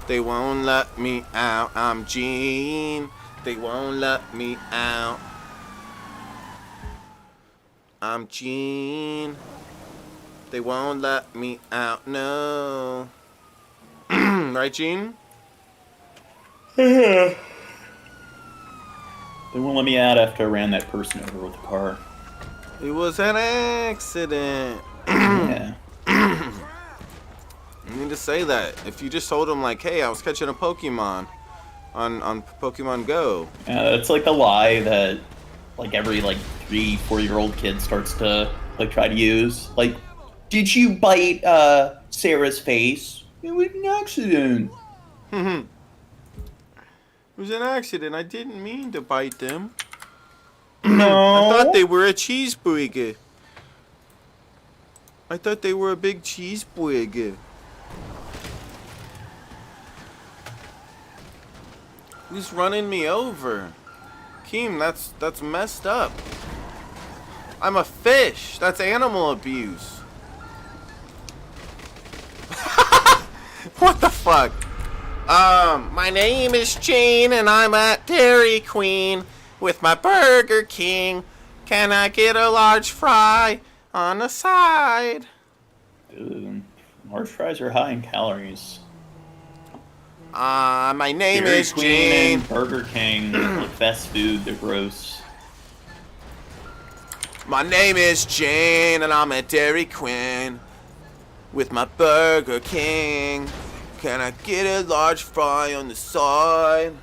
they won't let me out. I'm Gene, they won't let me out. I'm Gene, they won't let me out. No. Right, Gene? They won't let me out after I ran that person over with a car. It was an accident. Yeah. You need to say that. If you just told him, like, hey, I was catching a Pokemon on Pokemon Go. It's like a lie that like every like 3-4-year-old kid starts to like try to use. Like, did you bite Sarah's face? It was an accident. It was an accident. I didn't mean to bite them. No. I thought they were a cheeseburger. I thought they were a big cheeseburger. Who's running me over? Keem, that's messed up. I'm a fish. That's animal abuse. What the fuck? My name is Gene and I'm at Dairy Queen with my Burger King. Can I get a large fry? on the side. Ooh, large fries are high in calories. My name Dairy is Queen Gene. and Burger King, like fast food, they're gross. My name is Jane, and I'm at Dairy Queen with my Burger King. Can I get a large fry on the side?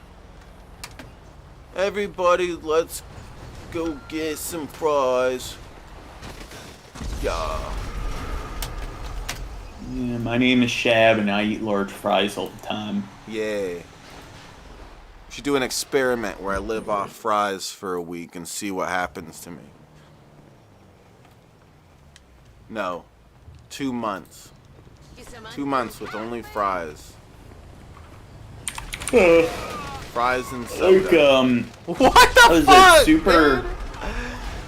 Everybody, let's go get some fries. Yeah. Yeah, my name is Shab, and I eat large fries all the time. Yeah. We should do an experiment where I live off fries for a week and see what happens to me. No. 2 months. 2 months with only fries. Fries and soda. What the was fuck? it, super... dude?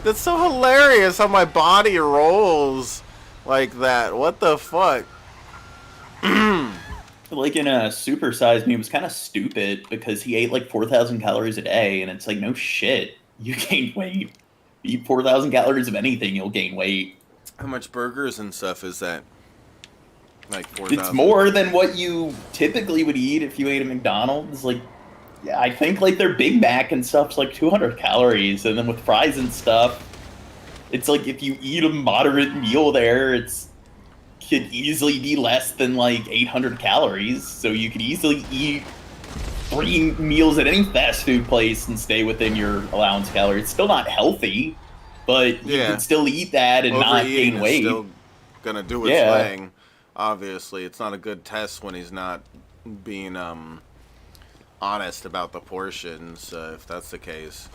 That's so hilarious how my body rolls like that. What the fuck? Like in a Super Size Me, it was kind of stupid because he ate like 4,000 calories a day, and it's like, no shit, you gain weight. You eat 4,000 calories of anything, you'll gain weight. How much burgers and stuff is that? Like 4,000? It's more than what you typically would eat if you ate at McDonald's. Like, yeah, I think like their Big Mac and stuff's like 200 calories, and then with fries and stuff, it's like if you eat a moderate meal there, it's could easily be less than like 800 calories. So you could easily eat 3 meals at any fast food place and stay within your allowance calories. It's still not healthy, but you can still eat that and not gain weight. Is still gonna do its thing. Obviously, it's not a good test when he's not being honest about the portions. If that's the case,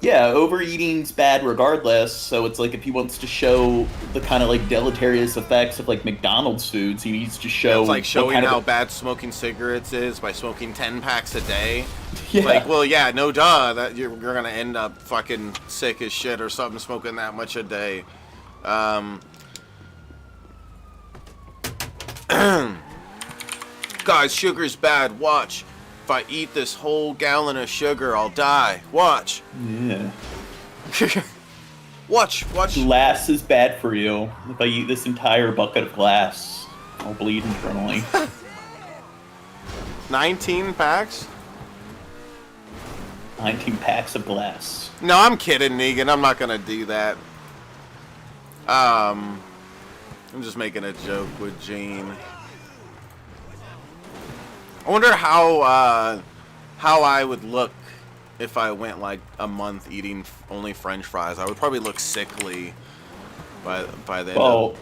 yeah, overeating's bad regardless. So it's like if he wants to show the kind of like deleterious effects of like McDonald's foods, he needs to show. It's like showing how bad smoking cigarettes is by smoking 10 packs a day. Yeah. Like, well, yeah, no duh, that you're gonna end up fucking sick as shit or something smoking that much a day. Guys, sugar's bad. Watch. If I eat this whole gallon of sugar, I'll die. Watch. Yeah. Watch. Glass is bad for you. If I eat this entire bucket of glass, I'll bleed internally. 19 packs? 19 packs of glass. No, I'm kidding, Negan. I'm not gonna do that. I'm just making a joke with Gene. I wonder how I would look if I went like a month eating only French fries. I would probably look sickly by the end. Well,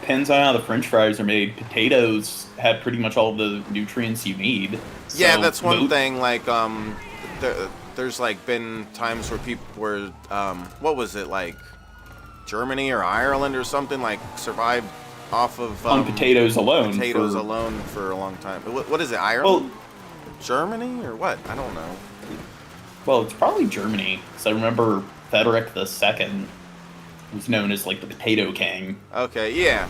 depends on how the French fries are made. Potatoes have pretty much all the nutrients you need. Yeah, that's one thing. Like, there's like been times where people were, what was it, like Germany or Ireland or something, like survived off of on potatoes alone. Potatoes alone for a long time. What is it, Ireland? Well, Germany or what? I don't know. Well, it's probably Germany, because I remember Frederick II was known as like the Potato King. Okay, yeah.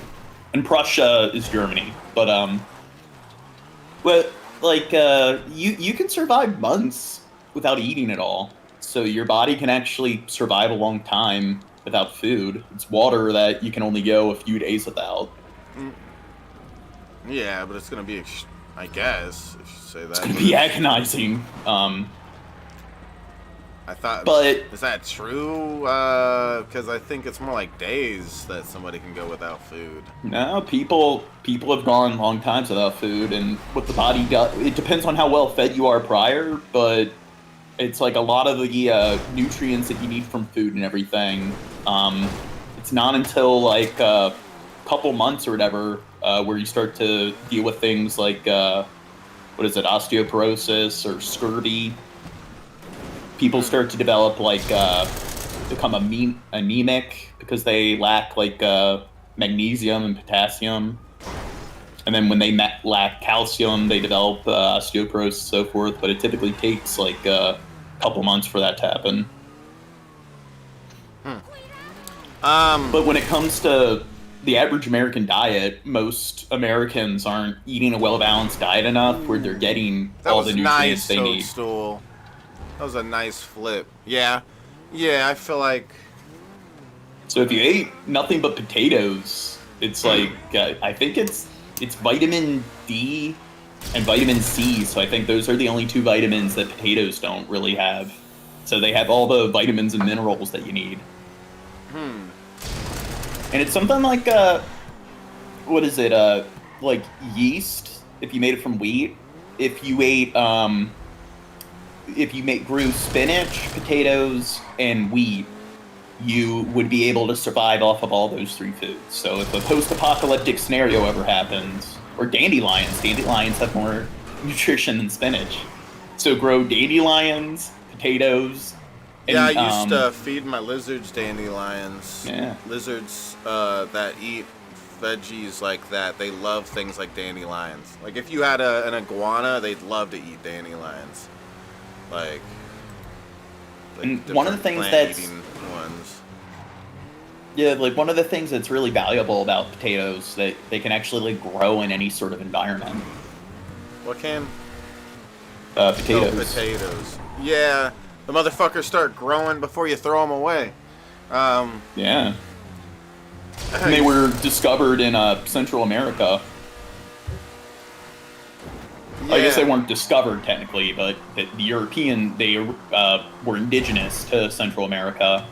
And Prussia is Germany, but you can survive months without eating at all. So your body can actually survive a long time without food. It's water that you can only go a few days without. Yeah, but it's gonna be, I guess, if you say that. It's gonna be agonizing. I thought, but is that true? Because I think it's more like days that somebody can go without food. No, people have gone long times without food, and what the body does, it depends on how well fed you are prior, but it's like a lot of the nutrients that you need from food and everything. It's not until like a couple months or whatever where you start to deal with things like osteoporosis or scurvy. People start to develop like become anemic because they lack like magnesium and potassium. And then when they lack calcium, they develop osteoporosis and so forth. But it typically takes like a couple months for that to happen. But when it comes to the average American diet, most Americans aren't eating a well-balanced diet enough where they're getting all the nutrients they need. Stool. That was a nice flip. Yeah. Yeah, I feel like So if you ate nothing but potatoes, it's like I think it's vitamin D and vitamin C. So I think those are the only two vitamins that potatoes don't really have. So they have all the vitamins and minerals that you need. And it's something like what is it? Like yeast. If you made it from wheat. If you ate grew spinach, potatoes, and wheat, you would be able to survive off of all those three foods. So if a post-apocalyptic scenario ever happens, or dandelions have more nutrition than spinach. So grow dandelions, potatoes. And, yeah, I used to feed my lizards dandelions. Yeah. Lizards that eat veggies like that, they love things like dandelions. Like if you had an iguana, they'd love to eat dandelions. Like and one of the things that's ones. Yeah, like one of the things that's really valuable about potatoes that they can actually like grow in any sort of environment. What can? Potatoes. Oh, potatoes. Yeah, the motherfuckers start growing before you throw them away. Yeah. And they were discovered in Central America. Yeah. I guess they weren't discovered technically, but the European, they were indigenous to Central America.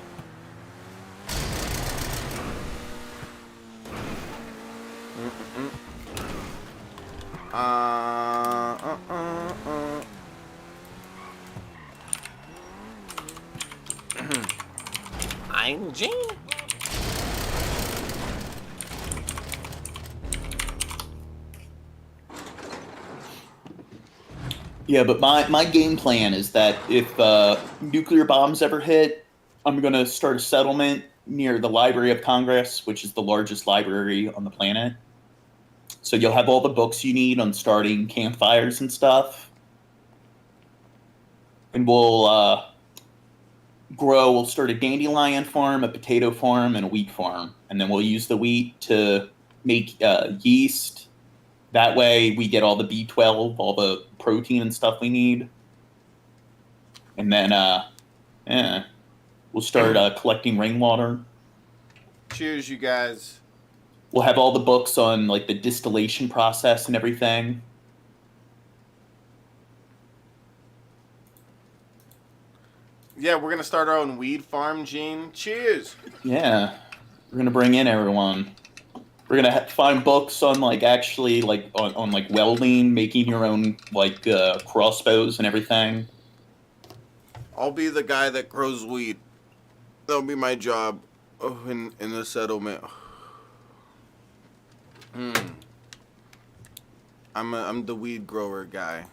I'm Gene. Yeah, but my game plan is that if nuclear bombs ever hit, I'm going to start a settlement near the Library of Congress, which is the largest library on the planet. So you'll have all the books you need on starting campfires and stuff. And we'll start a dandelion farm, a potato farm, and a wheat farm. And then we'll use the wheat to make yeast. That way we get all the B12, all the protein and stuff we need. And then, we'll start collecting rainwater. Cheers, you guys. We'll have all the books on like the distillation process and everything. Yeah, we're gonna start our own weed farm, Gene. Cheers. Yeah, we're gonna bring in everyone. We're gonna find books on like actually like on like welding, making your own like crossbows and everything. I'll be the guy that grows weed. That'll be my job in the settlement. I'm the weed grower guy,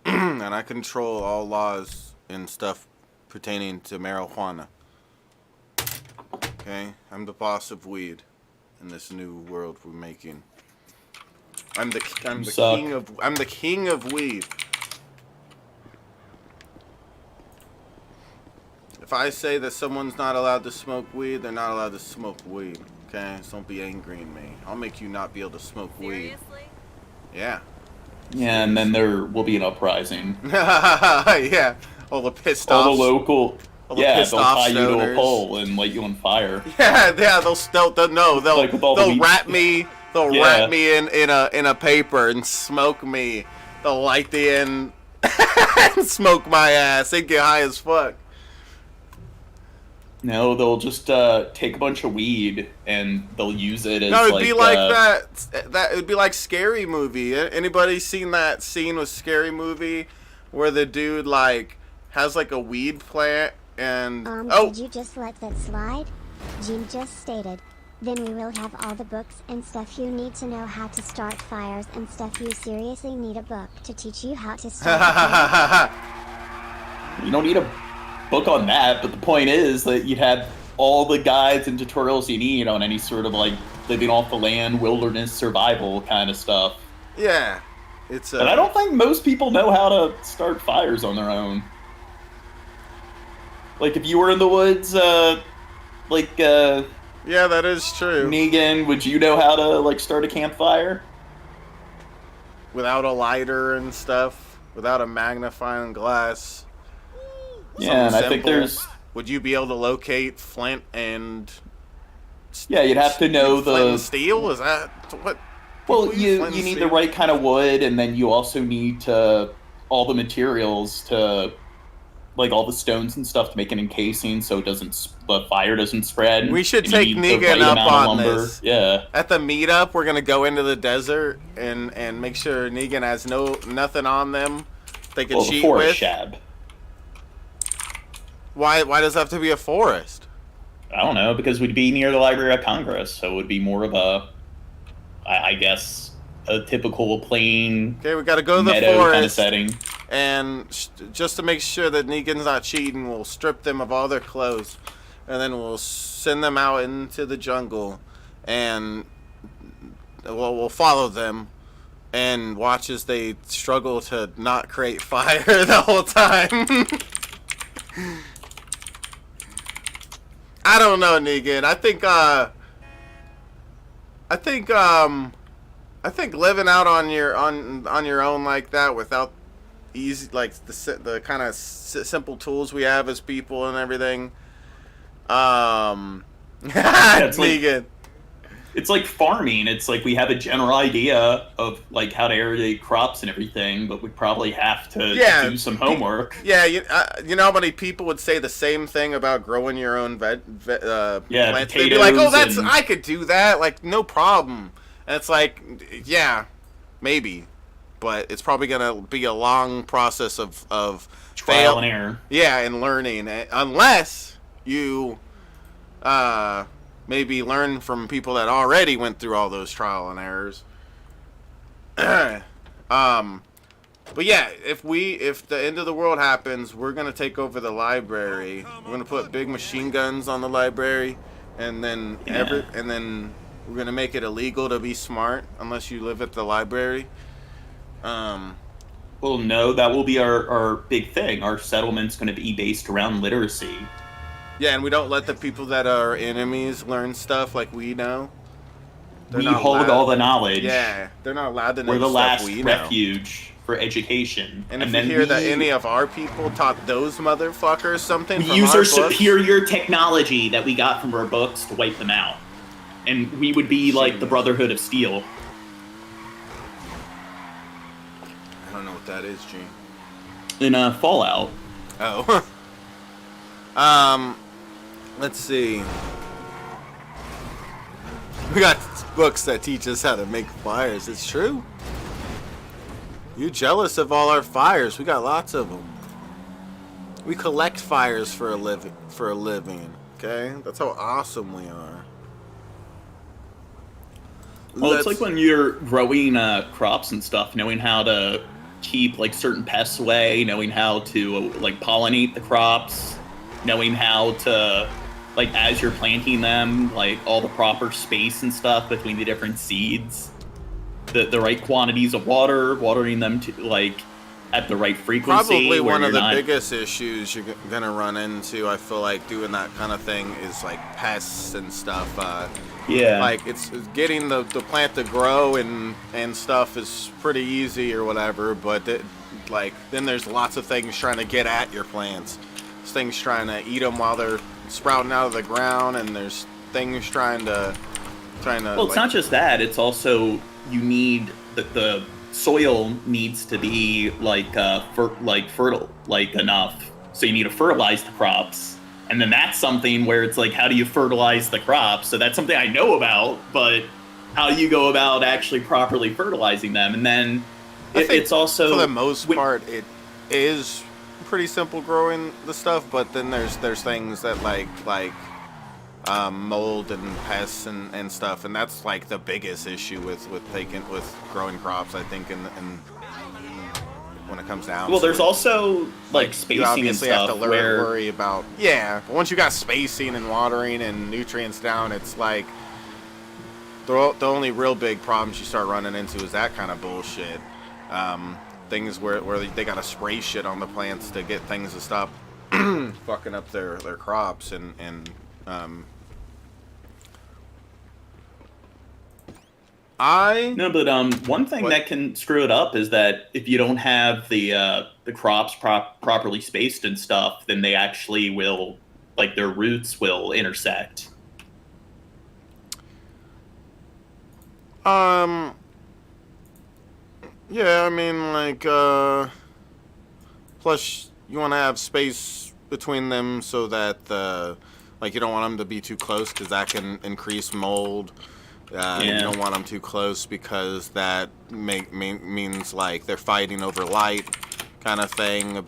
and I control all laws and stuff pertaining to marijuana. Okay, I'm the boss of weed in this new world we're making. I'm the king of weed. If I say that someone's not allowed to smoke weed, they're not allowed to smoke weed. Okay, so don't be angry at me. I'll make you not be able to smoke weed. Seriously? Yeah. Yeah, and then there will be an uprising. Yeah. All the pissed off. All the local. Yeah, they'll tie you to a pole and light you on fire. Yeah, they'll wrap me. They'll wrap me in a paper and smoke me. They'll light the end and smoke my ass. They get high as fuck. No, they'll just take a bunch of weed and they'll use it as it'd be like that. It'd be like Scary Movie. Anybody seen that scene with Scary Movie where the dude like has like a weed plant and Did you just let that slide? Gene just stated. Then we will have all the books and stuff you need to know how to start fires and stuff. You seriously need a book to teach you how to start a fire? You don't need a book on that, but the point is that you'd have all the guides and tutorials you need on any sort of like living off the land, wilderness survival kind of stuff. Yeah, but I don't think most people know how to start fires on their own. Like if you were in the woods, yeah, that is true. Negan, would you know how to like start a campfire? Without a lighter and stuff, without a magnifying glass. Yeah, and I think there's... Would you be able to locate flint and Yeah, you'd have to know flint and the. steel. Is that what? Well, people use you flint and need the steel? right kind of wood, and then you also need to all the materials to like all the stones and stuff to make an encasing, so it doesn't the fire doesn't spread. We should and you take need the Negan right up amount of on lumber. this. Yeah. At the meetup, we're gonna go into the desert and make sure Negan has nothing on them they can Well, the cheat forest with. shab. Why does it have to be a forest? I don't know, because we'd be near the Library of Congress, so it would be more of a, I guess, a typical plain Okay, we gotta go to the meadow forest kind of setting. and just to make sure that Negan's not cheating, we'll strip them of all their clothes, and then we'll send them out into the jungle, and we'll follow them and watch as they struggle to not create fire the whole time. I don't know, Negan. I think living out on your own like that without easy like the kind of simple tools we have as people and everything. It's Negan. It's like farming. It's like we have a general idea of like how to irrigate crops and everything, but we probably have to do some homework. Yeah, you know how many people would say the same thing about growing your own plants? They'd be like, "Oh, I could do that, like no problem." And it's like, yeah, maybe, but it's probably gonna be a long process of trial and error. Yeah, and learning, unless you maybe learn from people that already went through all those trial and errors. But yeah, if the end of the world happens, we're gonna take over the library. We're gonna put big machine guns on the library, and then we're gonna make it illegal to be smart unless you live at the library. Well, no, that will be our big thing. Our settlement's going to be based around literacy. Yeah, and we don't let the people that are enemies learn stuff like we know. We hold all the knowledge. Yeah, they're not allowed to know We're the stuff last we know. refuge for education. And if you hear that any of our people taught those motherfuckers something we from use our our books, superior technology that we got from our books to wipe them out. And we would be like the Brotherhood of Steel. I don't know what that is, Gene. In Fallout. Oh. Let's see. We got books that teach us how to make fires. It's true. You jealous of all our fires? We got lots of them. We collect fires for a living. Okay, that's how awesome we are. Well, it's like when you're growing crops and stuff, knowing how to keep like certain pests away, knowing how to like pollinate the crops, knowing how to like as you're planting them, like all the proper space and stuff between the different seeds, the right quantities of water, watering them to like at the right frequency. Probably one of the biggest issues you're gonna run into, I feel like, doing that kind of thing is like pests and stuff. Yeah. Like it's getting the plant to grow and stuff is pretty easy or whatever, but then there's lots of things trying to get at your plants. There's things trying to eat them while they're sprouting out of the ground, and there's things trying to. Well, it's not just that. It's also you need the soil needs to be fertile, like enough. So you need to fertilize the crops. And then that's something where it's like, how do you fertilize the crops? So that's something I know about, but how do you go about actually properly fertilizing them? And then it's also, for the most part, it is pretty simple growing the stuff. But then there's things that like mold and pests and stuff, and that's like the biggest issue with growing crops, I think, and when it comes down. Well, to there's it. also like spacing you obviously and stuff have to worry about but once you got spacing and watering and nutrients down, it's like the only real big problems you start running into is that kind of bullshit. Things where they gotta spray shit on the plants to get things to stop fucking up their crops and one thing that can screw it up is that if you don't have the crops properly spaced and stuff, then they actually will, like, their roots will intersect. Um. Yeah, I mean, like, plus you want to have space between them so that like, you don't want them to be too close because that can increase mold. You don't want them too close because that means like they're fighting over light, kind of thing.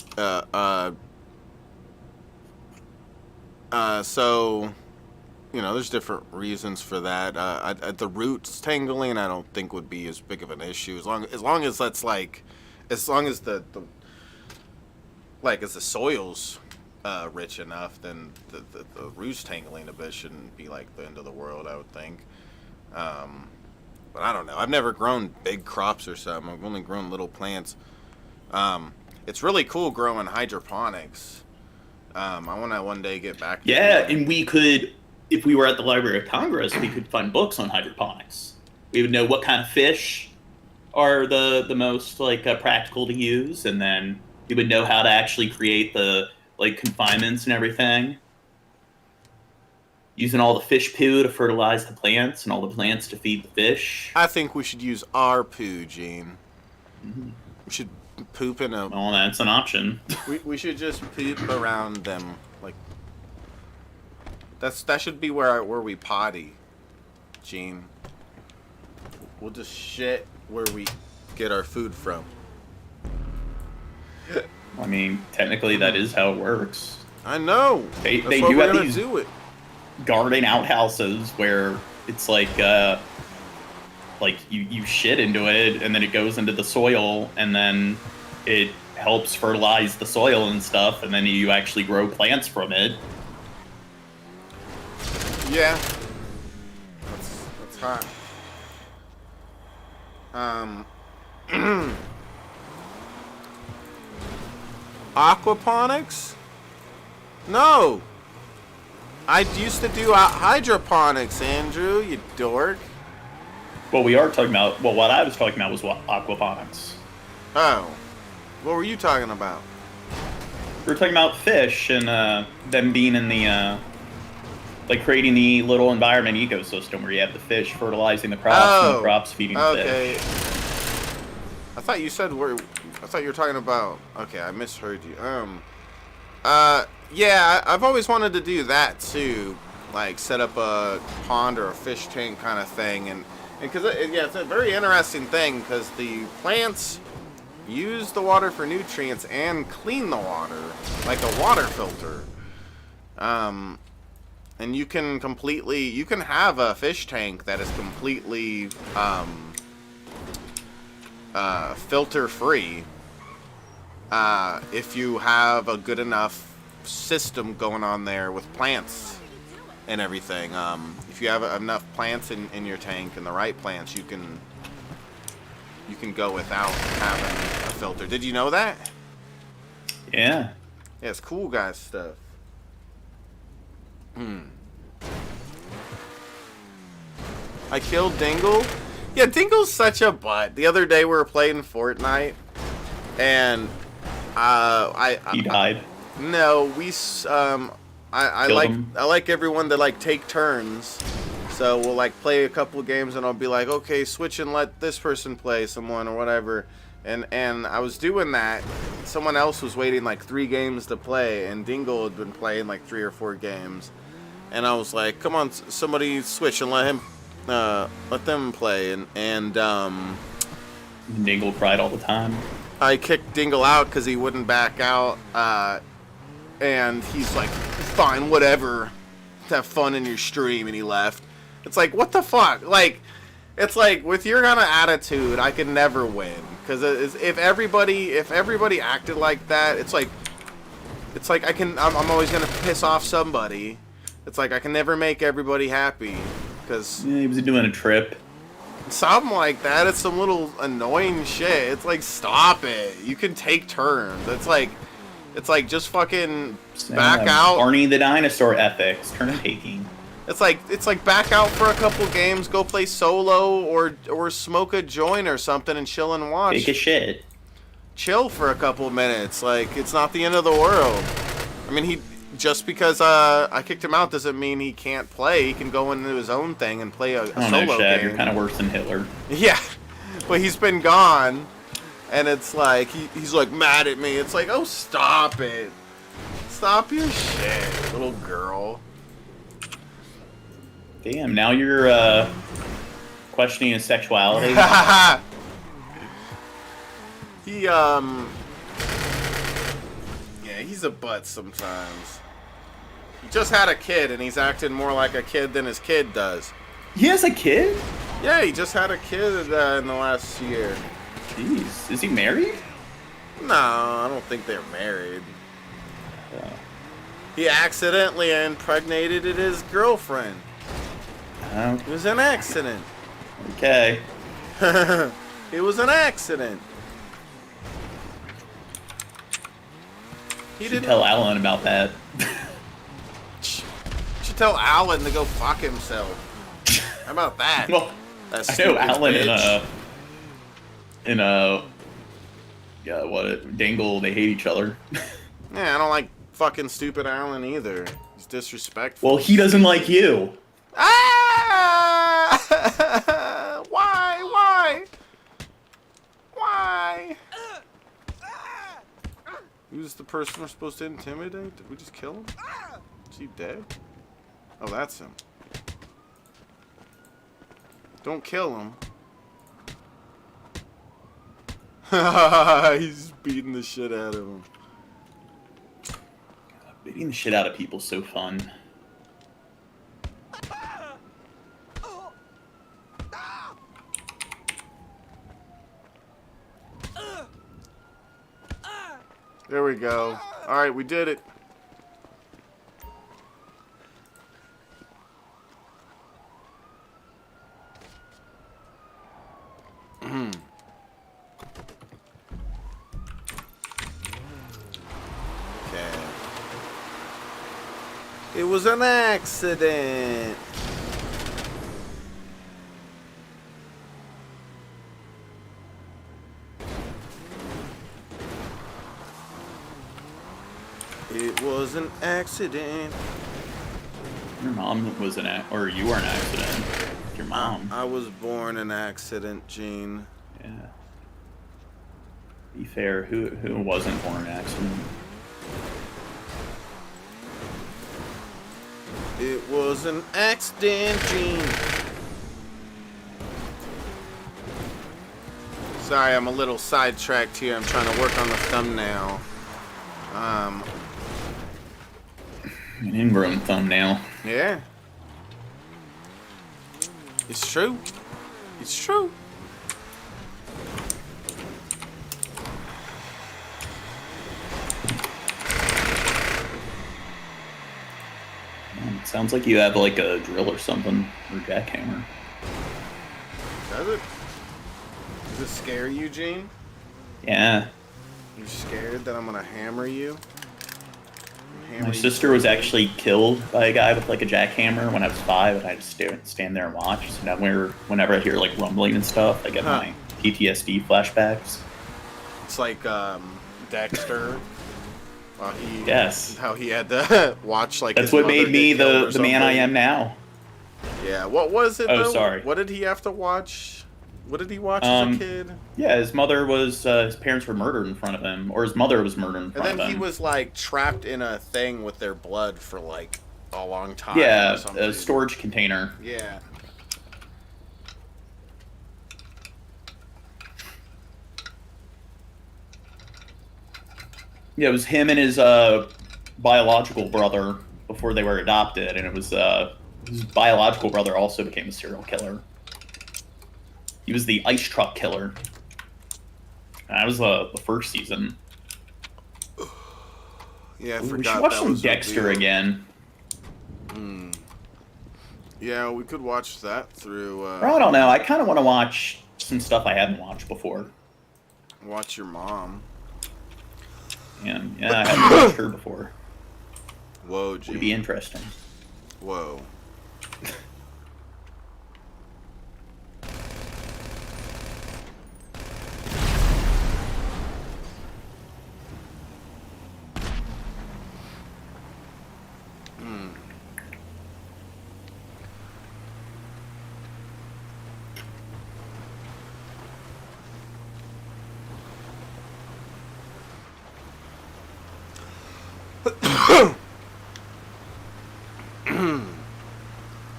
So, you know, there's different reasons for that. The roots tangling, I don't think would be as big of an issue as long as that's like, as long as the as the soil's rich enough, then the roots tangling a bit shouldn't be like the end of the world, I would think. But I don't know. I've never grown big crops or something. I've only grown little plants. It's really cool growing hydroponics. I want to one day get back to Yeah, and we could, if we were at the Library of Congress, we could find books on hydroponics. We would know what kind of fish are the most like practical to use, and then we would know how to actually create the like confinements and everything. Using all the fish poo to fertilize the plants and all the plants to feed the fish. I think we should use our poo, Gene. Mm-hmm. We should poop in a... Well, that's an option. we should just poop around them. Like, that should be where we potty, Gene. We'll just shit where we get our food from. I mean, technically that is how it works. I know. They That's do why we're have gonna these do it. garden outhouses where it's like you shit into it and then it goes into the soil and then it helps fertilize the soil and stuff and then you actually grow plants from it. Yeah. That's hot. Aquaponics? No. I used to do hydroponics, Andrew, you dork. Well, we are talking about... Well, what I was talking about was aquaponics. Oh. What were you talking about? We were talking about fish and them being in the... like creating the little environment ecosystem where you have the fish fertilizing the crops and the crops feeding the fish. I thought you said I thought you were talking about... Okay, I misheard you. Yeah, I've always wanted to do that too, like set up a pond or a fish tank kind of thing, and because it's a very interesting thing because the plants use the water for nutrients and clean the water like a water filter, and you can have a fish tank that is completely filter free if you have a good enough system going on there with plants and everything. If you have enough plants in your tank and the right plants, you can go without having a filter. Did you know that? Yeah. Yeah, it's cool guys stuff. I killed Dingle. Yeah, Dingle's such a butt. The other day we were playing Fortnite and He died. No, I like everyone to like take turns. So we'll like play a couple of games and I'll be like, okay, switch and let this person play someone or whatever. And I was doing that. Someone else was waiting like 3 games to play, and Dingle had been playing like 3 or 4 games. And I was like, come on, somebody switch and let them play. And Dingle cried all the time. I kicked Dingle out because he wouldn't back out. And he's like, fine, whatever. Have fun in your stream, and he left. It's like, what the fuck? Like, it's like with your kind of attitude, I could never win. Because if everybody acted like that, it's like I'm always gonna piss off somebody. It's like I can never make everybody happy. Because he was doing a trip. Something like that. It's some little annoying shit. It's like, stop it. You can take turns. It's like just fucking back out. Barney the dinosaur ethics. Turn taking. It's like back out for a couple games, go play solo or smoke a joint or something and chill and watch. Take a shit. Chill for a couple minutes. Like, it's not the end of the world. I mean, just because I kicked him out doesn't mean he can't play. He can go into his own thing and play a I don't solo know, Shad. game. You're kind of worse than Hitler. Yeah, but he's been gone, and it's like he's like mad at me. It's like, oh, stop it, stop your shit, little girl. Damn, now you're questioning his sexuality. He yeah, he's a butt sometimes. He just had a kid, and he's acting more like a kid than his kid does. He has a kid? Yeah, he just had a kid in the last year. Jeez, is he married? No, I don't think they're married. He accidentally impregnated his girlfriend. It was an accident. Okay. It was an accident. He didn't tell Alan about that. Should tell Alan to go fuck himself. How about that? Well, that I know Alan bitch. in a Dangle, they hate each other. Yeah, I don't like fucking stupid Alan either. He's disrespectful. Well, he doesn't like you. Ah! Why? Who's the person we're supposed to intimidate? Did we just kill him? Is he dead? Oh, that's him. Don't kill him. He's beating the shit out of him. Beating the shit out of people is so fun. There we go. Alright, we did it. Okay. It was an accident. It was an accident. Your mom was or you were an accident. Your mom. I was born an accident, Gene. Yeah. Be fair, who wasn't born an accident? It was an accident, Gene. Sorry, I'm a little sidetracked here. I'm trying to work on the thumbnail. An ingrown thumbnail. Yeah. It's true. It's true. It sounds like you have like a drill or something, or a jackhammer. Does it? Does it scare you, Gene? Yeah. You scared that I'm gonna hammer you? My sister was actually killed by a guy with like a jackhammer when I was 5, and I just stand there and watch. So now whenever I hear like rumbling and stuff, I get my PTSD flashbacks. It's like Dexter. Yes. How he had to watch like. That's his what mother made me get killed or the man I something. am now. Yeah. What was it? Oh, though? sorry. What did he have to watch? What did he watch as a kid? Yeah, his mother was his parents were murdered in front of him, or his mother was murdered in front of him. And then he was like trapped in a thing with their blood for like a long time. Yeah, or something. a storage container. Yeah. Yeah, it was him and his biological brother before they were adopted, and it was his biological brother also became a serial killer. He was the ice truck killer. And that was the first season. Yeah, I We forgot should watch that some was Dexter revealed. again. Yeah, we could watch that through. Or I don't know. I kind of want to watch some stuff I haven't watched before. Watch your mom. Yeah, I haven't watched her before. Whoa, It'd Gene. be interesting. Whoa.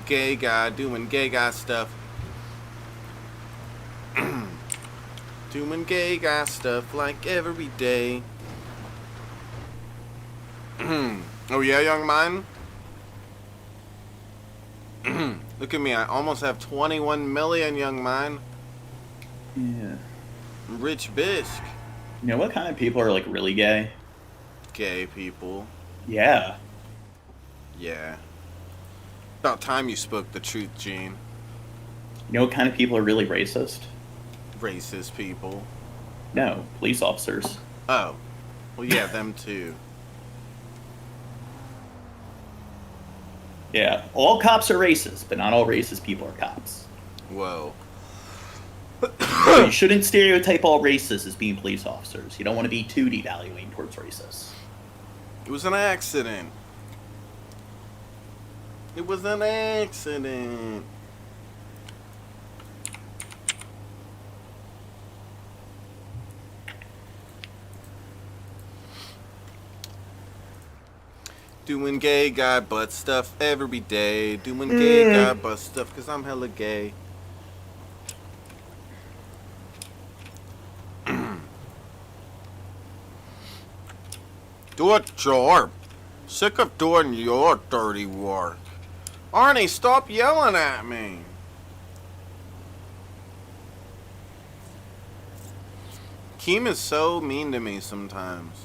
Gay guy doing gay guy stuff. Doing gay guy stuff like every day. Oh yeah, young man? Look at me, I almost have 21 million, young man. Yeah. Rich bisque. You know what kind of people are like really gay? Gay people. Yeah. Yeah. About time you spoke the truth, Gene. You know what kind of people are really racist? Racist people. No, police officers. Oh. Well, yeah, them too. Yeah, all cops are racist, but not all racist people are cops. Whoa. So you shouldn't stereotype all racists as being police officers. You don't want to be too devaluing towards racists. It was an accident. It was an accident. Doing gay guy butt stuff every day. Doing gay guy butt stuff because I'm hella gay. Do it, Jorp. Sick of doing your dirty work. Arnie, stop yelling at me. Keem is so mean to me sometimes.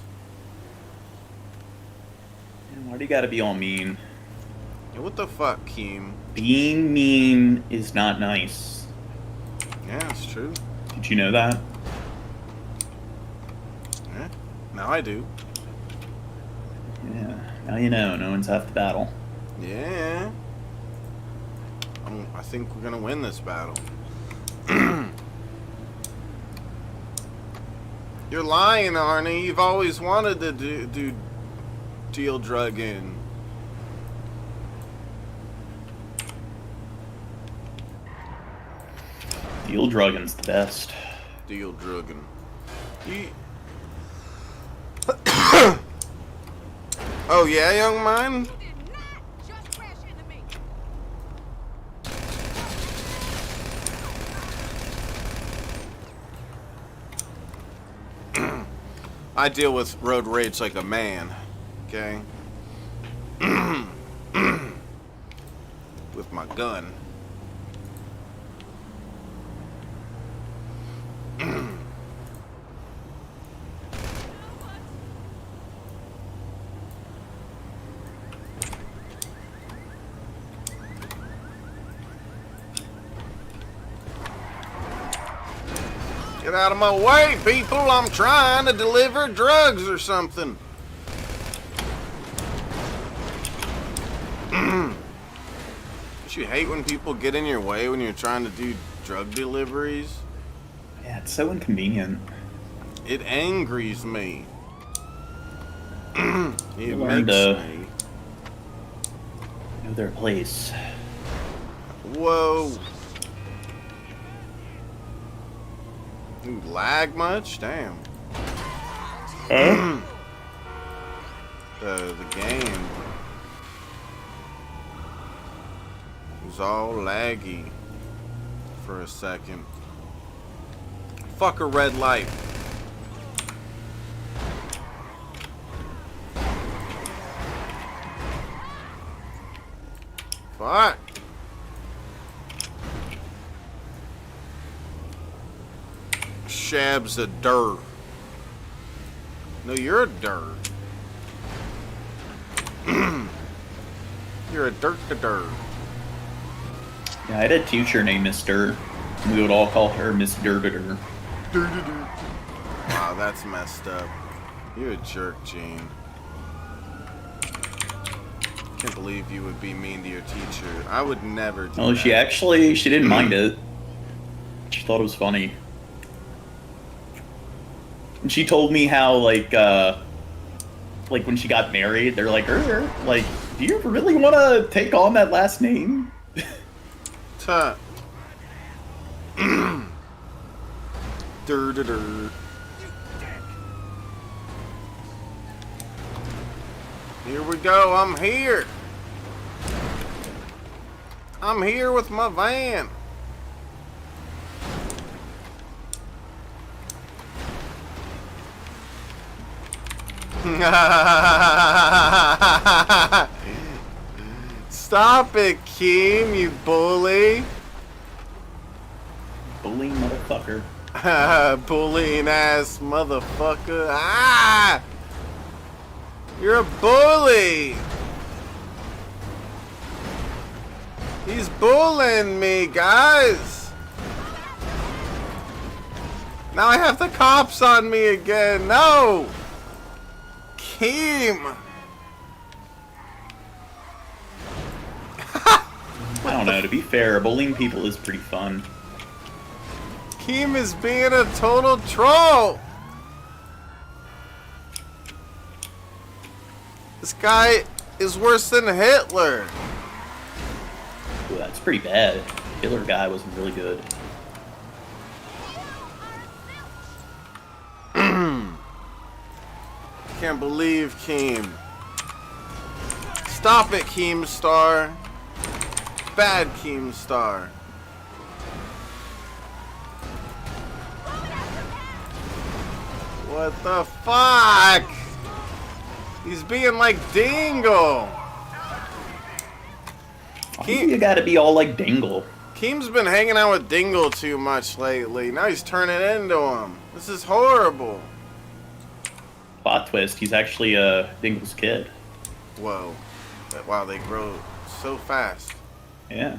Why do you gotta be all mean? Yeah, what the fuck, Keem? Being mean is not nice. Yeah, it's true. Did you know that? Yeah, now I do. Yeah, now you know. No one's half the battle. Yeah. I think we're gonna win this battle. You're lying, Arnie. You've always wanted to do deal drugging. Deal drugging's the best. Deal drugging. Oh yeah, young man? I deal with road rage like a man, okay? With my gun. Get out of my way, people! I'm trying to deliver drugs or something. Don't you hate when people get in your way when you're trying to do drug deliveries? Yeah, it's so inconvenient. It angries me. It Learn makes to me. know their place. Whoa. You lag much? Damn. Huh? The game was all laggy for a second. Fuck a red light. Fuck. Shab's a dirt. No, you're a dirt. You're a dirt to dirt. Yeah, I had a teacher named Miss Dirt. We would all call her Miss Dirtitor. Wow, that's messed up. You're a jerk, Gene. Can't believe you would be mean to your teacher. I would never do Oh, that. she didn't mind it. She thought it was funny. And she told me how, like when she got married, they're like, like, do you really want to take on that last name? Tuh. Dur. Here we go. I'm here. I'm here with my van. Stop it, Keem, you bully. Bullying motherfucker. Bullying ass motherfucker. Ah! You're a bully. He's bullying me, guys. Now I have the cops on me again. No. Keem. I don't know, to be fair, bullying people is pretty fun. Keem is being a total troll. This guy is worse than Hitler. Ooh, that's pretty bad. Hitler guy wasn't really good. Can't believe Keem. Stop it, Keemstar. Bad Keemstar. What the fuck? He's being like Dingle. Why do you gotta be all like Dingle? Keem's been hanging out with Dingle too much lately. Now he's turning into him. This is horrible. Plot twist, he's actually Dingle's kid. Whoa. Wow, they grow so fast. Yeah.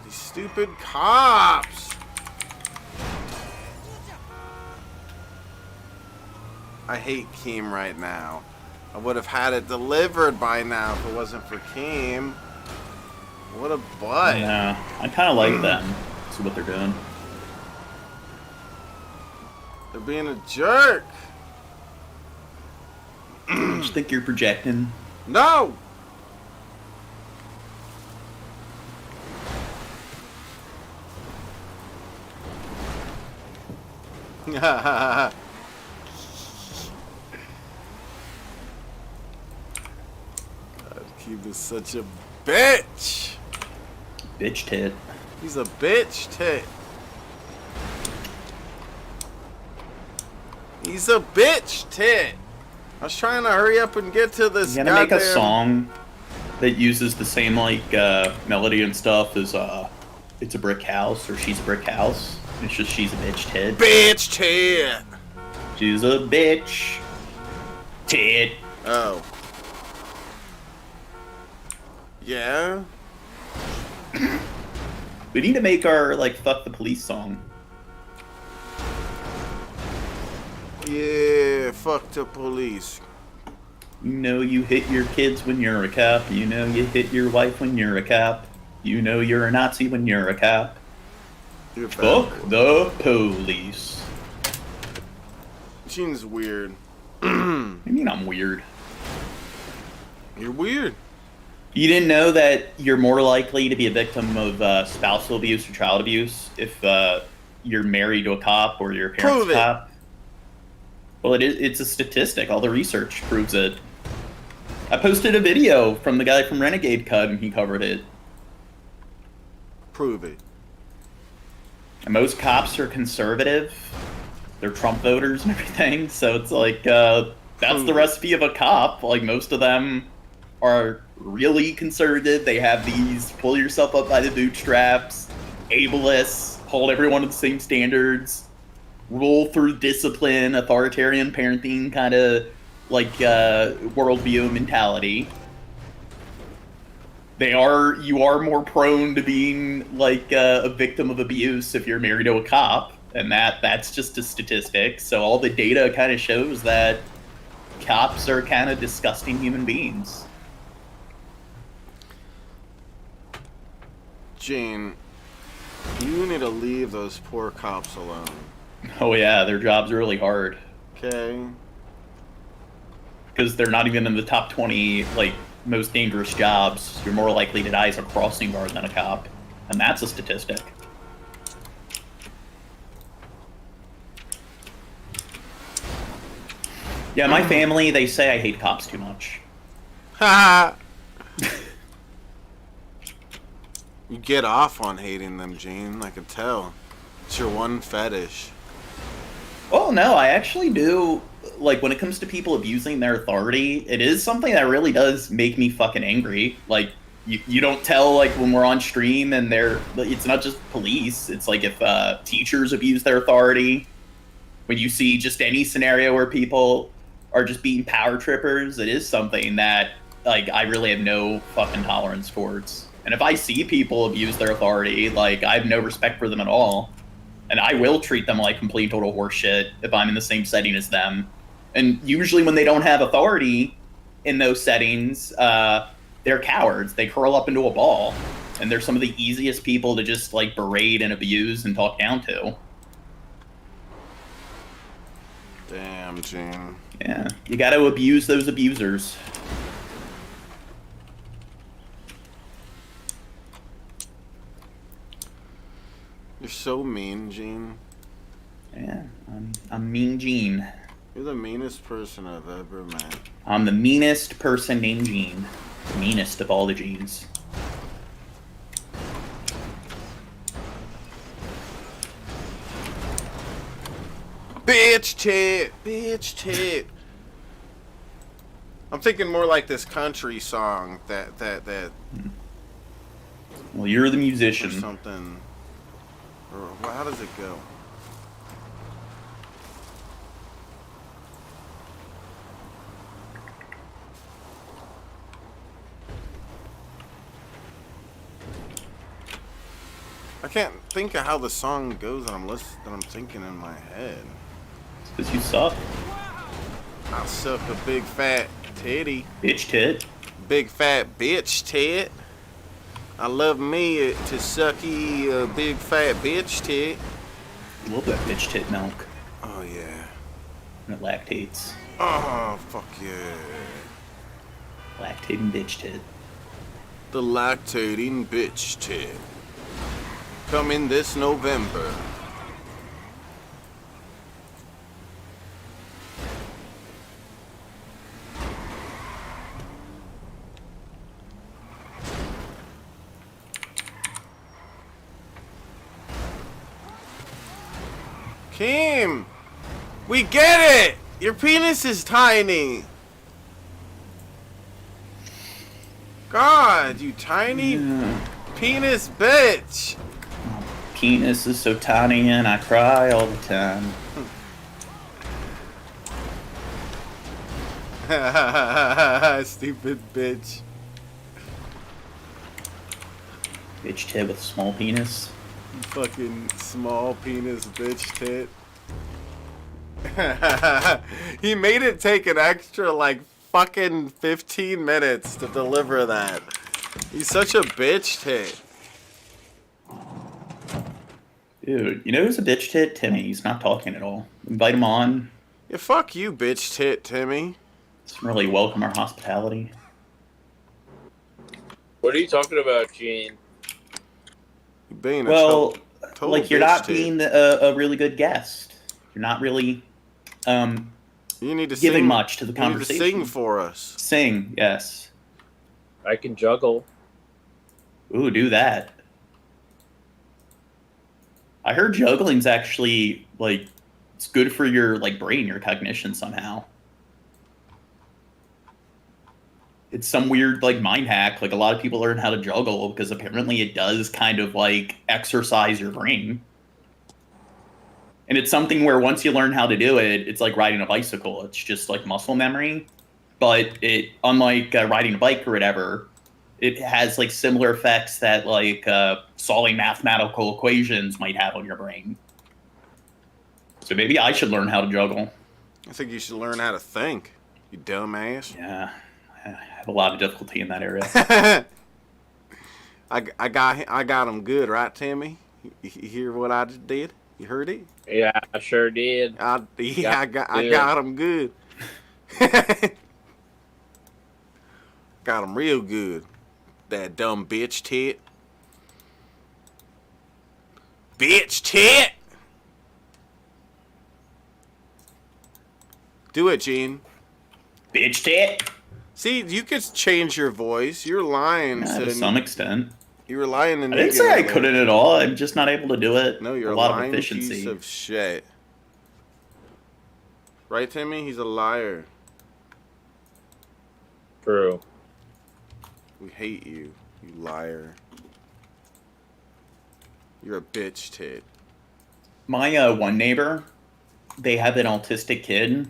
These stupid cops. I hate Keem right now. I would have had it delivered by now if it wasn't for Keem. What a butt. Yeah, I kind of like them. See what they're doing. They're being a jerk. Just think you're projecting. No. Keem is such a bitch. Bitch tit. He's a bitch tit. He's a bitch tit. I was trying to hurry up and get to this. You gotta make a song that uses the same like melody and stuff as "It's a Brick House" or "She's a Brick House." It's just she's a bitch tit. Bitch tit. She's a bitch tit. Oh. Yeah. We need to make our like "Fuck the Police" song. Yeah, fuck the police. You know you hit your kids when you're a cop. You know you hit your wife when you're a cop. You know you're a Nazi when you're a cop. You're bad. Fuck the police. Gene's weird. I mean, I'm weird. You're weird. You didn't know that you're more likely to be a victim of spousal abuse or child abuse if you're married to a cop or your parents' Prove it. cop? Well, it's a statistic. All the research proves it. I posted a video from the guy from Renegade Cut, and he covered it. Prove it. And most cops are conservative. They're Trump voters and everything. So it's like, that's the recipe of a cop. Like, most of them are really conservative. They have these pull yourself up by the bootstraps, ableists, hold everyone to the same standards, rule through discipline, authoritarian parenting kind of like worldview mentality. You are more prone to being like a victim of abuse if you're married to a cop, and that's just a statistic. So all the data kind of shows that cops are kind of disgusting human beings. Gene, you need to leave those poor cops alone. Oh yeah, their job's really hard. Okay? Because they're not even in the top 20 like most dangerous jobs. You're more likely to die as a crossing guard than a cop, and that's a statistic. Yeah, my family, they say I hate cops too much. Ha! You get off on hating them, Gene. I can tell. It's your one fetish. Well, no, I actually do. Like, when it comes to people abusing their authority, it is something that really does make me fucking angry. Like, you don't tell, like, when we're on stream and it's not just police. It's like if teachers abuse their authority. When you see just any scenario where people are just being power trippers, it is something that, like, I really have no fucking tolerance towards. And if I see people abuse their authority, like, I have no respect for them at all. And I will treat them like complete total horseshit if I'm in the same setting as them. And usually when they don't have authority in those settings, they're cowards. They curl up into a ball. And they're some of the easiest people to just, like, berate and abuse and talk down to. Damn, Gene. Yeah, you gotta abuse those abusers. You're so mean, Gene. Yeah, I'm Mean Gene. You're the meanest person I've ever met. I'm the meanest person named Gene. The meanest of all the Genes. Bitch tit! Bitch tit! I'm thinking more like this country song that Well, you're the or musician. something. Or how does it go? I can't think of how the song goes that I'm thinking in my head. It's because you suck. I suck a big fat titty. Bitch tit. Big fat bitch tit. I love me to sucky a big fat bitch tit. Love that bitch tit milk. Oh yeah. And it lactates. Oh fuck yeah. Lactating bitch tit. The lactating bitch tit. Coming this November. Kim, we get it! Your penis is tiny. God, you tiny penis bitch. Penis is so tiny and I cry all the time. Stupid bitch. Bitch tit with a small penis. Fucking small penis bitch tit. He made it take an extra like fucking 15 minutes to deliver that. He's such a bitch tit. Dude, you know who's a bitch tit? Timmy. He's not talking at all. Invite him on. Yeah, fuck you, bitch tit, Timmy. Doesn't really welcome our hospitality. What are you talking about, Gene? You being Well, total like, you're bitch not tit. being a really good guest. You're not really You need to giving sing, much to the you need to conversation. sing for us. Sing, yes. I can juggle. Ooh, do that. I heard juggling's actually, like, it's good for your, like, brain, your cognition somehow. It's some weird, like, mind hack. Like, a lot of people learn how to juggle because apparently it does kind of, like, exercise your brain. And it's something where once you learn how to do it, it's like riding a bicycle. It's just, like, muscle memory. But it, unlike riding a bike or whatever, it has, like, similar effects that, like, solving mathematical equations might have on your brain. So maybe I should learn how to juggle. I think you should learn how to think, you dumbass. Yeah, I have a lot of difficulty in that area. I got him good, right, Timmy? You hear what I just did? You heard it? Yeah, I sure did. I good. got him good. Got him real good. That dumb bitch tit. Bitch tit! Do it, Gene. Bitch tit. See, you could change your voice. You're lying To some extent. You were lying to I didn't say I couldn't at all. I'm just not able to do it. No, you're a a lot of lying efficiency. piece of shit. Right, Timmy? He's a liar. True. We hate you, you liar. You're a bitch tit. My one neighbor, they have an autistic kid.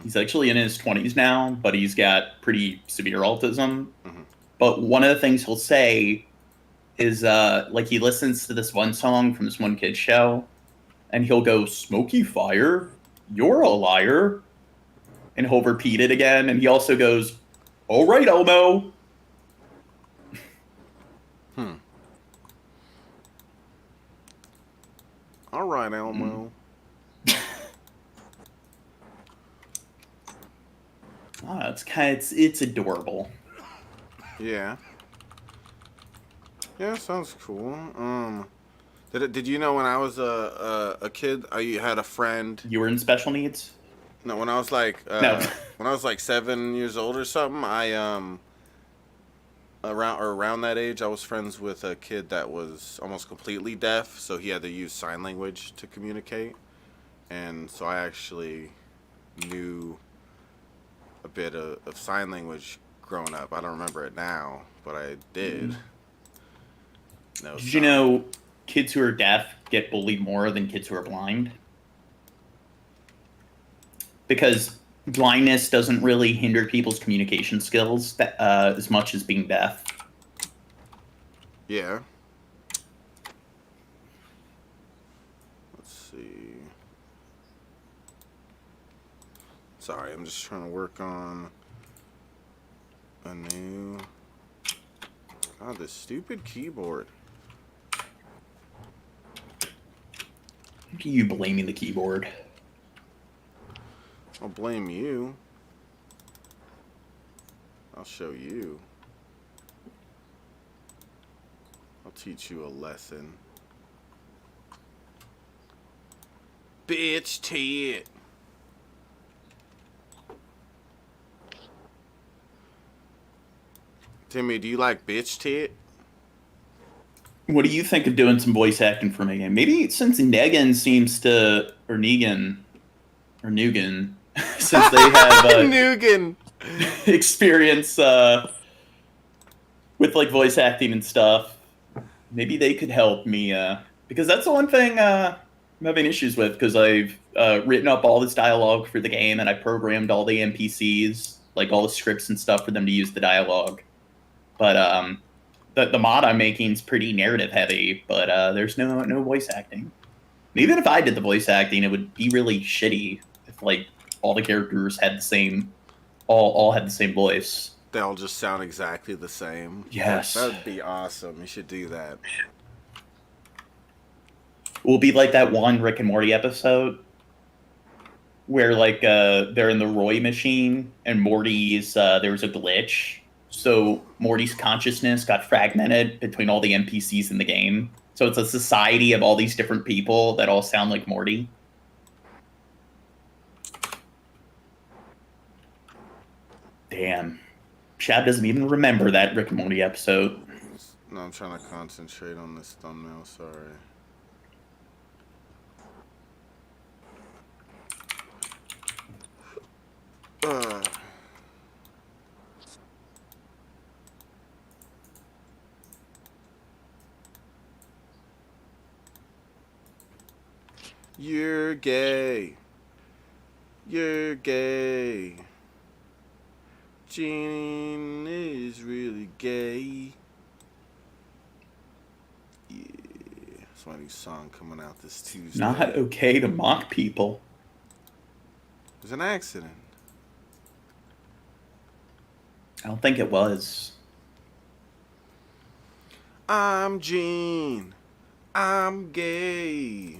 He's actually in his 20s now, but he's got pretty severe autism. But one of the things he'll say is, like, he listens to this one song from this one kid's show, and he'll go, "Smoky fire, you're a liar." And he'll repeat it again, and he also goes, "All right, Elmo." All right, Elmo. It's adorable. Yeah. Yeah, sounds cool. Did you know when I was a kid, I had a friend. You were in special needs? No, when I was like No. when I was like 7 years old or something, I around that age, I was friends with a kid that was almost completely deaf, so he had to use sign language to communicate, and so I actually knew a bit of sign language growing up. I don't remember it now, but I did. No. Did you know kids who are deaf get bullied more than kids who are blind? Because blindness doesn't really hinder people's communication skills as much as being deaf. Yeah. Let's see. Sorry, I'm just trying to work on a new... God, this stupid keyboard. Look at you blaming the keyboard. I'll blame you. I'll show you. I'll teach you a lesson. Bitch tit. Timmy, do you like bitch tit? What do you think of doing some voice acting for me? Maybe since Negan seems to, or Negan, or Nugan, since they have Nugan experience with like voice acting and stuff, maybe they could help me. Because that's the one thing I'm having issues with. Because I've written up all this dialogue for the game, and I programmed all the NPCs, like all the scripts and stuff, for them to use the dialogue. But the mod I'm making is pretty narrative heavy, but there's no voice acting. And even if I did the voice acting, it would be really shitty if like all the characters had the same, all had the same voice. They all just sound exactly the same. Yes. That would be awesome. You should do that. It will be like that one Rick and Morty episode where like they're in the Roy machine and Morty's there was a glitch. So Morty's consciousness got fragmented between all the NPCs in the game. So it's a society of all these different people that all sound like Morty. Damn. Shab doesn't even remember that Rick and Morty episode. No, I'm trying to concentrate on this thumbnail, sorry. You're gay. You're gay. Gene is really gay. Yeah. That's my new song coming out this Tuesday. Not okay to mock people. It was an accident. I don't think it was. I'm Gene. I'm gay.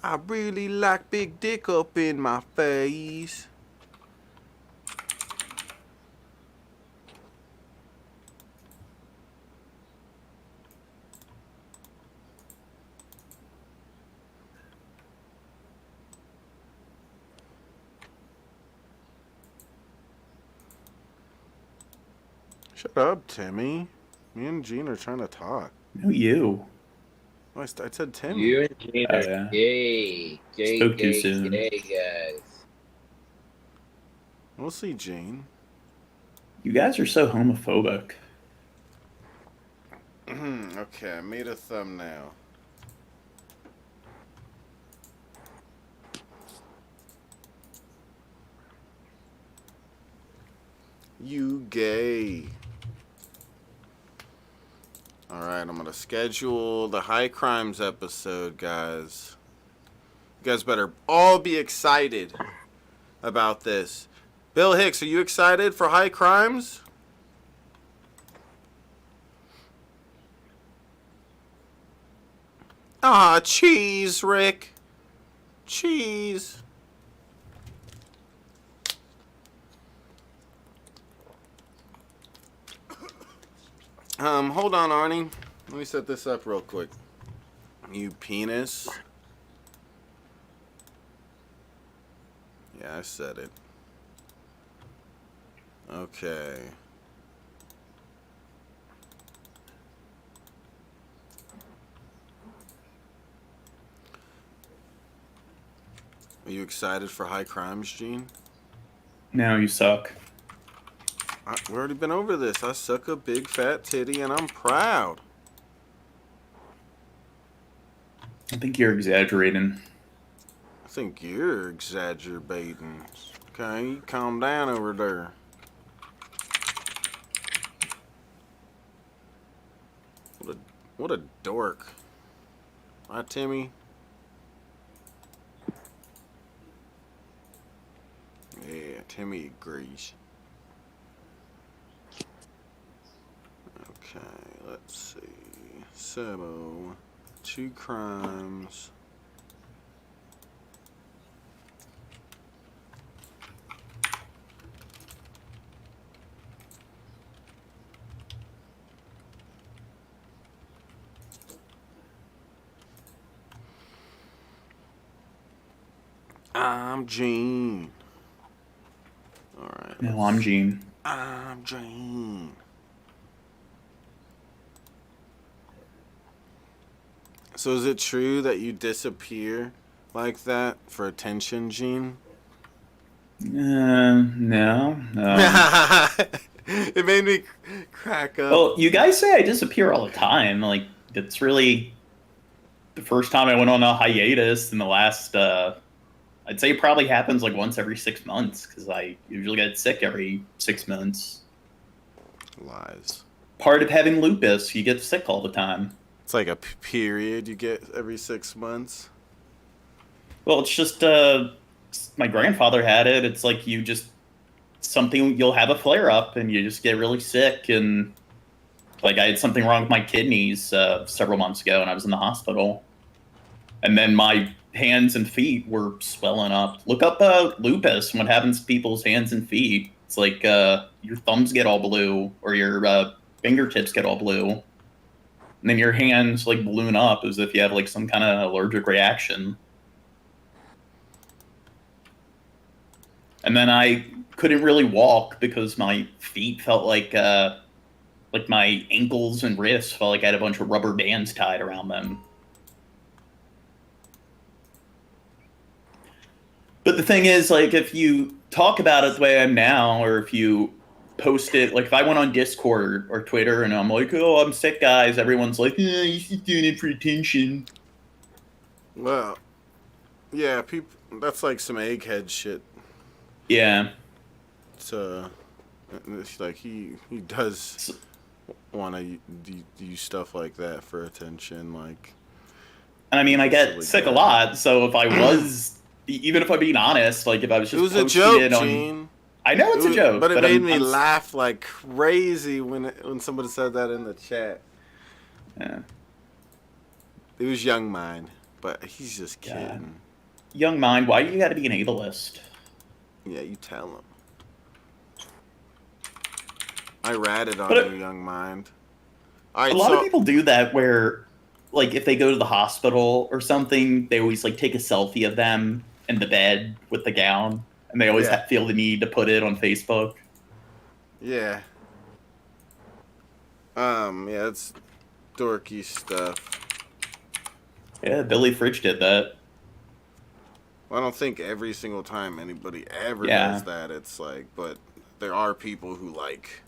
I really like big dick up in my face. Shut up, Timmy. Me and Gene are trying to talk. No, you. Oh, I said Timmy. You and Gene Oh, are yeah. gay. Gay, Spoke too gay, soon. gay, guys. We'll see, Gene. You guys are so homophobic. Okay, I made a thumbnail. You gay. Alright, I'm gonna schedule the high crimes episode, guys. You guys better all be excited about this. Bill Hicks, are you excited for high crimes? Ah, cheese, Rick. Cheese. Hold on, Arnie. Let me set this up real quick. You penis. Yeah, I said it. Okay. Are you excited for high crimes, Gene? No, you suck. We've already been over this. I suck a big fat titty and I'm proud. I think you're exaggerating. I think you're exaggerating. Okay, you calm down over there. What a dork. Right, Timmy? Yeah, Timmy agrees. Okay, let's see. So, 2 crimes. I'm Gene. Alright. No, I'm Gene. I'm Gene. So is it true that you disappear like that for attention, Gene? No. It made me crack up. Well, you guys say I disappear all the time. Like, it's really the first time I went on a hiatus in the last, I'd say it probably happens like once every 6 months, because I usually get sick every 6 months. Lies. Part of having lupus, you get sick all the time. It's like a period you get every 6 months. Well, it's just, my grandfather had it. It's like you'll have a flare up and you just get really sick. And like I had something wrong with my kidneys several months ago and I was in the hospital. And then my hands and feet were swelling up. Look up lupus and what happens to people's hands and feet. It's like your thumbs get all blue or your fingertips get all blue. And then your hands like balloon up as if you have like some kind of allergic reaction. And then I couldn't really walk because my feet felt like my ankles and wrists felt like I had a bunch of rubber bands tied around them. But the thing is, like, if you talk about it the way I am now, or if you post it, like if I went on Discord or Twitter and I'm like, oh, I'm sick, guys, everyone's like, yeah, you're just doing it for attention. Well, yeah, people. That's like some egghead shit. Yeah. It's like he does want to do stuff like that for attention, like. And I mean, I get sick a lot, so if I was, even if I'm being honest, like if I was just it was a posting joke, it on, Gene. I know it's a joke, but it made me I'm laugh like crazy when somebody said that in the chat. Yeah. It was young mind, but he's just kidding. Young mind, why do you got to be an ableist? Yeah, you tell him. I ratted on you, young mind. All right, a lot of people do that where, like, if they go to the hospital or something, they always like take a selfie of them in the bed with the gown, and they always feel the need to put it on Facebook. Yeah. Yeah, it's dorky stuff. Yeah, Billy Fridge did that. Well, I don't think every single time anybody ever Yeah. does that, it's like, but there are people who like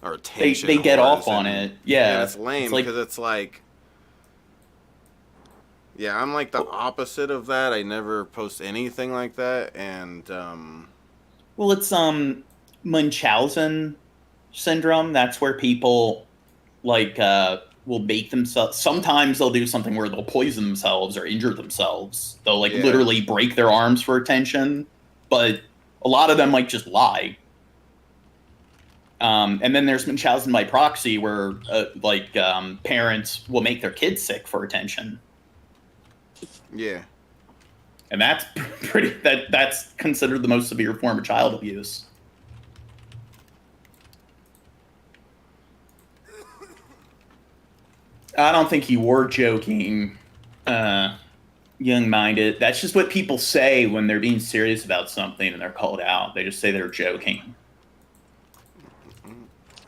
are They attention get whores off on and- it. Yeah. and it's lame like, because it's like, yeah, I'm like the opposite of that. I never post anything like that, and well, it's Munchausen syndrome. That's where people like will make themselves. Sometimes they'll do something where they'll poison themselves or injure themselves. They'll like Yeah. literally break their arms for attention, but a lot of them like just lie. And then there's Munchausen by proxy, where parents will make their kids sick for attention, yeah. and that's that's considered the most severe form of child abuse. I don't think you were joking, young-minded. That's just what people say when they're being serious about something and they're called out. They just say they're joking.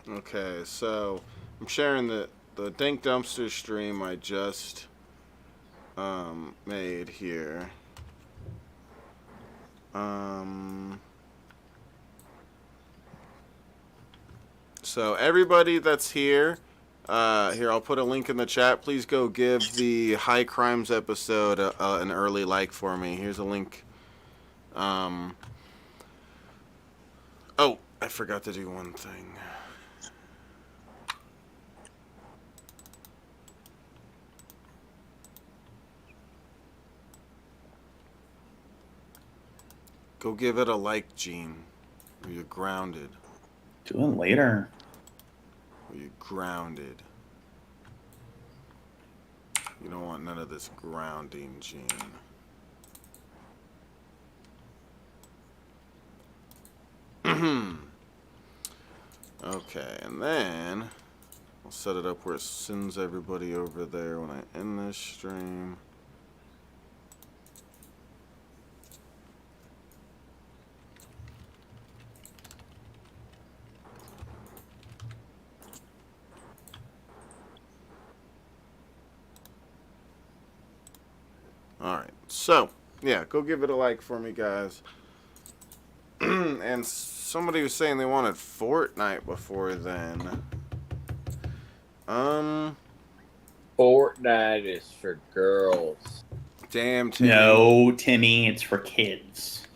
Okay, so I'm sharing the Dank Dumpster stream I just made here. So everybody that's here, I'll put a link in the chat. Please go give the High Crimes episode an early like for me. Here's a link. Oh, I forgot to do one thing. Go give it a like, Gene, or you're grounded. Do it later. Or you're grounded. You don't want none of this grounding, Gene. Okay, and then I'll set it up where it sends everybody over there when I end this stream. Alright, so, yeah, go give it a like for me, guys. And somebody was saying they wanted Fortnite before then. Fortnite is for girls. Damn, Timmy. No, Timmy, it's for kids.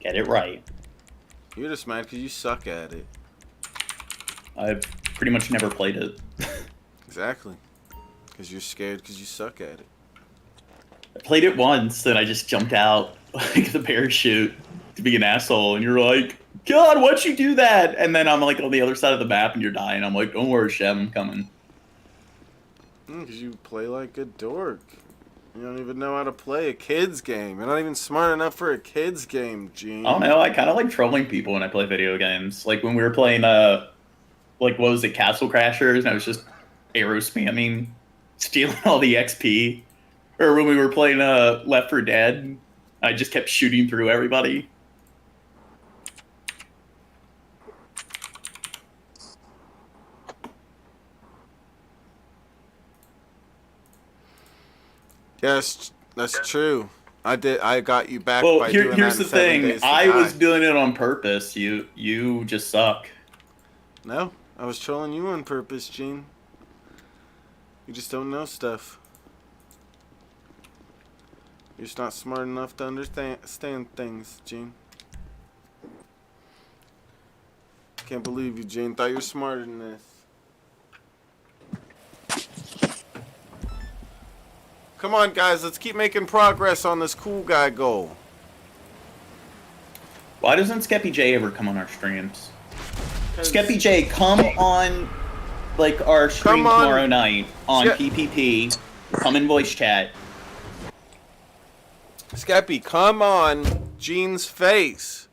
Get it right. You're just mad because you suck at it. I've pretty much never played it. Exactly. Because you're scared because you suck at it. I played it once, and I just jumped out like the parachute to be an asshole, and you're like, God, why'd you do that? And then I'm like on the other side of the map, and you're dying. I'm like, don't worry, Shem, I'm coming. Because you play like a dork. You don't even know how to play a kid's game. You're not even smart enough for a kid's game, Gene. I don't know, I kind of like trolling people when I play video games. Like when we were playing, what was it, Castle Crashers, and I was just arrow spamming, stealing all the XP. Or when we were playing Left 4 Dead, I just kept shooting through everybody. Yes, that's true. I got you back Well, by doing here's that the in 7 thing. days to I die. was doing it on purpose. You just suck. No, I was trolling you on purpose, Gene. You just don't know stuff. You're just not smart enough to understand things, Gene. Can't believe you, Gene. Thought you were smarter than this. Come on, guys. Let's keep making progress on this cool guy goal. Why doesn't Skeppy J ever come on our streams? Skeppy J, come on like our stream Come on. tomorrow night on Skep- PPP. Come in voice chat. Skeppy, come on Gene's face.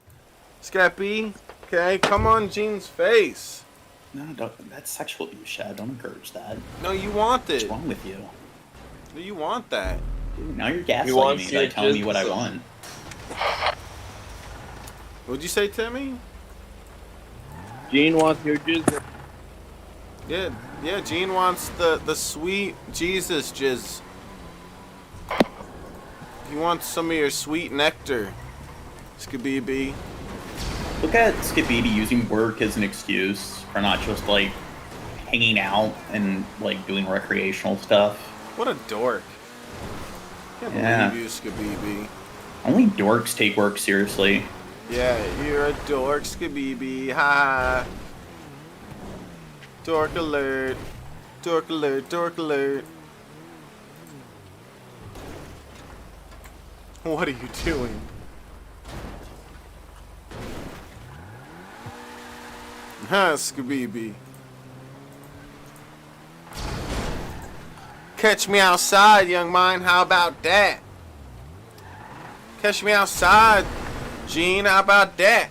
Skeppy, okay, come on Gene's face. No, that's sexual abuse, Shad. Don't encourage that. No, you want What's it. wrong with you? No, you want that. Dude, now you're He gaslighting wants me by you telling me just what I so- want. What'd you say, Timmy? Gene wants your jizz. Yeah, yeah. Gene wants the sweet Jesus jizz. He wants some of your sweet nectar, Skibidi. Look at Skibidi using work as an excuse for not just like hanging out and like doing recreational stuff. What a dork. Can't Yeah. believe you, Skibidi. Only dorks take work seriously. Yeah, you're a dork, Skibidi. Ha ha. Dork alert. Dork alert, dork alert. What are you doing? Huh, Skibidi. Catch me outside, young mine. How about that? Catch me outside, Gene. How about that?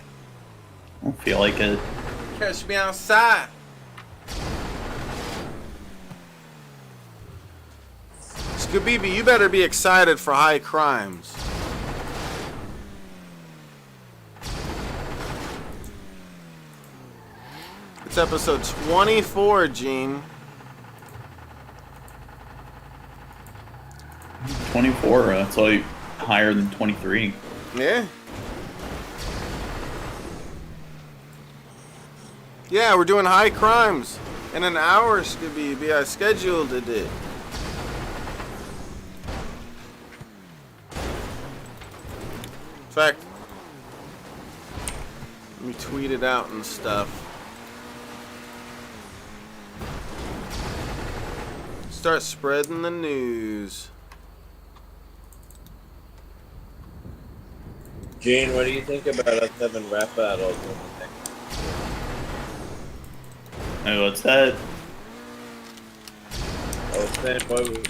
I don't feel like it. Catch me outside. Skibidi, you better be excited for high crimes. It's episode 24, Gene. 24. That's like higher than 23. Yeah. Yeah, we're doing high crimes. In an hour, Skibidi. I scheduled it. In fact, let me tweet it out and stuff. Start spreading the news. Gene, what do you think about us having rap battles? Oh, what's that? I was saying,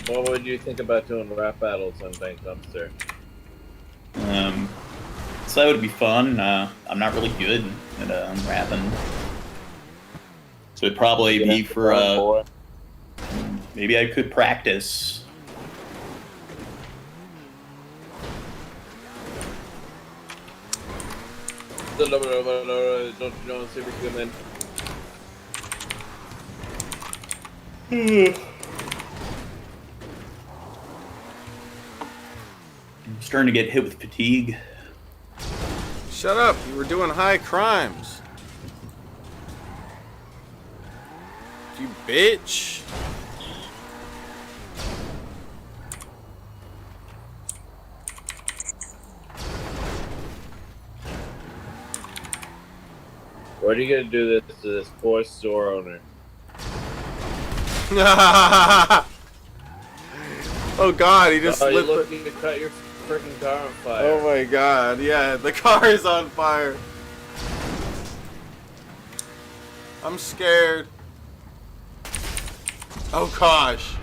what would you think about doing rap battles on Bank Dumpster? So that would be fun. I'm not really good at rapping. So it'd probably be for maybe I could practice. Don't you know Super Human? I'm starting to get hit with fatigue. Shut up, you were doing high crimes. You bitch. What are you gonna do this to this poor store owner? Oh god, he just Oh, you're lit the... looking to cut your freaking car on fire. Oh my god, yeah, the car is on fire. I'm scared. Oh gosh.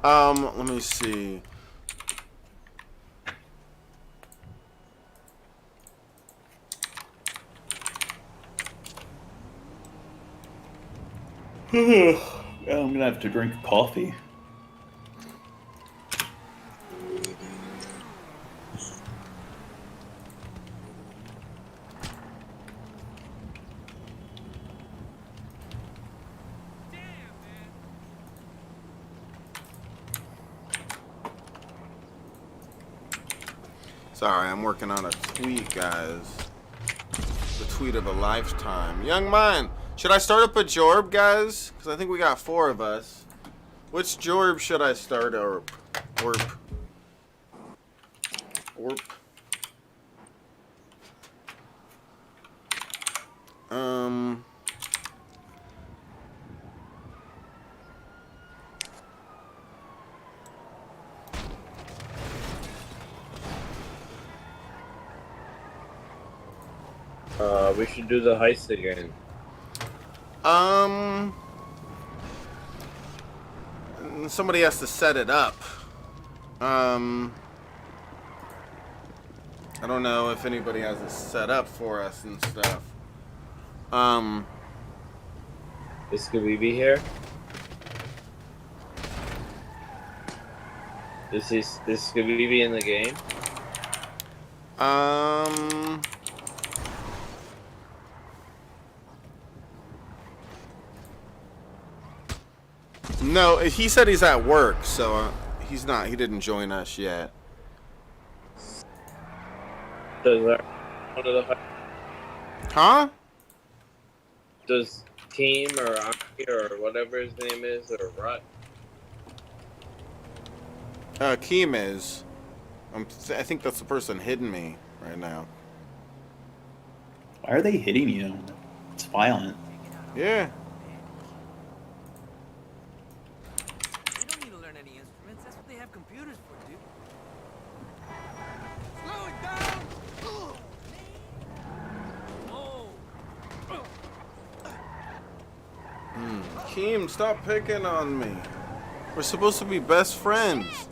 Let me see. I'm gonna have to drink coffee. Sorry, I'm working on a tweet, guys. The tweet of a lifetime. Young mind, should I start up a jorb, guys? Because I think we got 4 of us. Which jorb should I start up? Orp. We should do the heist again. Somebody has to set it up. I don't know if anybody has it set up for us and stuff. Is Scooby here? Is Scooby in the game? No, he said he's at work, so he's not. He didn't join us yet. Does one of the Huh? does Team or Aki or whatever his name is or Rut? Keem is. I think that's the person hitting me right now. Why are they hitting you? It's violent. Yeah. They don't need to learn any instruments. That's what they have computers for, dude. Slow it down! Oh! Keem, stop picking on me. We're supposed to be best friends.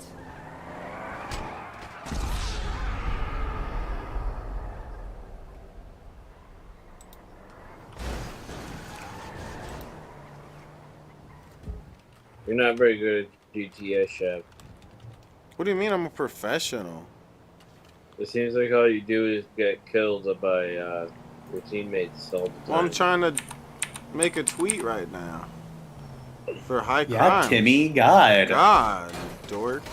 You're not very good at GTA, Chef. What do you mean I'm a professional? It seems like all you do is get killed by your teammates all the time. Well, I'm trying to make a tweet right now. For high Yeah, crime. Timmy, God. God, dork.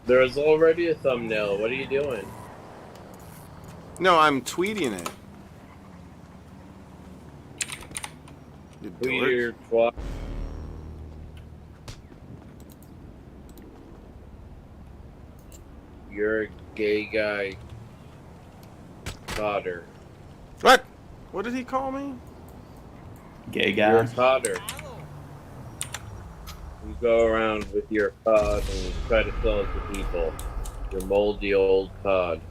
There's already a thumbnail. What are you doing? No, I'm tweeting it. You dork. Tweeter twat. You're a gay guy. Cotter. What? What did he call me? Gay You're a guy. cotter. You go around with your cod and you try to sell it to people. Your moldy old cod.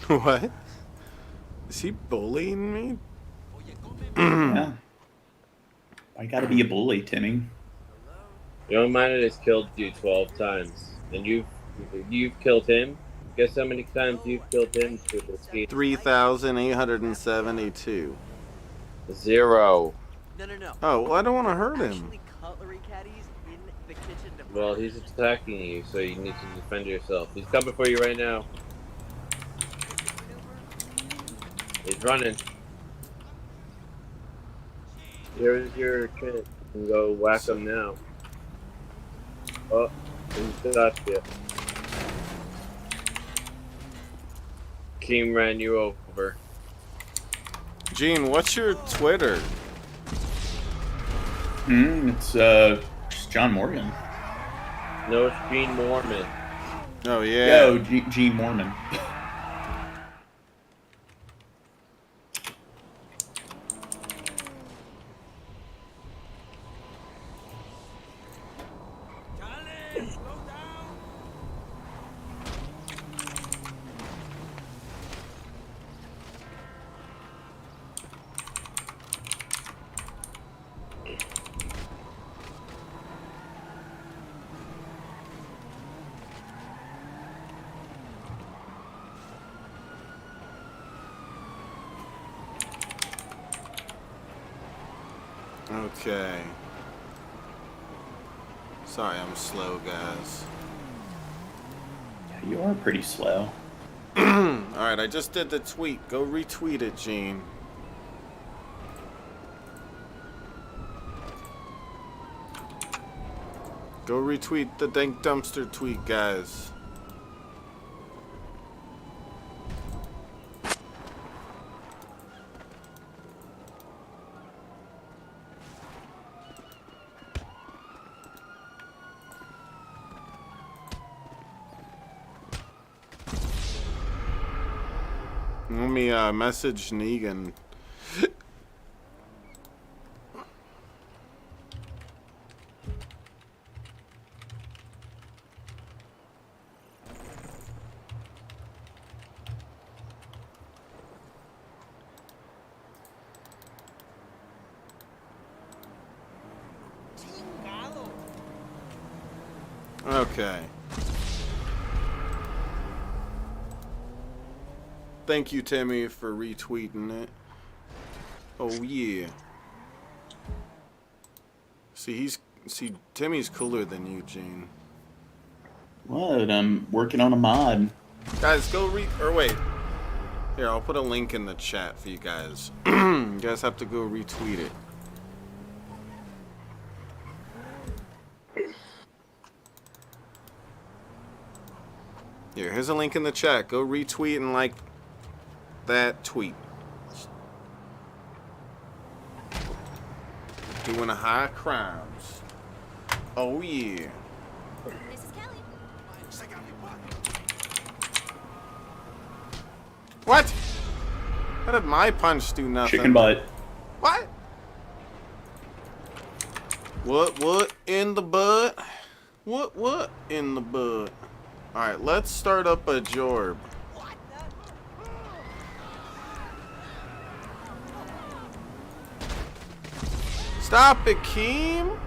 What? Is he bullying me? Yeah. I gotta be a bully, Timmy. Your mind has killed you 12 times. And you've killed him? Guess how many times you've killed him through this game? 3,872. 0. No. Oh, well, I don't want to hurt him. Actually, cutlery caddies in the kitchen department. Well, he's attacking you, so you need to defend yourself. He's coming for you right now. He's running. Here's your chance. You can go whack him now. Oh, he's got you. Keem ran you over. Gene, what's your Twitter? It's just John Morgan. No, it's Gene Mormon. Oh, yeah. Yo, Gene Mormon. Charlie, slow down! Okay. Sorry, I'm slow, guys. Yeah, you are pretty slow. Alright, I just did the tweet. Go retweet it, Gene. Go retweet the dank dumpster tweet, guys. Let me message Negan. Okay. Thank you, Timmy, for retweeting it. Oh yeah. See, Timmy's cooler than you, Gene. What? I'm working on a mod. Guys, go wait. Here, I'll put a link in the chat for you guys. You guys have to go retweet it. Here's a link in the chat. Go retweet and like that tweet. Doing high crimes. Oh yeah. This is Kelly. What? How did my punch do nothing? Chicken butt. What? What in the butt? What in the butt? Alright, let's start up a jorb. Stop it, Keem!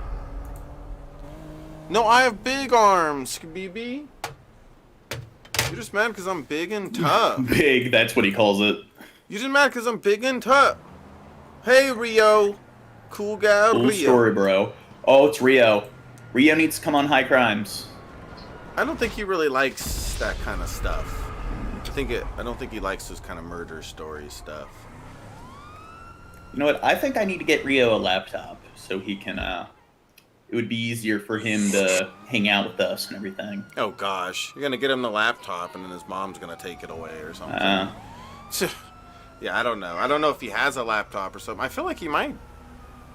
No, I have big arms, BB. You're just mad because I'm big and tough. Big, that's what he calls it. You're just mad because I'm big and tough. Hey, Rio. Cool guy, Cool Rio. story, bro. Oh, it's Rio. Rio needs to come on High Crimes. I don't think he really likes that kind of stuff. I don't think he likes those kind of murder story stuff. You know what? I think I need to get Rio a laptop so he can, it would be easier for him to hang out with us and everything. Oh gosh, you're gonna get him the laptop and then his mom's gonna take it away or something. Yeah, I don't know. I don't know if he has a laptop or something. I feel like he might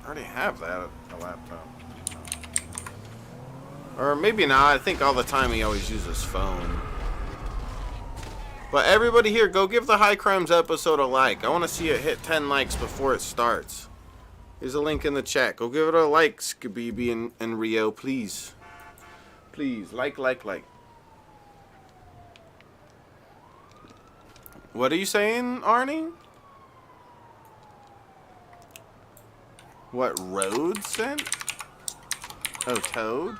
already have a laptop. Or maybe not. I think all the time he always uses phone. But everybody here, go give the High Crimes episode a like. I want to see it hit 10 likes before it starts. Here's a link in the chat. Go give it a like, Skabibi and Rio, please. Please, like. What are you saying, Arnie? What, Road sent? Oh, Toad?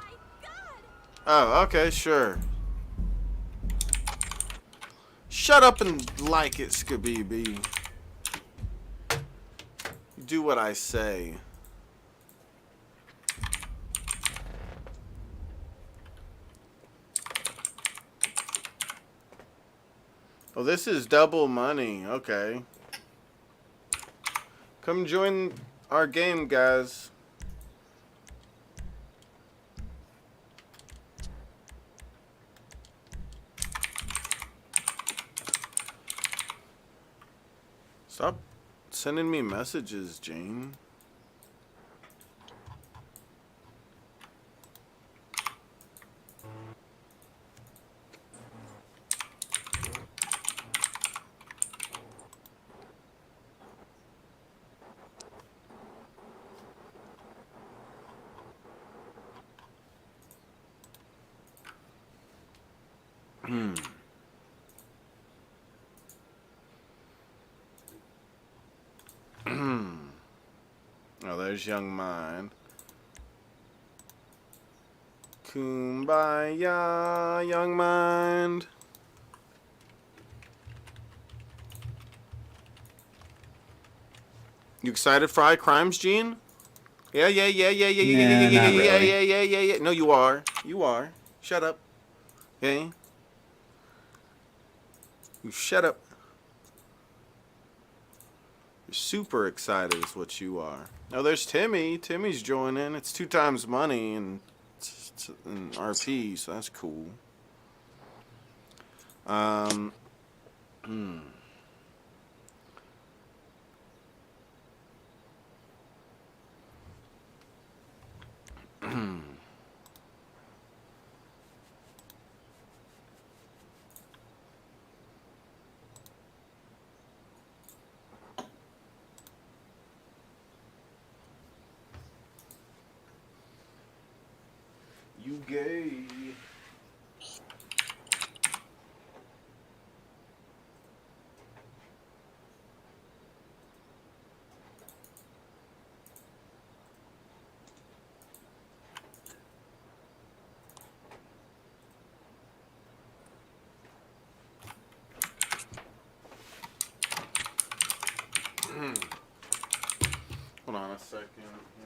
Oh, okay, sure. Shut up and like it, Skabibi. You do what I say. Oh, this is double money. Okay. Come join our game, guys. Stop sending me messages, Jane. Oh, there's Young Mind. Kumbaya, Young Mind. You excited for High Crimes, Gene? Yeah. Nah, not really. Yeah. No, you are. You are. Shut up. Okay? You shut up. You're super excited is what you are. Oh, there's Timmy. Timmy's joining. It's 2 times money and RP, so that's cool. You gay. Hold on a second.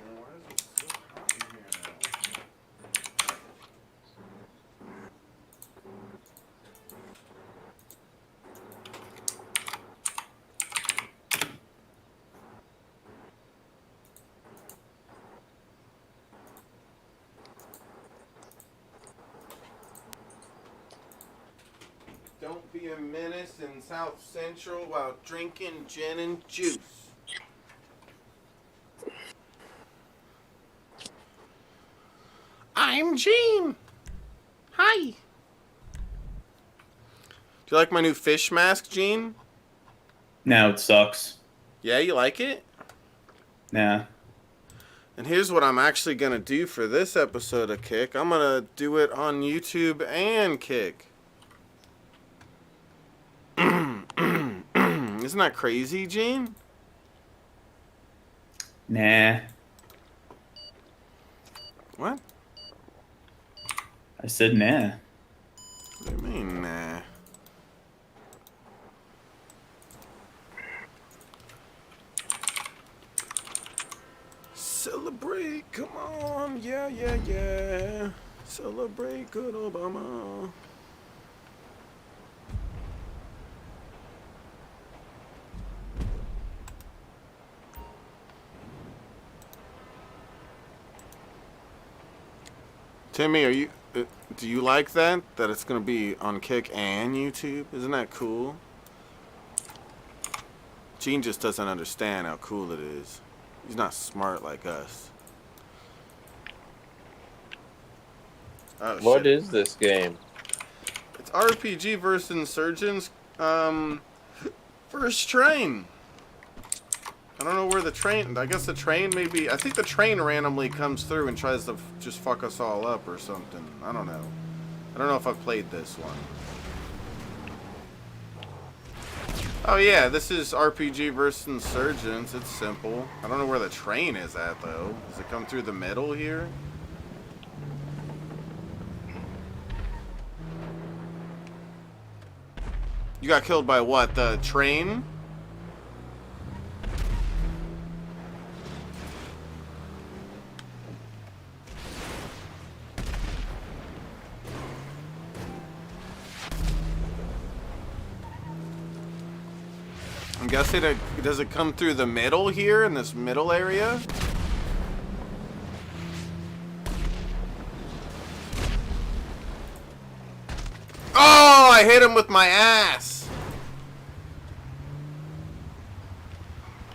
Why is it so hot in here now? be a menace in South Central while drinking gin and juice. I'm Gene. Hi. Do you like my new fish mask, Gene? No, it sucks. Yeah, you like it? Nah. And here's what I'm actually going to do for this episode of Kick. I'm going to do it on YouTube and Kick. Isn't that crazy, Gene? Nah. What? I said nah. What do you mean, nah? Celebrate, come on, yeah, yeah, yeah. Celebrate good Obama. Timmy, do you like that? That it's gonna be on Kick and YouTube? Isn't that cool? Gene just doesn't understand how cool it is. He's not smart like us. Oh, What shit. is this game? It's RPG versus Insurgents. First train. I don't know where the train. I guess the train maybe. I think the train randomly comes through and tries to just fuck us all up or something. I don't know. I don't know if I've played this one. Oh yeah, this is RPG versus Insurgents. It's simple. I don't know where the train is at though. Does it come through the middle here? You got killed by what? The train? I'm guessing does it come through the middle here in this middle area? Oh, I hit him with my ass.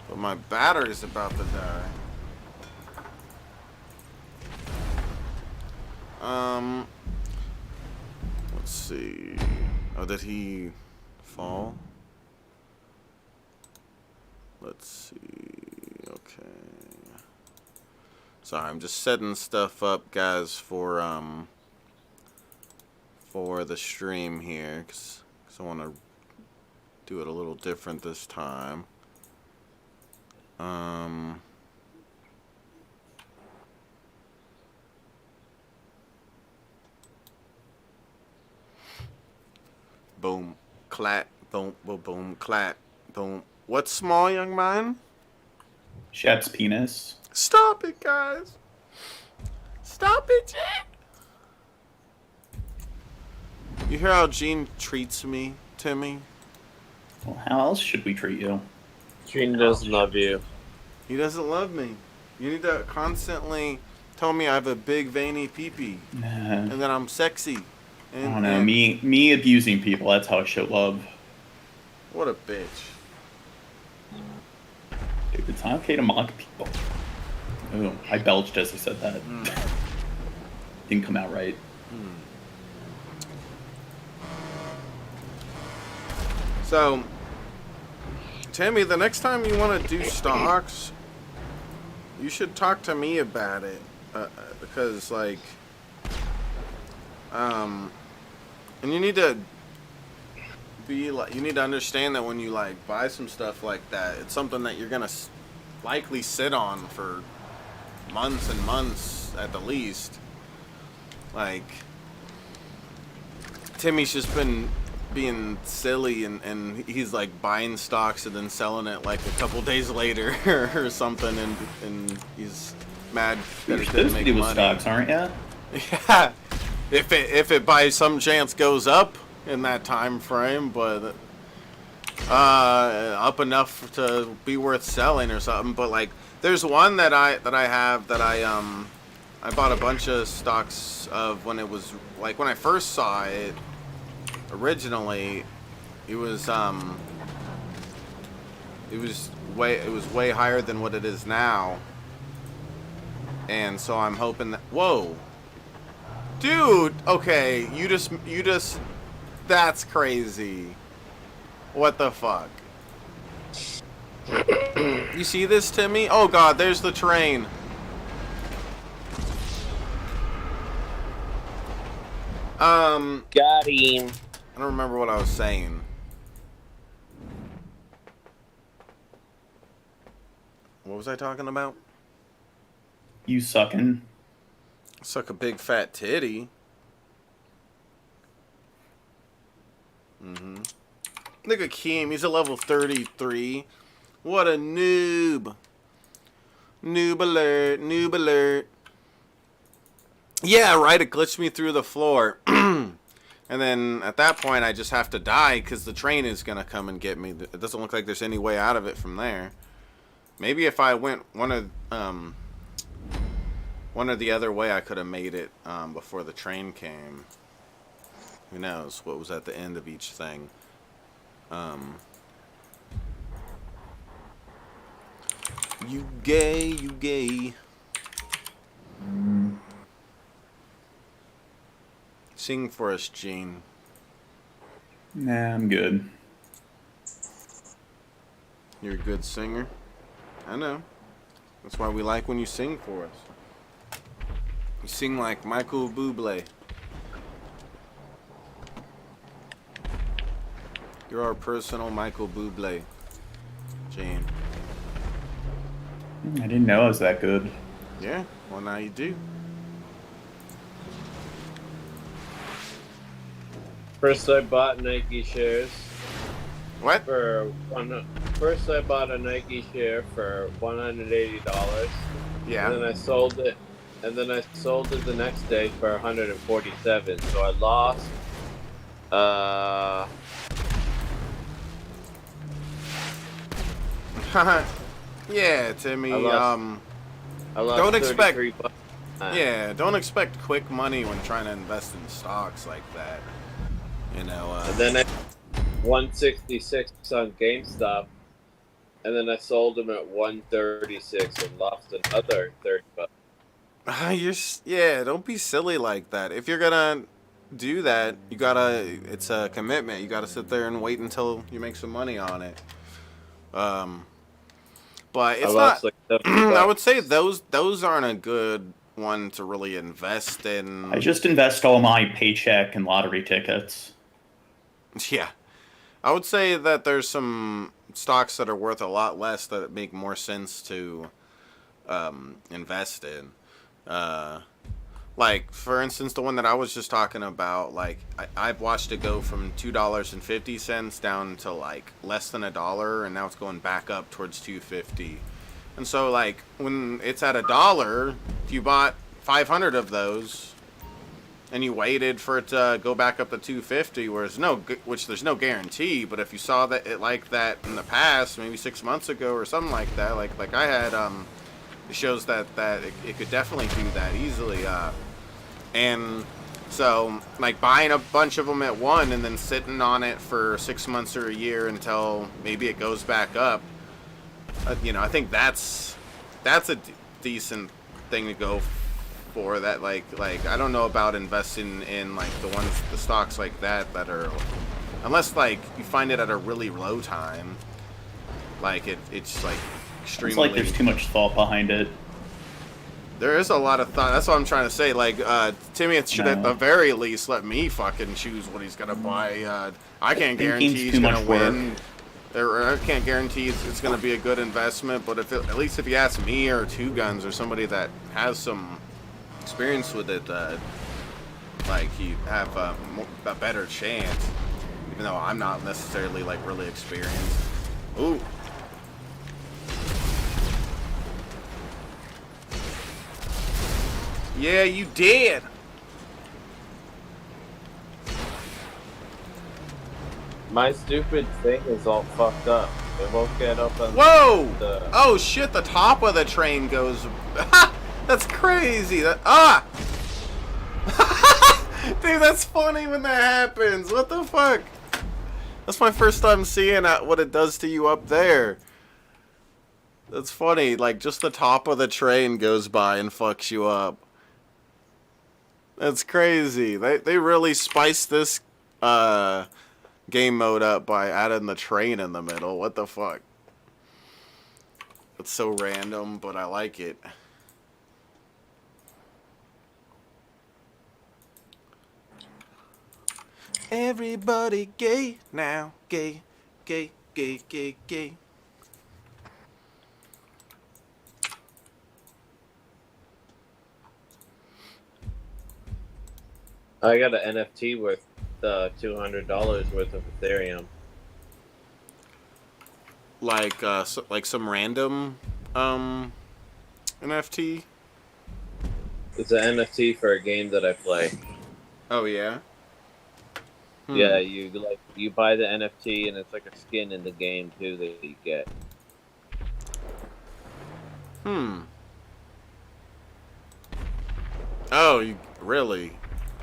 But my battery's about to die. Let's see. Oh, did he fall? Let's see. Okay. Sorry, I'm just setting stuff up, guys, for the stream here, cause I want to do it a little different this time. Boom, clat, boom, boom, boom, clat, boom. What's small, young man? Shep's penis. Stop it, guys. Stop it, Jack. You hear how Gene treats me, Timmy? Well, how else should we treat you? Gene doesn't love you. He doesn't love me. You need to constantly tell me I have a big veiny pee-pee. Nah. And that I'm sexy. I don't know. Me abusing people, that's how I show love. What a bitch. Dude, it's not okay to mock people. Oh, I belched as I said that. Didn't come out right. So, Timmy, the next time you want to do stocks, you should talk to me about it. Because, like, and you need to be like, you need to understand that when you like buy some stuff like that, it's something that you're gonna likely sit on for months and months at the least. Like, Timmy's just been being silly and he's like buying stocks and then selling it like a couple days later or something, and he's mad that You're it didn't supposed to make do with money. stocks, aren't you? Yeah, if it by some chance goes up in that time frame, but up enough to be worth selling or something. But like, there's one that I bought a bunch of stocks of when it was like when I first saw it originally, It was it was way higher than what it is now. And so I'm hoping that, whoa. Dude, okay, you just that's crazy. What the fuck? You see this, Timmy? Oh god, there's the train. Got him. I don't remember what I was saying. What was I talking about? You sucking. Suck a big fat titty. Look at Keem, he's a level 33. What a noob. Noob alert, noob alert. Yeah, right, it glitched me through the floor. And then at that point I just have to die because the train is gonna come and get me. It doesn't look like there's any way out of it from there. Maybe if I went one or the other way I could have made it before the train came. Who knows what was at the end of each thing. You gay, you gay. Sing for us, Gene. Nah, I'm good. You're a good singer. I know. That's why we like when you sing for us. You sing like Michael Bublé. You're our personal Michael Bublé, Gene. I didn't know I was that good. Yeah, well now you do. First, I bought Nike shares. What? First, I bought a Nike share for $180. Yeah. And then I sold it. And then I sold it the next day for $147. So I lost. Yeah, Timmy. I lost don't expect. $33. Yeah, don't expect quick money when trying to invest in stocks like that. You know. And then I 166 on GameStop, and then I sold them at 136 and lost another $30. Yeah, don't be silly like that. If you're gonna do that, you gotta. It's a commitment. You gotta sit there and wait until you make some money on it. But it's not. Like I would say those aren't a good one to really invest in. I just invest all my paycheck in lottery tickets. Yeah. I would say that there's some stocks that are worth a lot less that make more sense to invest in. Like, for instance, the one that I was just talking about, like, I've watched it go from $2.50 down to, like, less than $1, and now it's going back up towards $2.50. And so, like, when it's at $1, if you bought 500 of those, and you waited for it to go back up to $2.50, which there's no guarantee, but if you saw that it like that in the past, maybe 6 months ago or something like that, like I had, it shows that it could definitely do that easily. And so, like, buying a bunch of them at one and then sitting on it for 6 months or a year until maybe it goes back up, you know, I think that's a decent thing to go for. That like I don't know about investing in like the stocks like that are, unless like you find it at a really low time, like it's like extremely. It's like there's too much thought behind it. There is a lot of thought. That's what I'm trying to say. Like, Timmy should at the very least let me fucking choose what he's gonna buy. I can't guarantee he's gonna win. I can't guarantee it's gonna be a good investment. But at least if you ask me or Two Guns or somebody that has some experience with it, like you have a better chance. Even though I'm not necessarily like really experienced. Ooh. Yeah, you did. My stupid thing is all fucked up. It won't get up on Whoa! the... Oh shit, the top of the train goes... That's crazy. Dude, that's funny when that happens. What the fuck? That's my first time seeing what it does to you up there. That's funny. Like, just the top of the train goes by and fucks you up. That's crazy. They really spiced this game mode up by adding the train in the middle. What the fuck? It's so random, but I like it. Everybody gay now. Gay, gay, gay, gay, gay. I got an NFT worth $200 worth of Ethereum. Like like some random NFT. It's an NFT for a game that I play. Oh yeah. Yeah, you buy the NFT and it's like a skin in the game too that you get. Oh, you really?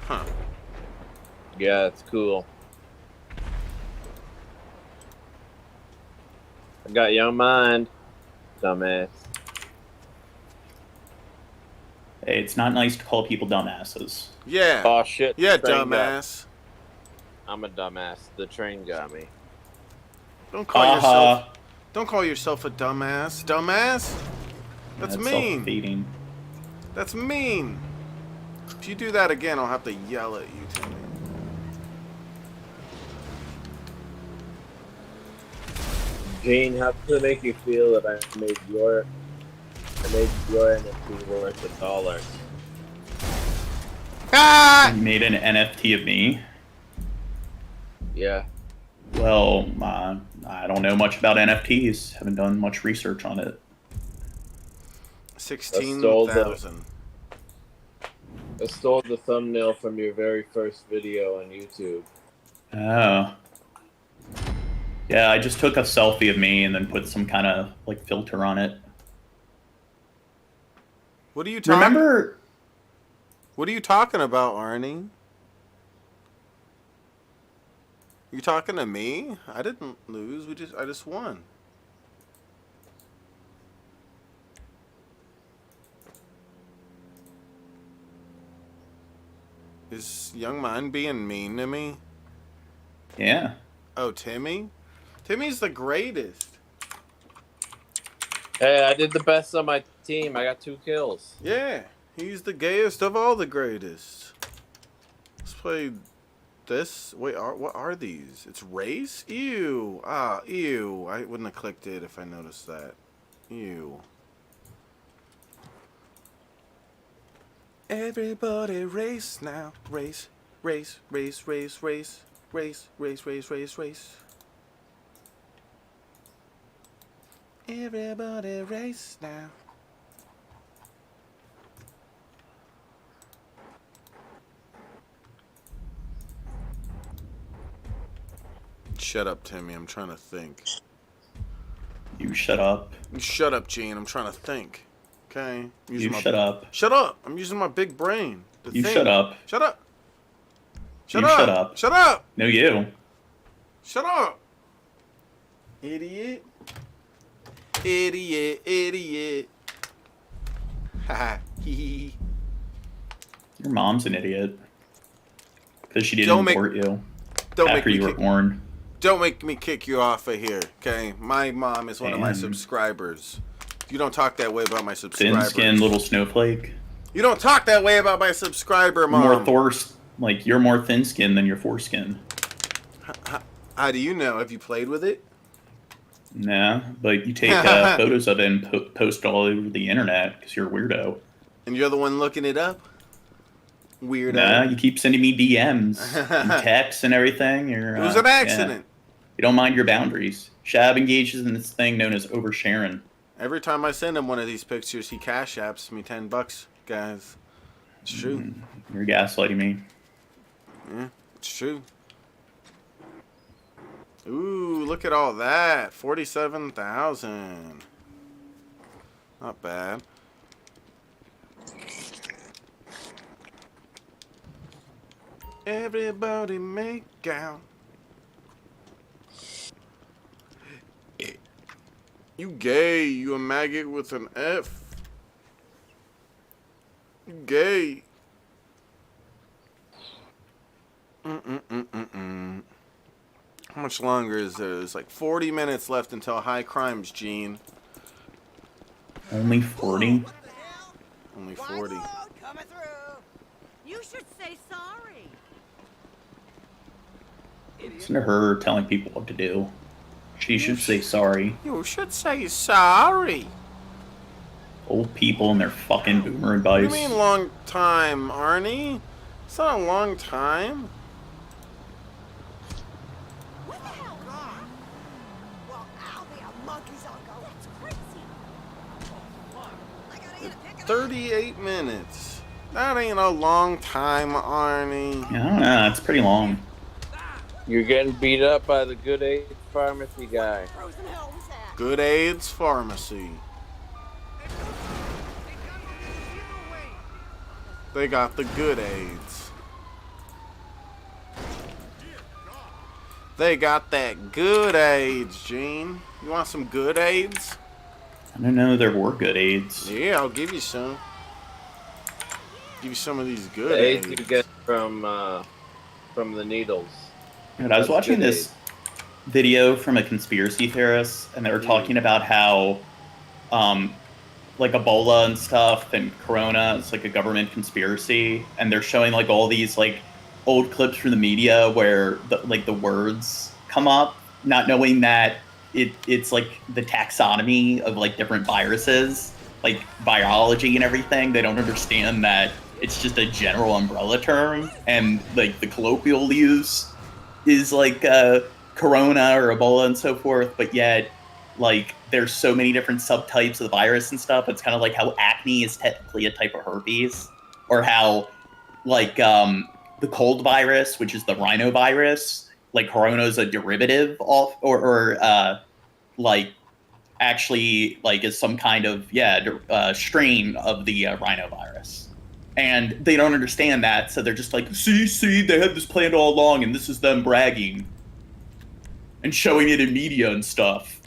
Huh. Yeah, it's cool. I got your mind, dumbass. Hey, it's not nice to call people dumbasses. Yeah. Oh shit. Yeah, train dumbass. I'm a dumbass. The train got me. Don't call yourself. Don't call yourself a dumbass. Dumbass. That's mean. Self-defeating. That's mean. If you do that again, I'll have to yell at you, Timmy. Gene, how does it make you feel that I made your NFT worth $1? Ah! You made an NFT of me. Yeah. Well, I don't know much about NFTs. Haven't done much research on it. 16,000. I stole the thumbnail from your very first video on YouTube. Oh. Yeah, I just took a selfie of me and then put some kind of like filter on it. What are you talking? Remember? What are you talking about, Arnie? You talking to me? I didn't lose. I just won. Is Young Mind being mean to me? Yeah. Oh, Timmy? Timmy's the greatest. Hey, I did the best on my team. I got 2 kills. Yeah, he's the gayest of all the greatest. Let's play this. Wait, what are these? It's race? Ew. Ah, ew. I wouldn't have clicked it if I noticed that. Ew. Everybody race now. Race, race, race, race, race, race, race, race, race, race. Everybody race now. Shut up, Timmy. I'm trying to think. You shut up. You shut up, Gene. I'm trying to think. Okay? You shut up. Shut up. I'm using my big brain to You think. shut up. Shut up. Shut You up. shut up. Shut up. No, you. Shut up. Idiot. Idiot. Idiot. Haha. Hee. Your mom's an idiot. Because she didn't report you after you were born. Don't make me kick you off of here, okay? My mom is one of my subscribers. You don't talk that way about my subscribers. Thin-skinned little snowflake. You don't talk that way about my subscriber, Mom. You're more thin-skinned than your foreskin. How do you know? Have you played with it? Nah, but you take photos of it and post all over the internet because you're a weirdo. And you're the one looking it up? Weirdo. Nah, you keep sending me DMs and texts and everything. It was an accident. Yeah. You don't mind your boundaries. Shab engages in this thing known as oversharing. Every time I send him one of these pictures, he cash apps me $10, guys. It's true. You're gaslighting me. Yeah, it's true. Ooh, look at all that. 47,000. Not bad. Everybody make out. You gay. You a maggot with an F. You gay. How much longer is there? There's like 40 minutes left until high crimes, Gene. Only 40? Only 40. Coming through. You should say sorry. Listen to her telling people what to do. She should say sorry. You should say sorry. Old people and their fucking boomer What advice. do you mean long time, Arnie? It's not a long time. What the hell? Well, I'll be a monkey's uncle. That's crazy. I gotta get a pick. 38 minutes. That ain't a long time, Arnie. Yeah, I don't know. It's pretty long. You're getting beat up by the Good Aid Pharmacy guy. Frozen hell was that? Good AIDS Pharmacy. They got the good AIDS. They got that good AIDS, Gene. You want some good AIDS? I don't know. There were good aids. Yeah, I'll give you some. Give you some of these good The AIDS AIDS. you get from the needles. Dude, I was That's watching good this video from a conspiracy theorist, and they were talking about how, like Ebola and stuff, and Corona, it's like a government conspiracy, and they're showing like all these like old clips from the media where the words come up, not knowing that it's like the taxonomy of like different viruses, like biology and everything. They don't understand that it's just a general umbrella term, and like the colloquial use is like Corona or Ebola and so forth, but yet like there's so many different subtypes of the virus and stuff. It's kind of like how acne is technically a type of herpes, or how like the cold virus, which is the rhinovirus, like Corona is a derivative of, or like actually like is some kind of strain of the rhinovirus. And they don't understand that, so they're just like, see, they had this planned all along, and this is them bragging and showing it in media and stuff.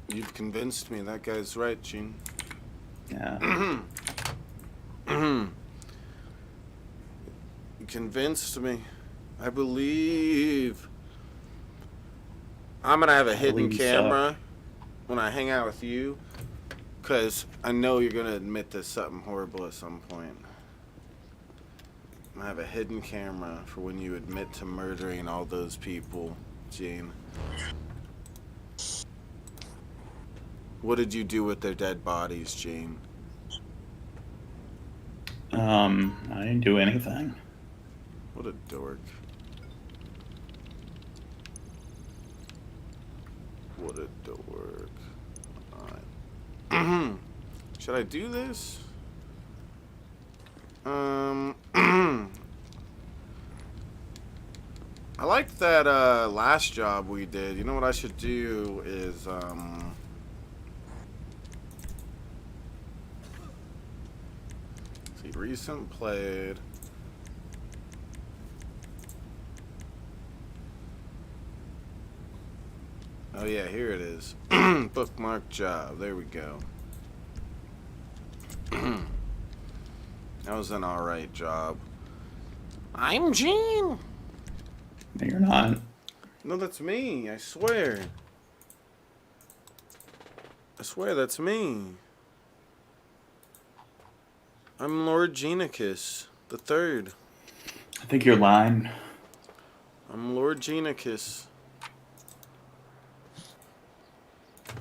You've convinced me. That guy's right, Gene. Yeah. You convinced me. I believe. I'm gonna have a hidden believe camera when I hang out with you, because I know you're gonna admit to something horrible at some point. I'm gonna have a hidden camera for when you admit to murdering all those people, Gene. What did you do with their dead bodies, Gene? I didn't do anything. What a dork. What a dork. Alright. Should I do this? I liked that last job we did. You know what I should do is see, recent played. Oh yeah, here it is. Bookmark job. There we go. That was an alright job. I'm Gene. No, you're not. No, that's me. I swear. I swear that's me. I'm Lord Genicus the Third. I think you're lying. I'm Lord Genicus.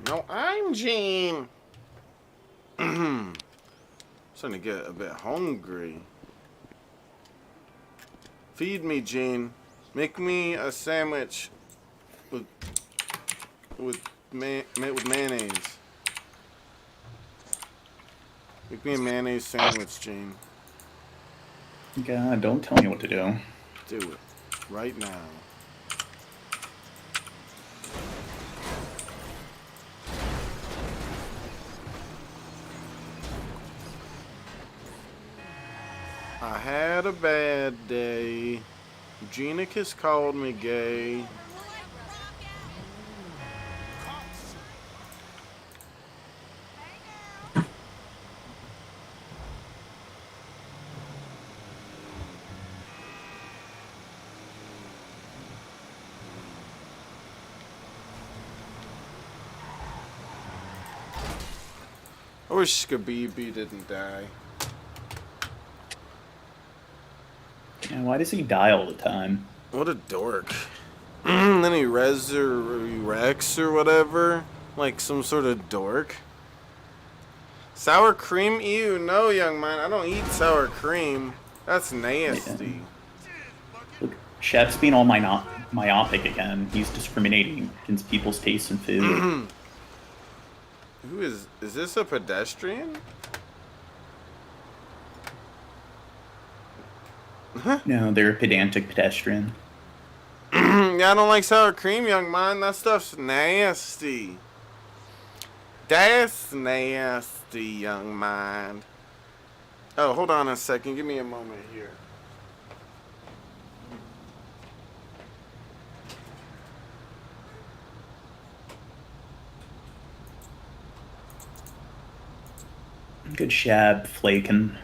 No, I'm Gene. Starting to get a bit hungry. Feed me, Gene. Make me a sandwich with mayonnaise. Make me a mayonnaise sandwich, Gene. God, don't tell me what to do. Do it right now. I had a bad day. Genicus called me gay. I wish Skabibi didn't die. Yeah, why does he die all the time? What a dork. Then he resurrects or whatever. Like some sort of dork. Sour cream? Ew, no, young man. I don't eat sour cream. That's nasty. Look, Chef's being all myopic again. He's discriminating against people's taste in food. Who is this a pedestrian? No, they're a pedantic pedestrian. Yeah, I don't like sour cream, young man. That stuff's nasty. That's nasty, young man. Oh, hold on a second. Give me a moment here. Good Shab flaking.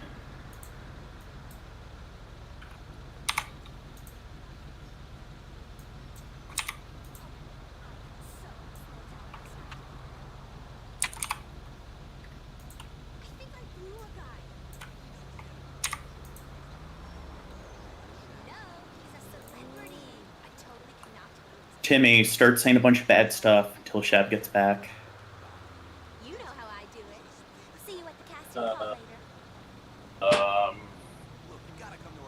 I think I blew a guy. No, he's a celebrity. I totally cannot believe Timmy, start saying a bunch of bad stuff until Shab gets back. you know how I do it. See you at the casting call later.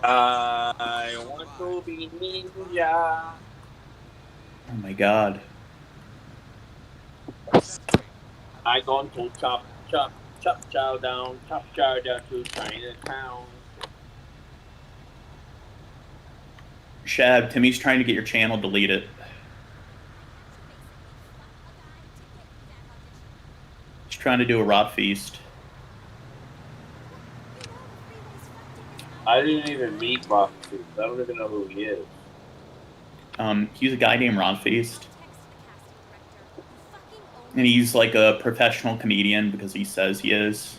I want to be ninja. Oh my god. I going to chop chow down to Chinatown. Shab, Timmy's trying to get your channel deleted. He's trying to do a rot feast. I didn't even meet Buffy. I don't even know who he is. He's a guy named Ron Feast. And he's like a professional comedian because he says he is.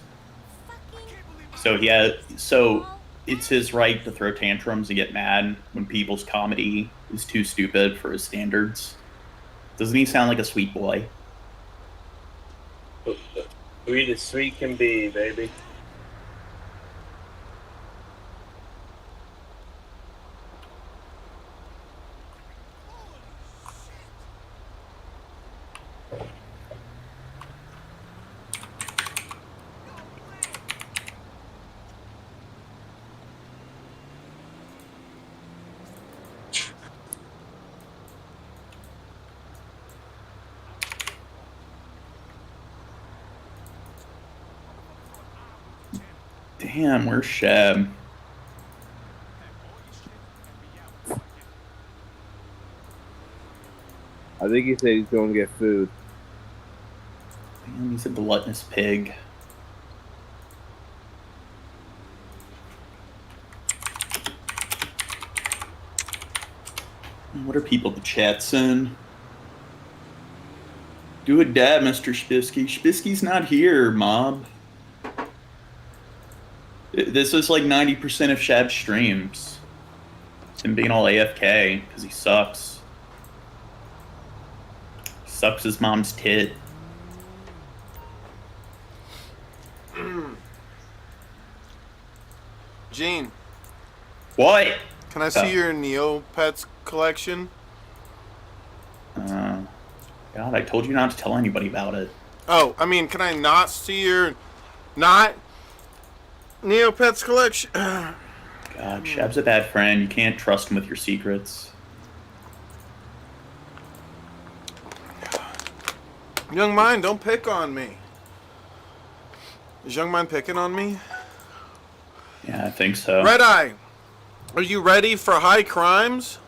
So it's his right to throw tantrums and get mad when people's comedy is too stupid for his standards. Doesn't he sound like a sweet boy? Sweet as sweet can be, baby. Damn, where's Shab? I think he said he's going to get food. Damn, he's a gluttonous pig. What are people in the chat saying? Do a dab, Mr. Spisky. Spisky's not here, mob. This is like 90% of Shab's streams. It's him being all AFK because he sucks. He sucks his mom's tit. Gene, What? can I see your Neopets collection? God, I told you not to tell anybody about it. Oh, I mean, can I not see your not Neopets collection? God, Shab's a bad friend. You can't trust him with your secrets. Young Mind, don't pick on me. Is Young Mind picking on me? Yeah, I think so. Red Eye, are you ready for high crimes?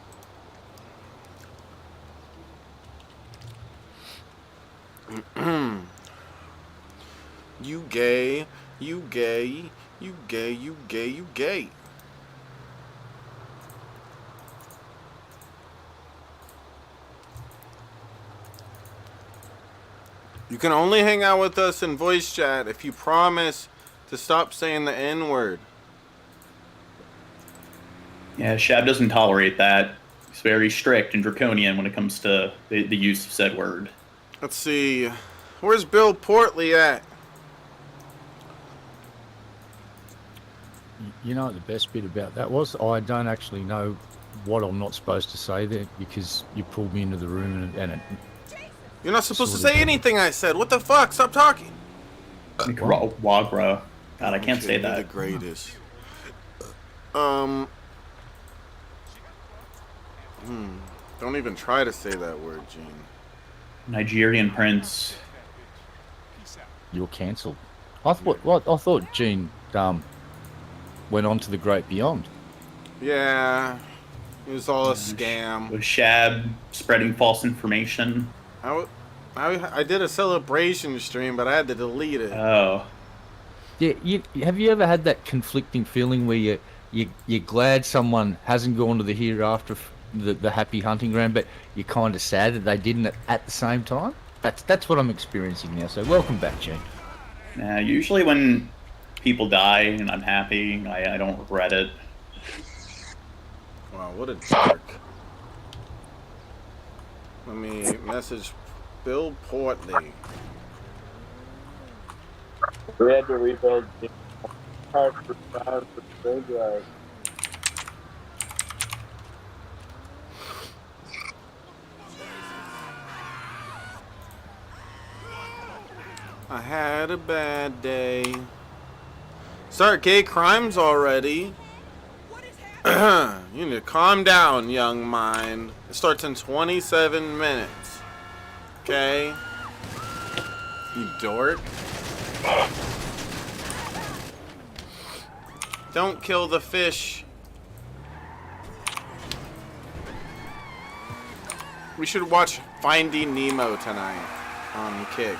You gay, you gay, you gay, you gay, you gay. You can only hang out with us in voice chat if you promise to stop saying the N-word. Yeah, Shab doesn't tolerate that. He's very strict and draconian when it comes to the use of said word. Let's see. Where's Bill Portley at? You know what the best bit about that was? I don't actually know what I'm not supposed to say there because you pulled me into the room and it You're not supposed to sort of- say anything I said. What the fuck? Stop talking. Wagra. God, I can't say You're the that. greatest. Don't even try to say that word, Gene. Nigerian prince. You're cancelled. I thought Gene went on to the great beyond. Yeah, it was all a scam. Was Shab spreading false information? I did a celebration stream, but I had to delete it. Oh. Yeah, have you ever had that conflicting feeling where you're glad someone hasn't gone to the hereafter, the happy hunting ground, but you're kind of sad that they didn't at the same time? That's what I'm experiencing now. So welcome back, Gene. Usually when people die and I'm happy, I don't regret it. Wow, what a jerk. Let me message Bill Portley. We had to rebuild the part for the graveyard. I had a bad day. Start gay crimes already. You need to calm down, young mind. It starts in 27 minutes. Okay? You dork. Don't kill the fish. We should watch Finding Nemo tonight on Kick.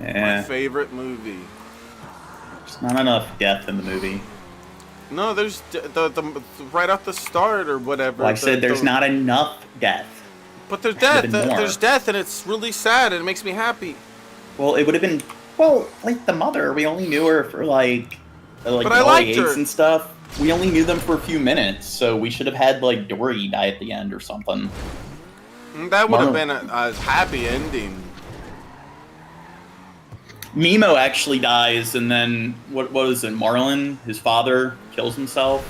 My favorite movie. There's not enough death in the movie. No, there's the right off the start or whatever. Well, I said there's not enough death. But there's death. More. There's death, and it's really sad, and it makes me happy. Well, it would have been like the mother. We only knew her for like but I liked her and stuff. We only knew them for a few minutes, so we should have had like Dory die at the end or something. That would have been a happy ending. Mimo actually dies, and then what was it? Marlon, his father, kills himself.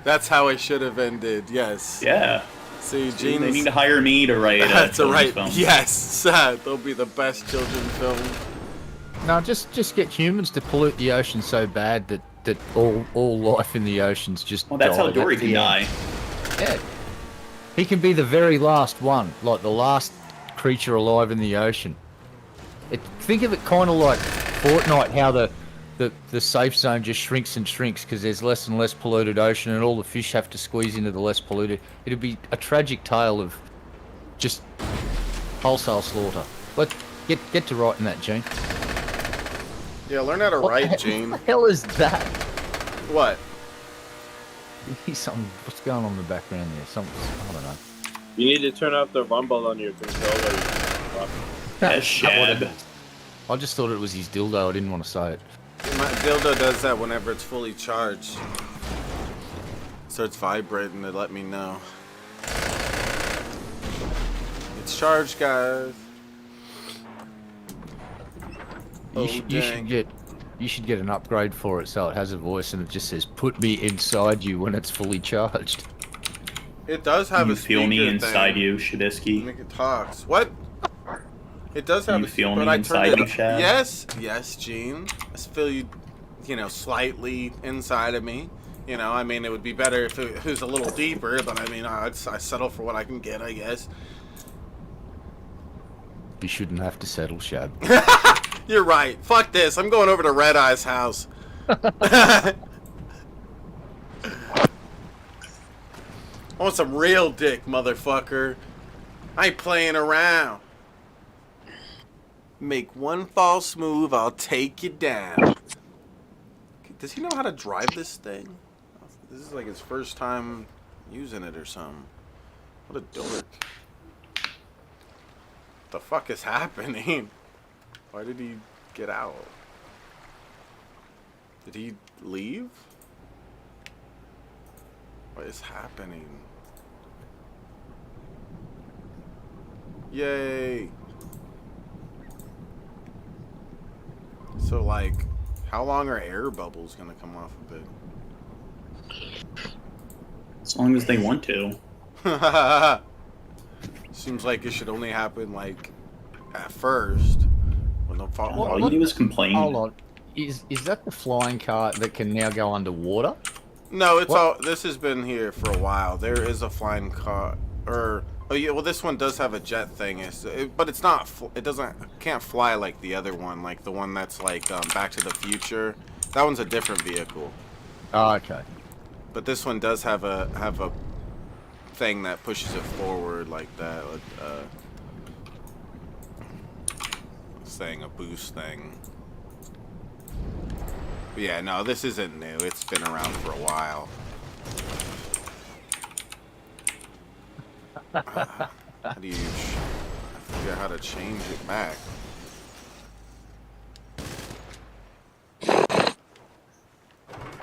That's how it should have ended. Yes. Yeah. See, Gene. They need to hire me to write a children's film. Yes, they'll be the best children's film. No, just get humans to pollute the ocean so bad that all life in the oceans just. Well, that's how died Dory at the can end. die. Yeah. He can be the very last one, like the last creature alive in the ocean. Think of it kind of like Fortnite, how the safe zone just shrinks and shrinks because there's less and less polluted ocean and all the fish have to squeeze into the less polluted. It'd be a tragic tale of just wholesale slaughter. Let's get to writing that, Gene. Yeah, learn how to write, Gene. What the hell is that? What? What's going on in the background there? I don't know. You need to turn off the rumble on your controller. I just thought it was his dildo. I didn't want to say it. My dildo does that whenever it's fully charged. It starts vibrating to let me know. It's charged, guys. You should get an upgrade for it so it has a voice and it just says "Put me inside you" when it's fully charged. It does have a speaker feel me inside thing. you, Shabisky. Make it talks. What? It does have you a feel but me I inside turned you, it. Shad? Yes, Gene. I feel you, slightly inside of me. I mean, it would be better if it was a little deeper, but I mean, I settle for what I can get, I guess. You shouldn't have to settle, Shad. You're right. Fuck this. I'm going over to Red Eye's house. I want some real dick, motherfucker. I ain't playing around. Make one false move, I'll take you down. Does he know how to drive this thing? This is like his first time using it or something. What a dork. What the fuck is happening? Why did he get out? Did he leave? What is happening? Yay! So, like, how long are air bubbles gonna come off of it? As long as they want to. Seems like it should only happen, like, at first. When the All you do is complain. Hold on. Is that the flying car that can now go underwater? No, it's What? all. This has been here for a while. There is a flying car, or oh yeah, well this one does have a jet thing, but it's not. It can't fly like the other one, like the one that's like Back to the Future. That one's a different vehicle. Oh, okay. But this one does have a thing that pushes it forward like that. Saying a boost thing. But yeah, no, this isn't new. It's been around for a while. How do you? I forget how to change it back. I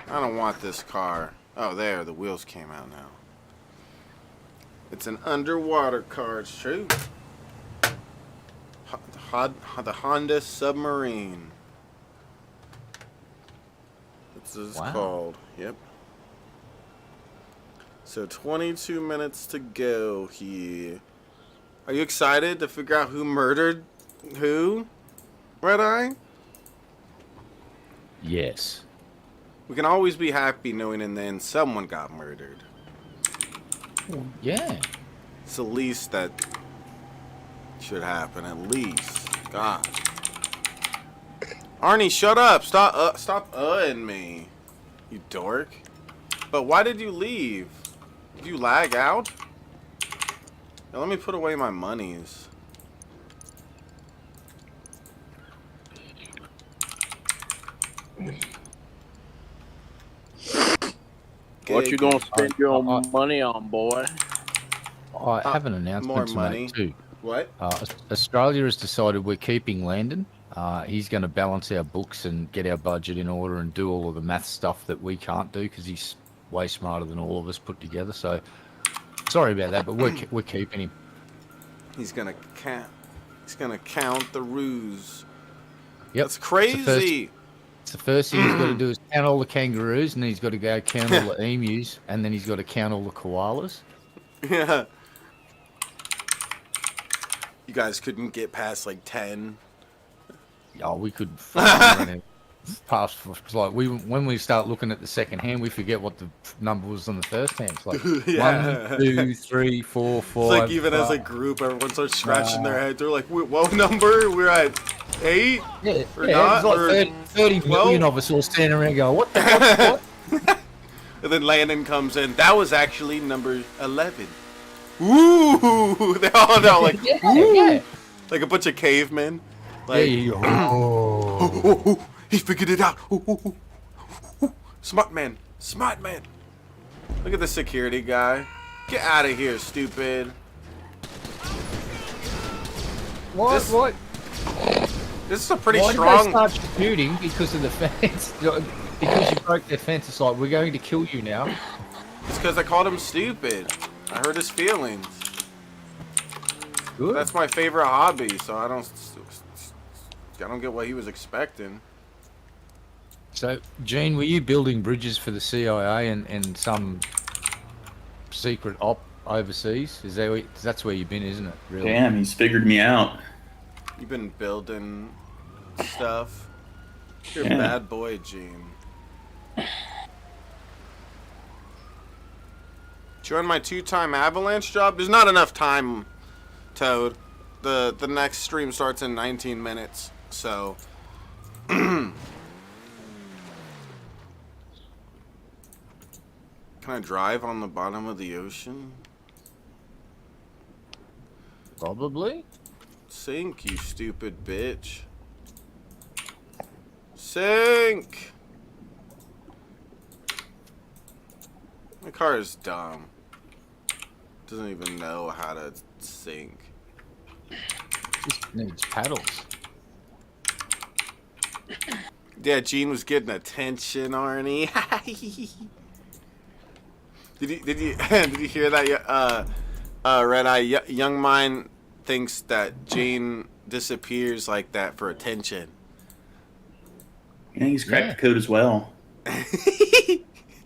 don't want this car. Oh, there, the wheels came out now. It's an underwater car, it's true. The Honda Submarine. What's this called? Yep. So 22 minutes to go here. Are you excited to figure out who murdered who? Red Eye? Yes. We can always be happy knowing in the end someone got murdered. Yeah. It's the least that should happen, at least. God. Arnie, shut up. Stop me. You dork. But why did you leave? Did you lag out? Now, let me put away my monies. What you gonna spend your money on, boy? I have an announcement more to money. make too. What? Australia has decided we're keeping Landon. He's going to balance our books and get our budget in order and do all of the math stuff that we can't do because he's way smarter than all of us put together. So sorry about that, but we're keeping him. He's gonna count. He's gonna count the ruse. Yep. That's crazy. It's the first thing he's got to do is count all the kangaroos, and then he's got to go count all the emus, and then he's got to count all the koalas. Yeah. You guys couldn't get past like 10. Oh, we could run it past. Like when we start looking at the second hand, we forget what the number was on the first hand. It's like Yeah. 1, 2, 3, 4, 5. It's like even as a group, everyone starts scratching their head. They're like, what number? We're at 8? Yeah, Or yeah, not? it's like Or 30 million of us all standing around going, what the fuck? What? And then Landon comes in. That was actually number 11. Ooh! They all know, like, yeah. like a bunch of cavemen. Like, Oh. He figured it out. Smart man. Smart man. Look at the security guy. Get out of here, stupid. What? This- What? This is a pretty Why strong. did they start shooting? Because of the fence. Because you broke their fence. It's like, we're going to kill you now. It's because I called him stupid. I hurt his feelings. Good. That's my favorite hobby, so I don't get what he was expecting. So, Gene, were you building bridges for the CIA and some secret op overseas? That's where you've been, isn't it? Really? Damn, he's figured me out. You've been building stuff. You're a Yeah. bad boy, Gene. Join my 2-time avalanche job? There's not enough time, Toad. The next stream starts in 19 minutes, so... Can I drive on the bottom of the ocean? Probably. Sink, you stupid bitch. Sink! My car is dumb. Doesn't even know how to sink. Just needs paddles. Yeah, Gene was getting attention, Arnie. Did you hear that? Red Eye, young mind thinks that Gene disappears like that for attention. Yeah, he's cracked the code as well.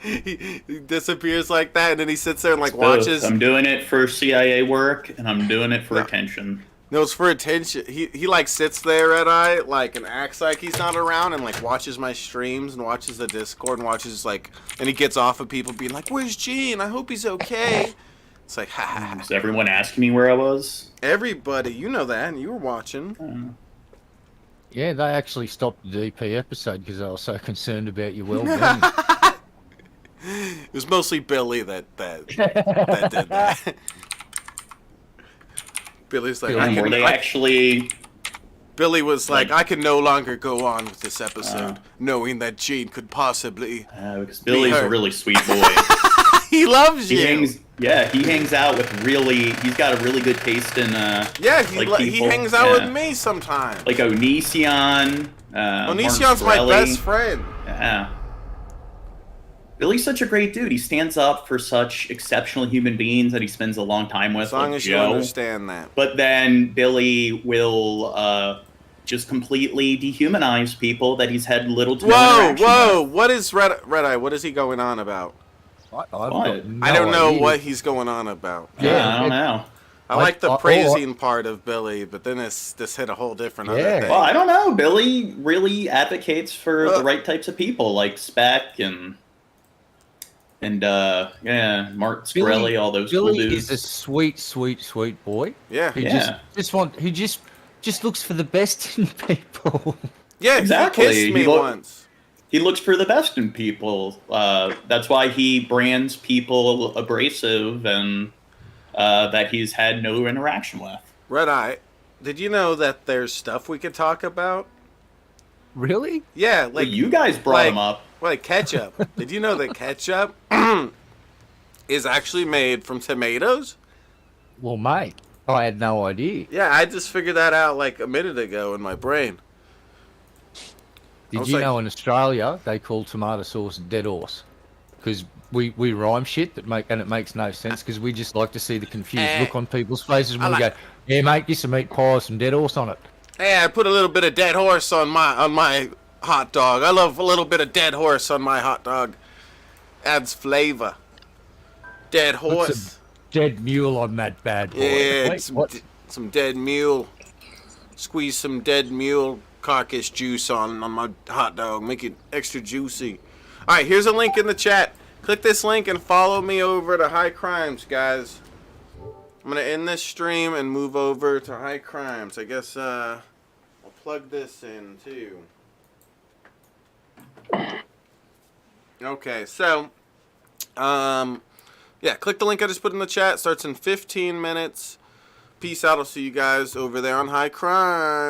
he disappears like that, and then he sits there and like It's both. watches. I'm doing it for CIA work, and I'm doing it for No. attention. No, it's for attention. He like sits there at like and acts like he's not around and like watches my streams and watches the Discord and watches like and he gets off of people being like, "Where's Gene? I hope he's okay." It's like, ha ha. Is everyone asking me where I was? Everybody, you know that, and you were watching. Yeah, they actually stopped the DP episode because they were so concerned about your well-being. It was mostly Billy that did that. Billy's like, Billy, Were they actually? Billy was like, I can no longer go on with this episode, knowing that Gene could possibly. Because Billy's a really sweet boy. He loves you. He hangs out with really. He's got a really good taste in. Yeah, like he people. hangs out with me sometimes. Like Onision. Onision's my best friend. Yeah. Billy's such a great dude. He stands up for such exceptional human beings that he spends a long time with. As long like as you Joe. understand that. But then Billy will just completely dehumanize people that he's had little to no interaction Whoa! with. What is Red Eye? What is he going on about? I've What? got no I don't know idea. what he's going on about. Yeah, I don't know. I like the praising part of Billy, but then this hit a whole different other thing. Well, I don't know. Billy really advocates for the right types of people, like Spec and Mark Scarelli, all those Billy cool dudes. is a sweet, sweet, sweet boy. Yeah. He just looks for the best in people. Yeah, Exactly. he kissed me once. He looks for the best in people. That's why he brands people abrasive and that he's had no interaction with. Red Eye, did you know that there's stuff we could talk about? Really? Yeah, Well, like you guys brought him up. Like ketchup. Did you know that ketchup is actually made from tomatoes? Well, mate, I had no idea. Yeah, I just figured that out like a minute ago in my brain. Did you know in Australia they call tomato sauce dead horse? Because we rhyme shit and it makes no sense because we just like to see the confused look on people's faces when we go, yeah, mate, get some meat pie with some dead horse on it. Hey, I put a little bit of dead horse on my hot dog. I love a little bit of dead horse on my hot dog. Adds flavor. Dead horse. Dead mule on that bad boy. Yeah, Wait, some dead mule. Squeeze some dead mule carcass juice on my hot dog. Make it extra juicy. All right, here's a link in the chat. Click this link and follow me over to High Crimes, guys. I'm going to end this stream and move over to High Crimes. I guess I'll plug this in, too. Okay, so, yeah, click the link I just put in the chat. Starts in 15 minutes. Peace out. I'll see you guys over there on High Crime.